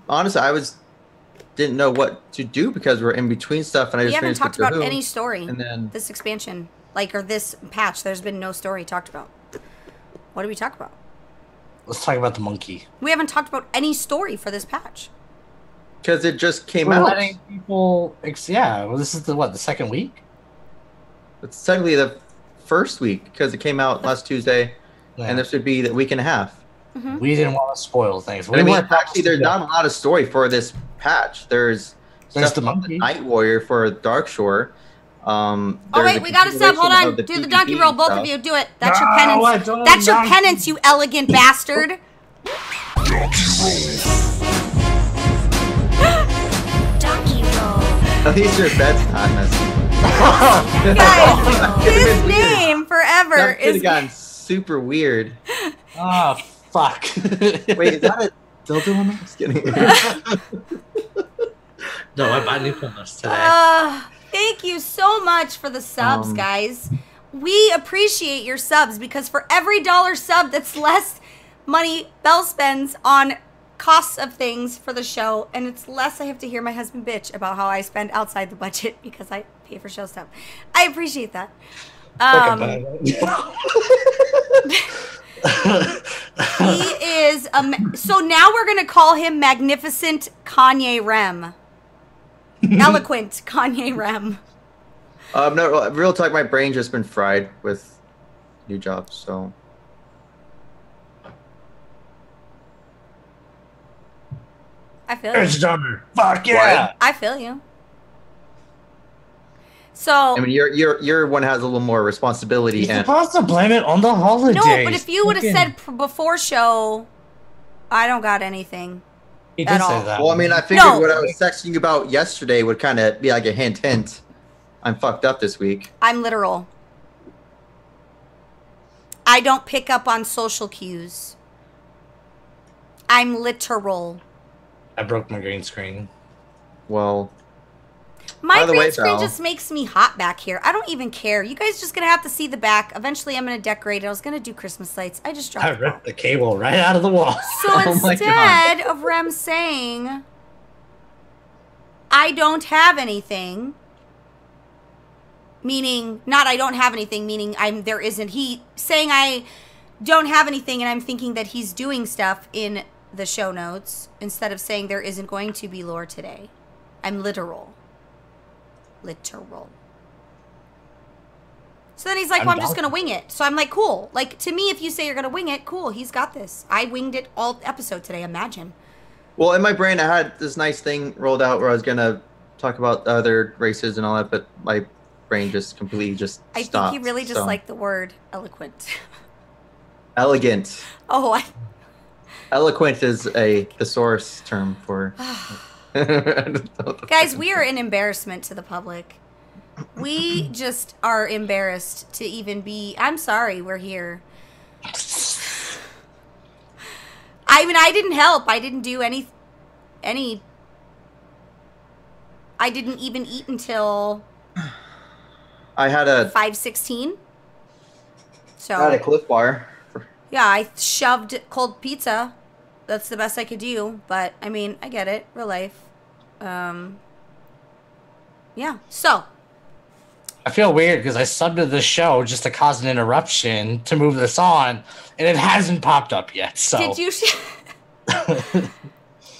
Honestly, didn't know what to do because we're in between stuff, and I We just haven't finished talked Doctor about Who, any story and then this expansion, or this patch. There's been no story talked about. What do we talk about? Let's talk about the monkey. We haven't talked about any story for this patch. because it just came We're out. letting people. Yeah, well, this is the second week? It's technically the first week because it came out last Tuesday, Yeah. and this would be the week and a half. We didn't want to spoil things. I mean, actually, there's not a lot of story for this patch. There's stuff the about monkey. the Night Warrior for Dark Shore. Oh wait, we gotta stop. Hold on. Do the donkey roll, both of you. Do it. That's your No, penance. I don't That's your donkey. penance, you elegant bastard. Donkey roll. At least your bed's not messy. Guys, his name forever That could is. have gotten super weird. Oh, fuck. Wait, is that a dildo on there? Just kidding. No, I bought new pillows today. Thank you so much for the subs, guys. We appreciate your subs because for every dollar sub, that's less money Belle spends on costs of things for the show, and it's less I have to hear my husband bitch about how I spend outside the budget because I pay for show stuff. I appreciate that. He is so now we're gonna call him Magnificent Kanye Rem. Eloquent Kanye Rem. No, real talk. My brain just been fried with new jobs, so. I feel you. It's done. Fuck yeah. I feel you. So I mean, your one has a little more responsibility, You're and supposed to blame it on the holidays. no, but if you would have said before show, I don't got anything. He at did say all. that. well, I mean, I figured No. what I was texting you about yesterday would kind of be like a hint. I'm fucked up this week. I'm literal. I don't pick up on social cues. I'm literal. I broke my green screen. Well, My By the green way, screen Val- just makes me hot back here. I don't even care. You guys just gonna have to see the back. Eventually, I'm gonna decorate it. I was gonna do Christmas lights. I just dropped I the ball. ripped the cable right out of the wall. So Oh my instead of Rem saying, I don't have anything, meaning, not I don't have anything, meaning there isn't, he saying I don't have anything and I'm thinking that he's doing stuff in the show notes instead of saying there isn't going to be lore today. I'm literal. Literal. So then he's like, well, I'm just going to wing it. So I'm like, cool. Like, to me, if you say you're going to wing it, cool. He's got this. I winged it all episode today. Imagine. well, in my brain, I had this nice thing rolled out where I was gonna talk about other races and all that, but my brain just completely just I stopped. think he really just so. liked the word eloquent. Elegant. Oh, Eloquent is a thesaurus term for. guys, we are an embarrassment to the public. We just are embarrassed to even be. I'm sorry, we're here. I mean, I didn't help. I didn't do any. I didn't even eat until I had a 5:16. So I had a Cliff Bar. yeah, I shoved cold pizza. That's the best I could do. But I mean, I get it. Real life. Yeah. So I feel weird because I subbed to the show just to cause an interruption to move this on, and it hasn't popped up yet. So did you?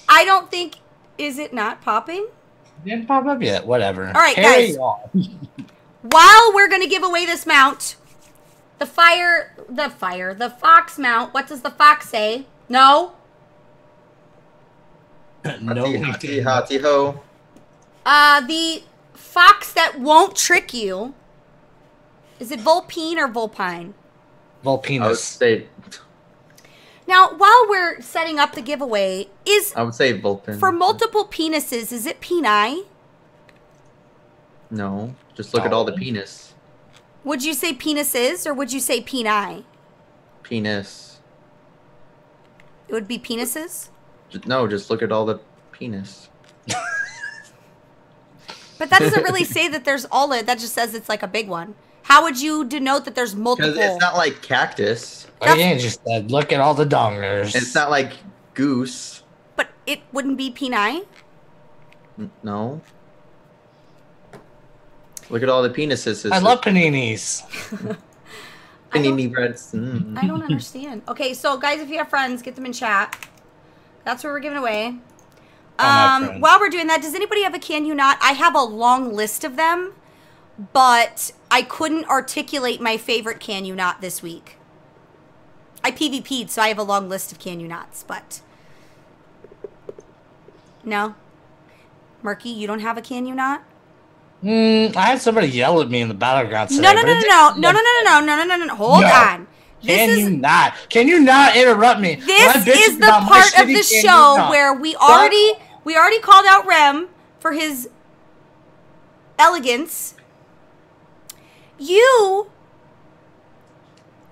I don't think. Is it not popping? It didn't pop up yet. Whatever. All right, Carry guys. on. While we're gonna give away this mount, the fox mount. What does the fox say? No. No, Hotty ho. The fox that won't trick you. Is it Vulpine or Vulpine? I would Volpenis. say Now, while we're setting up the giveaway, Vulpin. for multiple penises, is it peni? No, just look at all the penis. Would you say penises or would you say peni? Penis. It would be penises? No, just look at all the penis. But that doesn't really say that there's all it. That just says it's like a big one. How would you denote that there's multiple? Because it's not like cactus. Oh, yeah, just said, look at all the dongers. It's not like goose. But it wouldn't be peni. No. Look at all the penises. I love paninis. Panini breads. Mm. I don't understand. Okay, so guys, if you have friends, get them in chat. That's what we're giving away. While we're doing that, does anybody have a Can You Not? I have a long list of them, but I couldn't articulate my favorite Can You Not this week. I PvP'd, so I have a long list of Can You Nots, but... No? Murky, you don't have a Can You Not? I had somebody yell at me in the battleground today. No. Hold on. Can you not interrupt me? This is the part of the show where we already called out Rem for his elegance.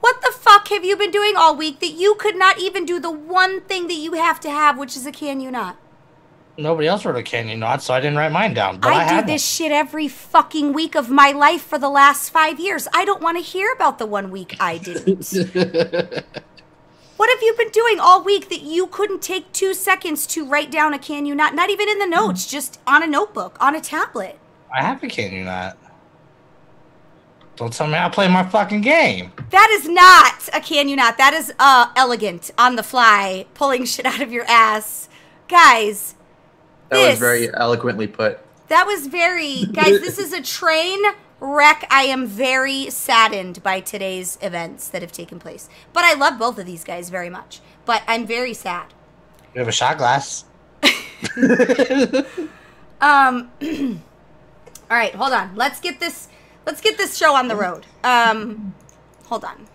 What the fuck have you been doing all week that you could not even do the one thing that you have to have, which is a Can You Not? Nobody else wrote a Can You Not, so I didn't write mine down. But I do this shit every fucking week of my life for the last 5 years. I don't want to hear about the 1 week I didn't. What have you been doing all week that you couldn't take 2 seconds to write down a Can You Not? Not even in the notes, just on a notebook, on a tablet. I have a Can You Not. Don't tell me how to play my fucking game. That is not a Can You Not. That is elegant, on the fly, pulling shit out of your ass. Guys... That was very eloquently put. That was very... Guys, this is a train wreck. I am very saddened by today's events that have taken place. But I love both of these guys very much. But I'm very sad. You have a shot glass. All right, hold on. Let's get this show on the road. Hold on.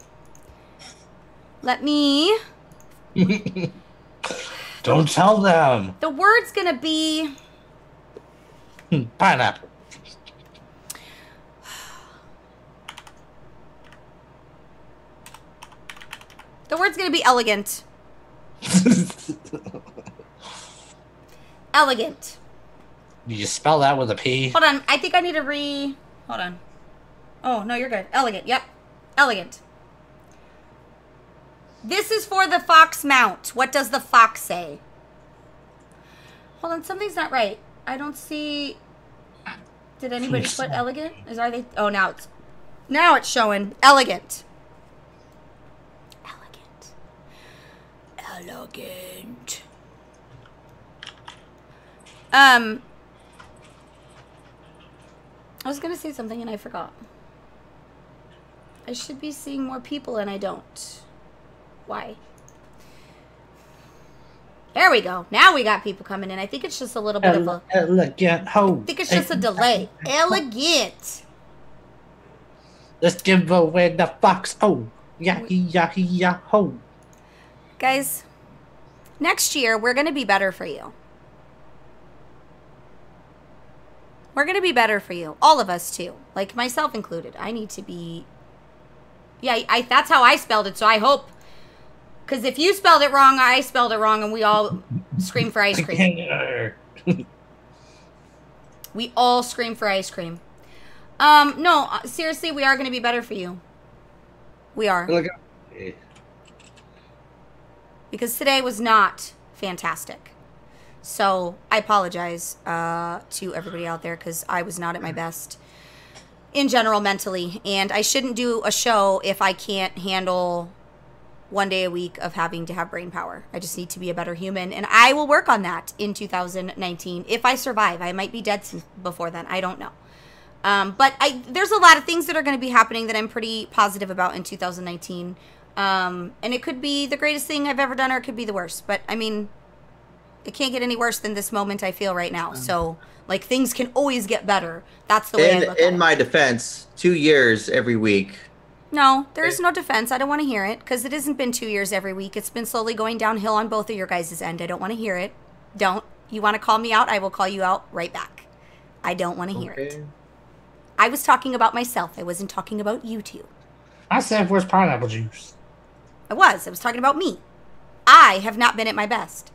Let me... Don't tell them. The word's gonna be... Pineapple. The word's gonna be elegant. Elegant. Did you spell that with a P? Hold on. I think I need to Hold on. Oh, no, you're good. Elegant. Yep. Elegant. This is for the fox mount. What does the fox say? Hold on. Something's not right. I don't see... Did anybody put elegant? Are they... Oh, now it's showing. Elegant. Elegant. I was gonna say something and I forgot. I should be seeing more people and I don't. Why? There we go. Now we got people coming in. I think it's just a little bit of a... Elegant ho. I think it's just a delay. Elegant. Let's give away the fox ho. Yah ho. Guys, next year we're going to be better for you. We're going to be better for you. All of us too. Like myself included. I need to be... Yeah, that's how I spelled it, so I hope... Because if you spelled it wrong, I spelled it wrong, and we all scream for ice cream. We all scream for ice cream. No, seriously, we are going to be better for you. We are. Because today was not fantastic. So, I apologize to everybody out there, because I was not at my best in general mentally. And I shouldn't do a show if I can't handle... 1 day a week of having to have brain power. I just need to be a better human, and I will work on that in 2019 if I survive. I might be dead before then. I don't know. But there's a lot of things that are going to be happening that I'm pretty positive about in 2019. And it could be the greatest thing I've ever done, or it could be the worst. But I mean, it can't get any worse than this moment I feel right now. So like things can always get better. That's the way I look at it. In my defense, 2 years every week. No, there is no defense. I don't want to hear it, because it hasn't been 2 years every week. It's been slowly going downhill on both of your guys' end. I don't want to hear it. Don't. You want to call me out? I will call you out right back. I don't want to hear it. I was talking about myself. I wasn't talking about you two. I said, where's pineapple juice? I was talking about me. I have not been at my best.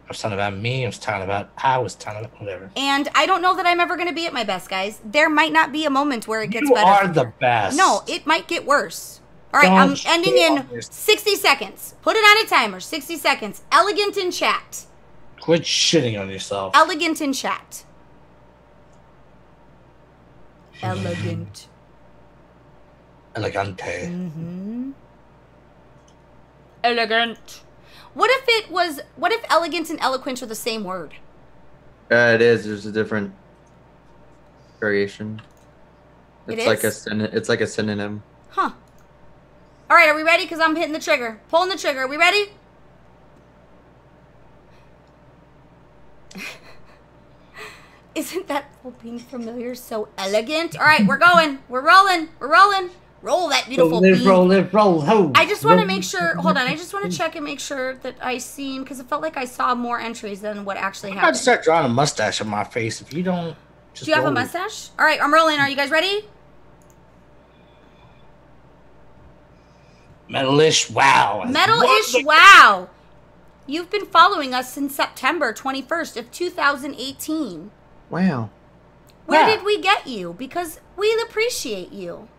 was talking about me. I was talking about whatever. And I don't know that I'm ever going to be at my best, guys. There might not be a moment where it gets You better. are the best. No, it might get worse. All right, Don't I'm ending shit on in yourself. 60 seconds. Put it on a timer. 60 seconds. Elegant in chat. Quit shitting on yourself. Elegant in chat. Elegant. Elegante. Mm-hmm. Elegant. What if elegant and eloquent are the same word? It is. There's a different variation. It It's like a synonym. Huh. All right, are we ready? Because I'm hitting the trigger. Pulling the trigger. Are we ready? Isn't that being familiar so elegant? All right, we're going. We're rolling. We're rolling. Roll that beautiful bean. Roll, ho. I just want to make sure. Hold on. I just want to check and make sure that I seen, because it felt like I saw more entries than what actually I'm about happened. to start drawing a mustache on my face if you don't. Just Do you have a roll it. mustache? All right, I'm rolling. Are you guys ready? Metalish wow. Metal-ish wow. You've been following us since September 21st of 2018. Wow. Where Yeah. did we get you? Because we appreciate you.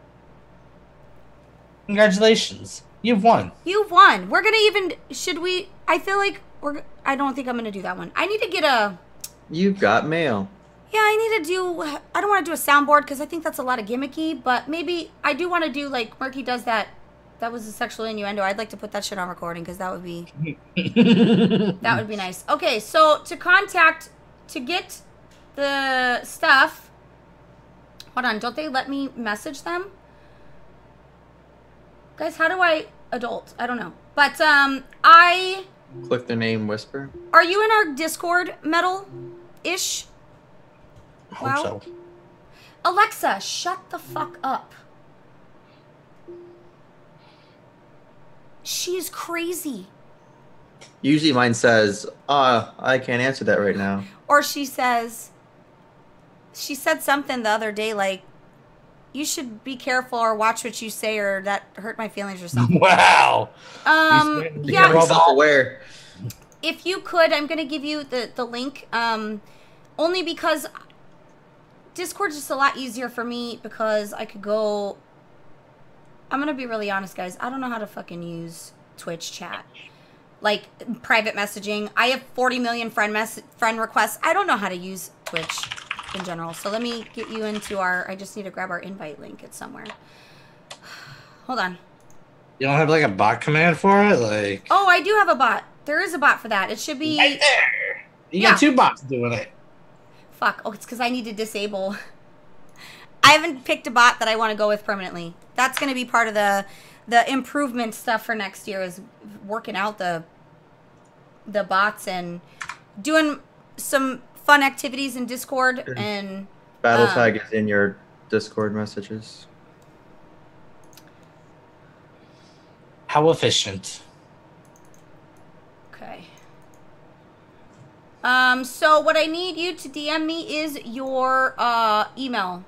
Congratulations. You've won. You've won. We're going to even... Should we... I feel like we're... I don't think I'm going to do that one. I need to get a... You've got mail. Yeah, I need to do... I don't want to do a soundboard because I think that's a lot of gimmicky. But maybe I do want to do like Murky does that. That was a sexual innuendo. I'd like to put that shit on recording because that would be... that would be nice. Okay, so to contact... To get the stuff... Hold on. Don't they let me message them? Guys, how do I adult? I don't know. But I... Click the name whisper. Are you in our Discord, Metal-ish? Hope Wow. so. Alexa, shut the fuck up. She's crazy. Usually mine says, I can't answer that right now. Or she says... She said something the other day like, you should be careful or watch what you say or that hurt my feelings or something. Wow. Yeah. Become Self-aware. If you could, I'm going to give you the link. Only because Discord's just a lot easier for me because I could go... I'm going to be really honest, guys. I don't know how to fucking use Twitch chat. Like, private messaging. I have 40 million friend requests. I don't know how to use Twitch in general. So let me get you into our... I just need to grab our invite link. It's somewhere. Hold on. You don't have like a bot command for it? Like. Oh, I do have a bot. There is a bot for that. It should be... Right there. You Yeah. got two bots doing it. Fuck. Oh, it's because I need to disable... I haven't picked a bot that I want to go with permanently. That's going to be part of the improvement stuff for next year is working out the bots and doing some fun activities in Discord and Battle tag is in your Discord messages. How efficient. okay. So what I need you to DM me is your email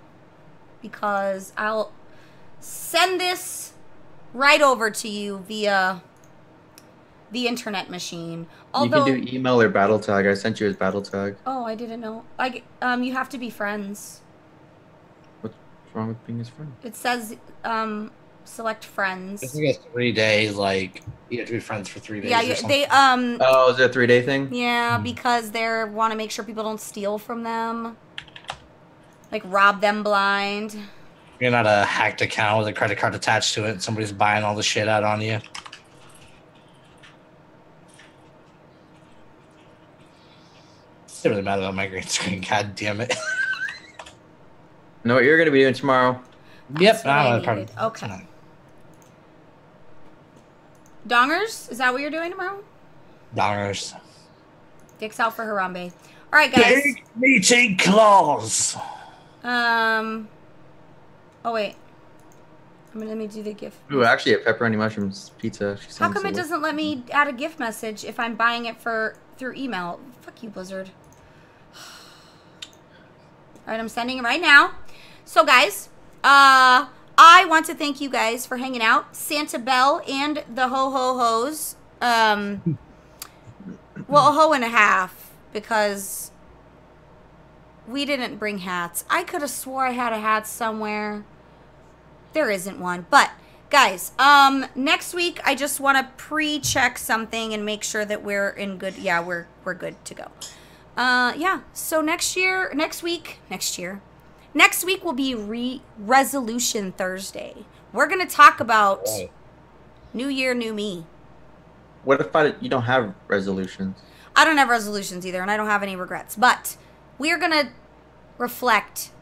because I'll send this right over to you via the internet machine. Although, you can do email or battle tag. I sent you his battle tag. oh, I didn't know. You have to be friends. What's wrong with being his friend? It says select I friends. think it's 3 days. Like you have to be friends for 3 days. Yeah, or something. they Oh, is it a 3-day thing? yeah, because they want to make sure people don't steal from them. Like rob them blind. You're not a hacked account with a credit card attached to it. And somebody's buying all the shit out on you. It's really mad about my green screen. God damn it. Know what you're going to be doing tomorrow? Yep. That's what I I'm needed. Okay. Dongers? Is that what you're doing tomorrow? Dongers. Dicks out for Harambe. All right, guys. Big meaty claws. Oh wait. Let me do the gift. Ooh, actually, a pepperoni mushrooms pizza. She How sounds come it delicious. doesn't let me add a gift message if I'm buying it through email? Fuck you, Blizzard. All right, I'm sending it right now. So, guys, I want to thank you guys for hanging out. Santa Bell and the Ho Ho Ho's. Well, a hoe and a half, because we didn't bring hats. I could have swore I had a hat somewhere. There isn't one. But, guys, next week I just want to pre-check something and make sure that we're in good... Yeah, we're good to go. Yeah, so next week will be Resolution Thursday. We're going to talk about New Year, New Me. What if you don't have resolutions? I don't have resolutions either, and I don't have any regrets. But we're going to reflect.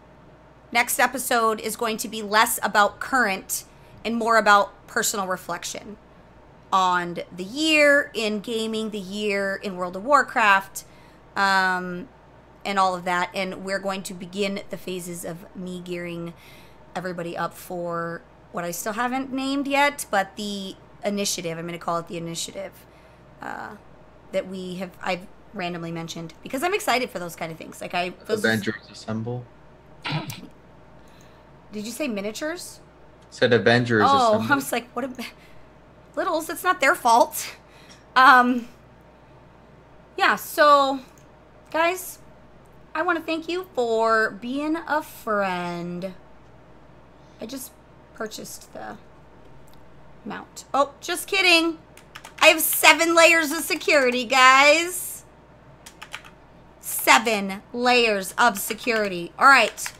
Next episode is going to be less about current and more about personal reflection on the year in gaming, the year in World of Warcraft, and all of that. And we're going to begin the phases of me gearing everybody up for what I still haven't named yet, but the initiative. I'm going to call it the initiative that I've randomly mentioned because I'm excited for those kind of things. Like Avengers Assemble. Did you say miniatures? Said Avengers Assemble. I was like, what? Littles, it's not their fault. Yeah. So, guys, I want to thank you for being a friend. I just purchased the mount. Oh, just kidding. I have 7 layers of security, guys. 7 layers of security. All right.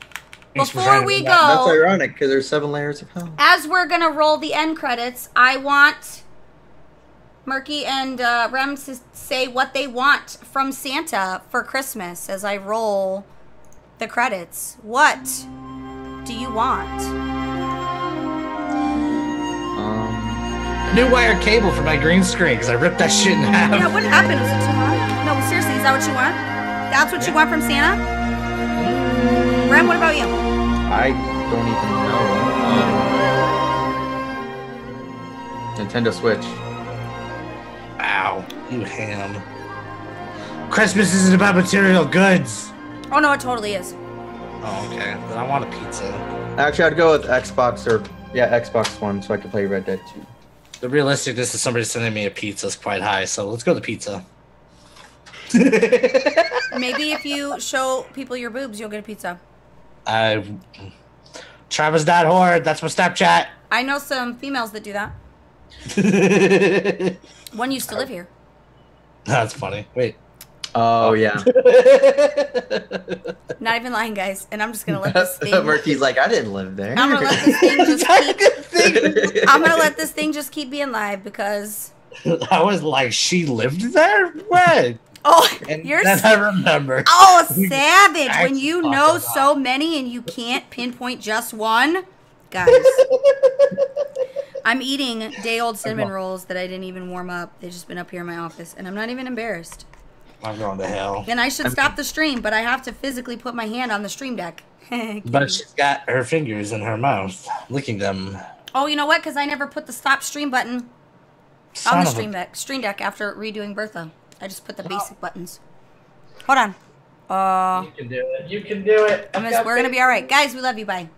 Before we go... That's ironic, because there's 7 layers of hell. As we're going to roll the end credits, I want Murky and Rem to say what they want from Santa for Christmas as I roll the credits. What do you want? A new wire cable for my green screen because I ripped that shit in half. Yeah, what happened? Was it too hot? No, seriously, is that what you want? That's what you want from Santa? Rem, what about you? I don't even know. Nintendo Switch. Wow, you ham. Christmas isn't about material goods. Oh, no, it totally is. Oh, okay. Then I want a pizza. Actually, I'd go with Xbox Xbox One so I could play Red Dead 2. The realisticness of somebody sending me a pizza is quite high, so let's go to pizza. Maybe if you show people your boobs, you'll get a pizza. Travis.horde, that's my Snapchat. I know some females that do that. One used to live here. That's funny. Wait. Oh, yeah. Not even lying, guys. And I'm just going to let this thing... Murphy's like, I didn't live there. I'm going to let this thing just keep... I'm going to let this thing just keep being live because... I was like, she lived there? When? Oh, And you're... then I remember. Oh, savage. When you know so many and you can't pinpoint just one. Guys. I'm eating day-old cinnamon rolls that I didn't even warm up. They've just been up here in my office. And I'm not even embarrassed. I'm going to hell. Then I should stop the stream, but I have to physically put my hand on the stream deck. But she's got her fingers in her mouth, licking them. Oh, you know what? Because I never put the stop stream button on the stream deck after redoing Bertha. I just put the basic buttons. Hold on. You can do it. You can do it. We're going to be all right. Guys, we love you. Bye.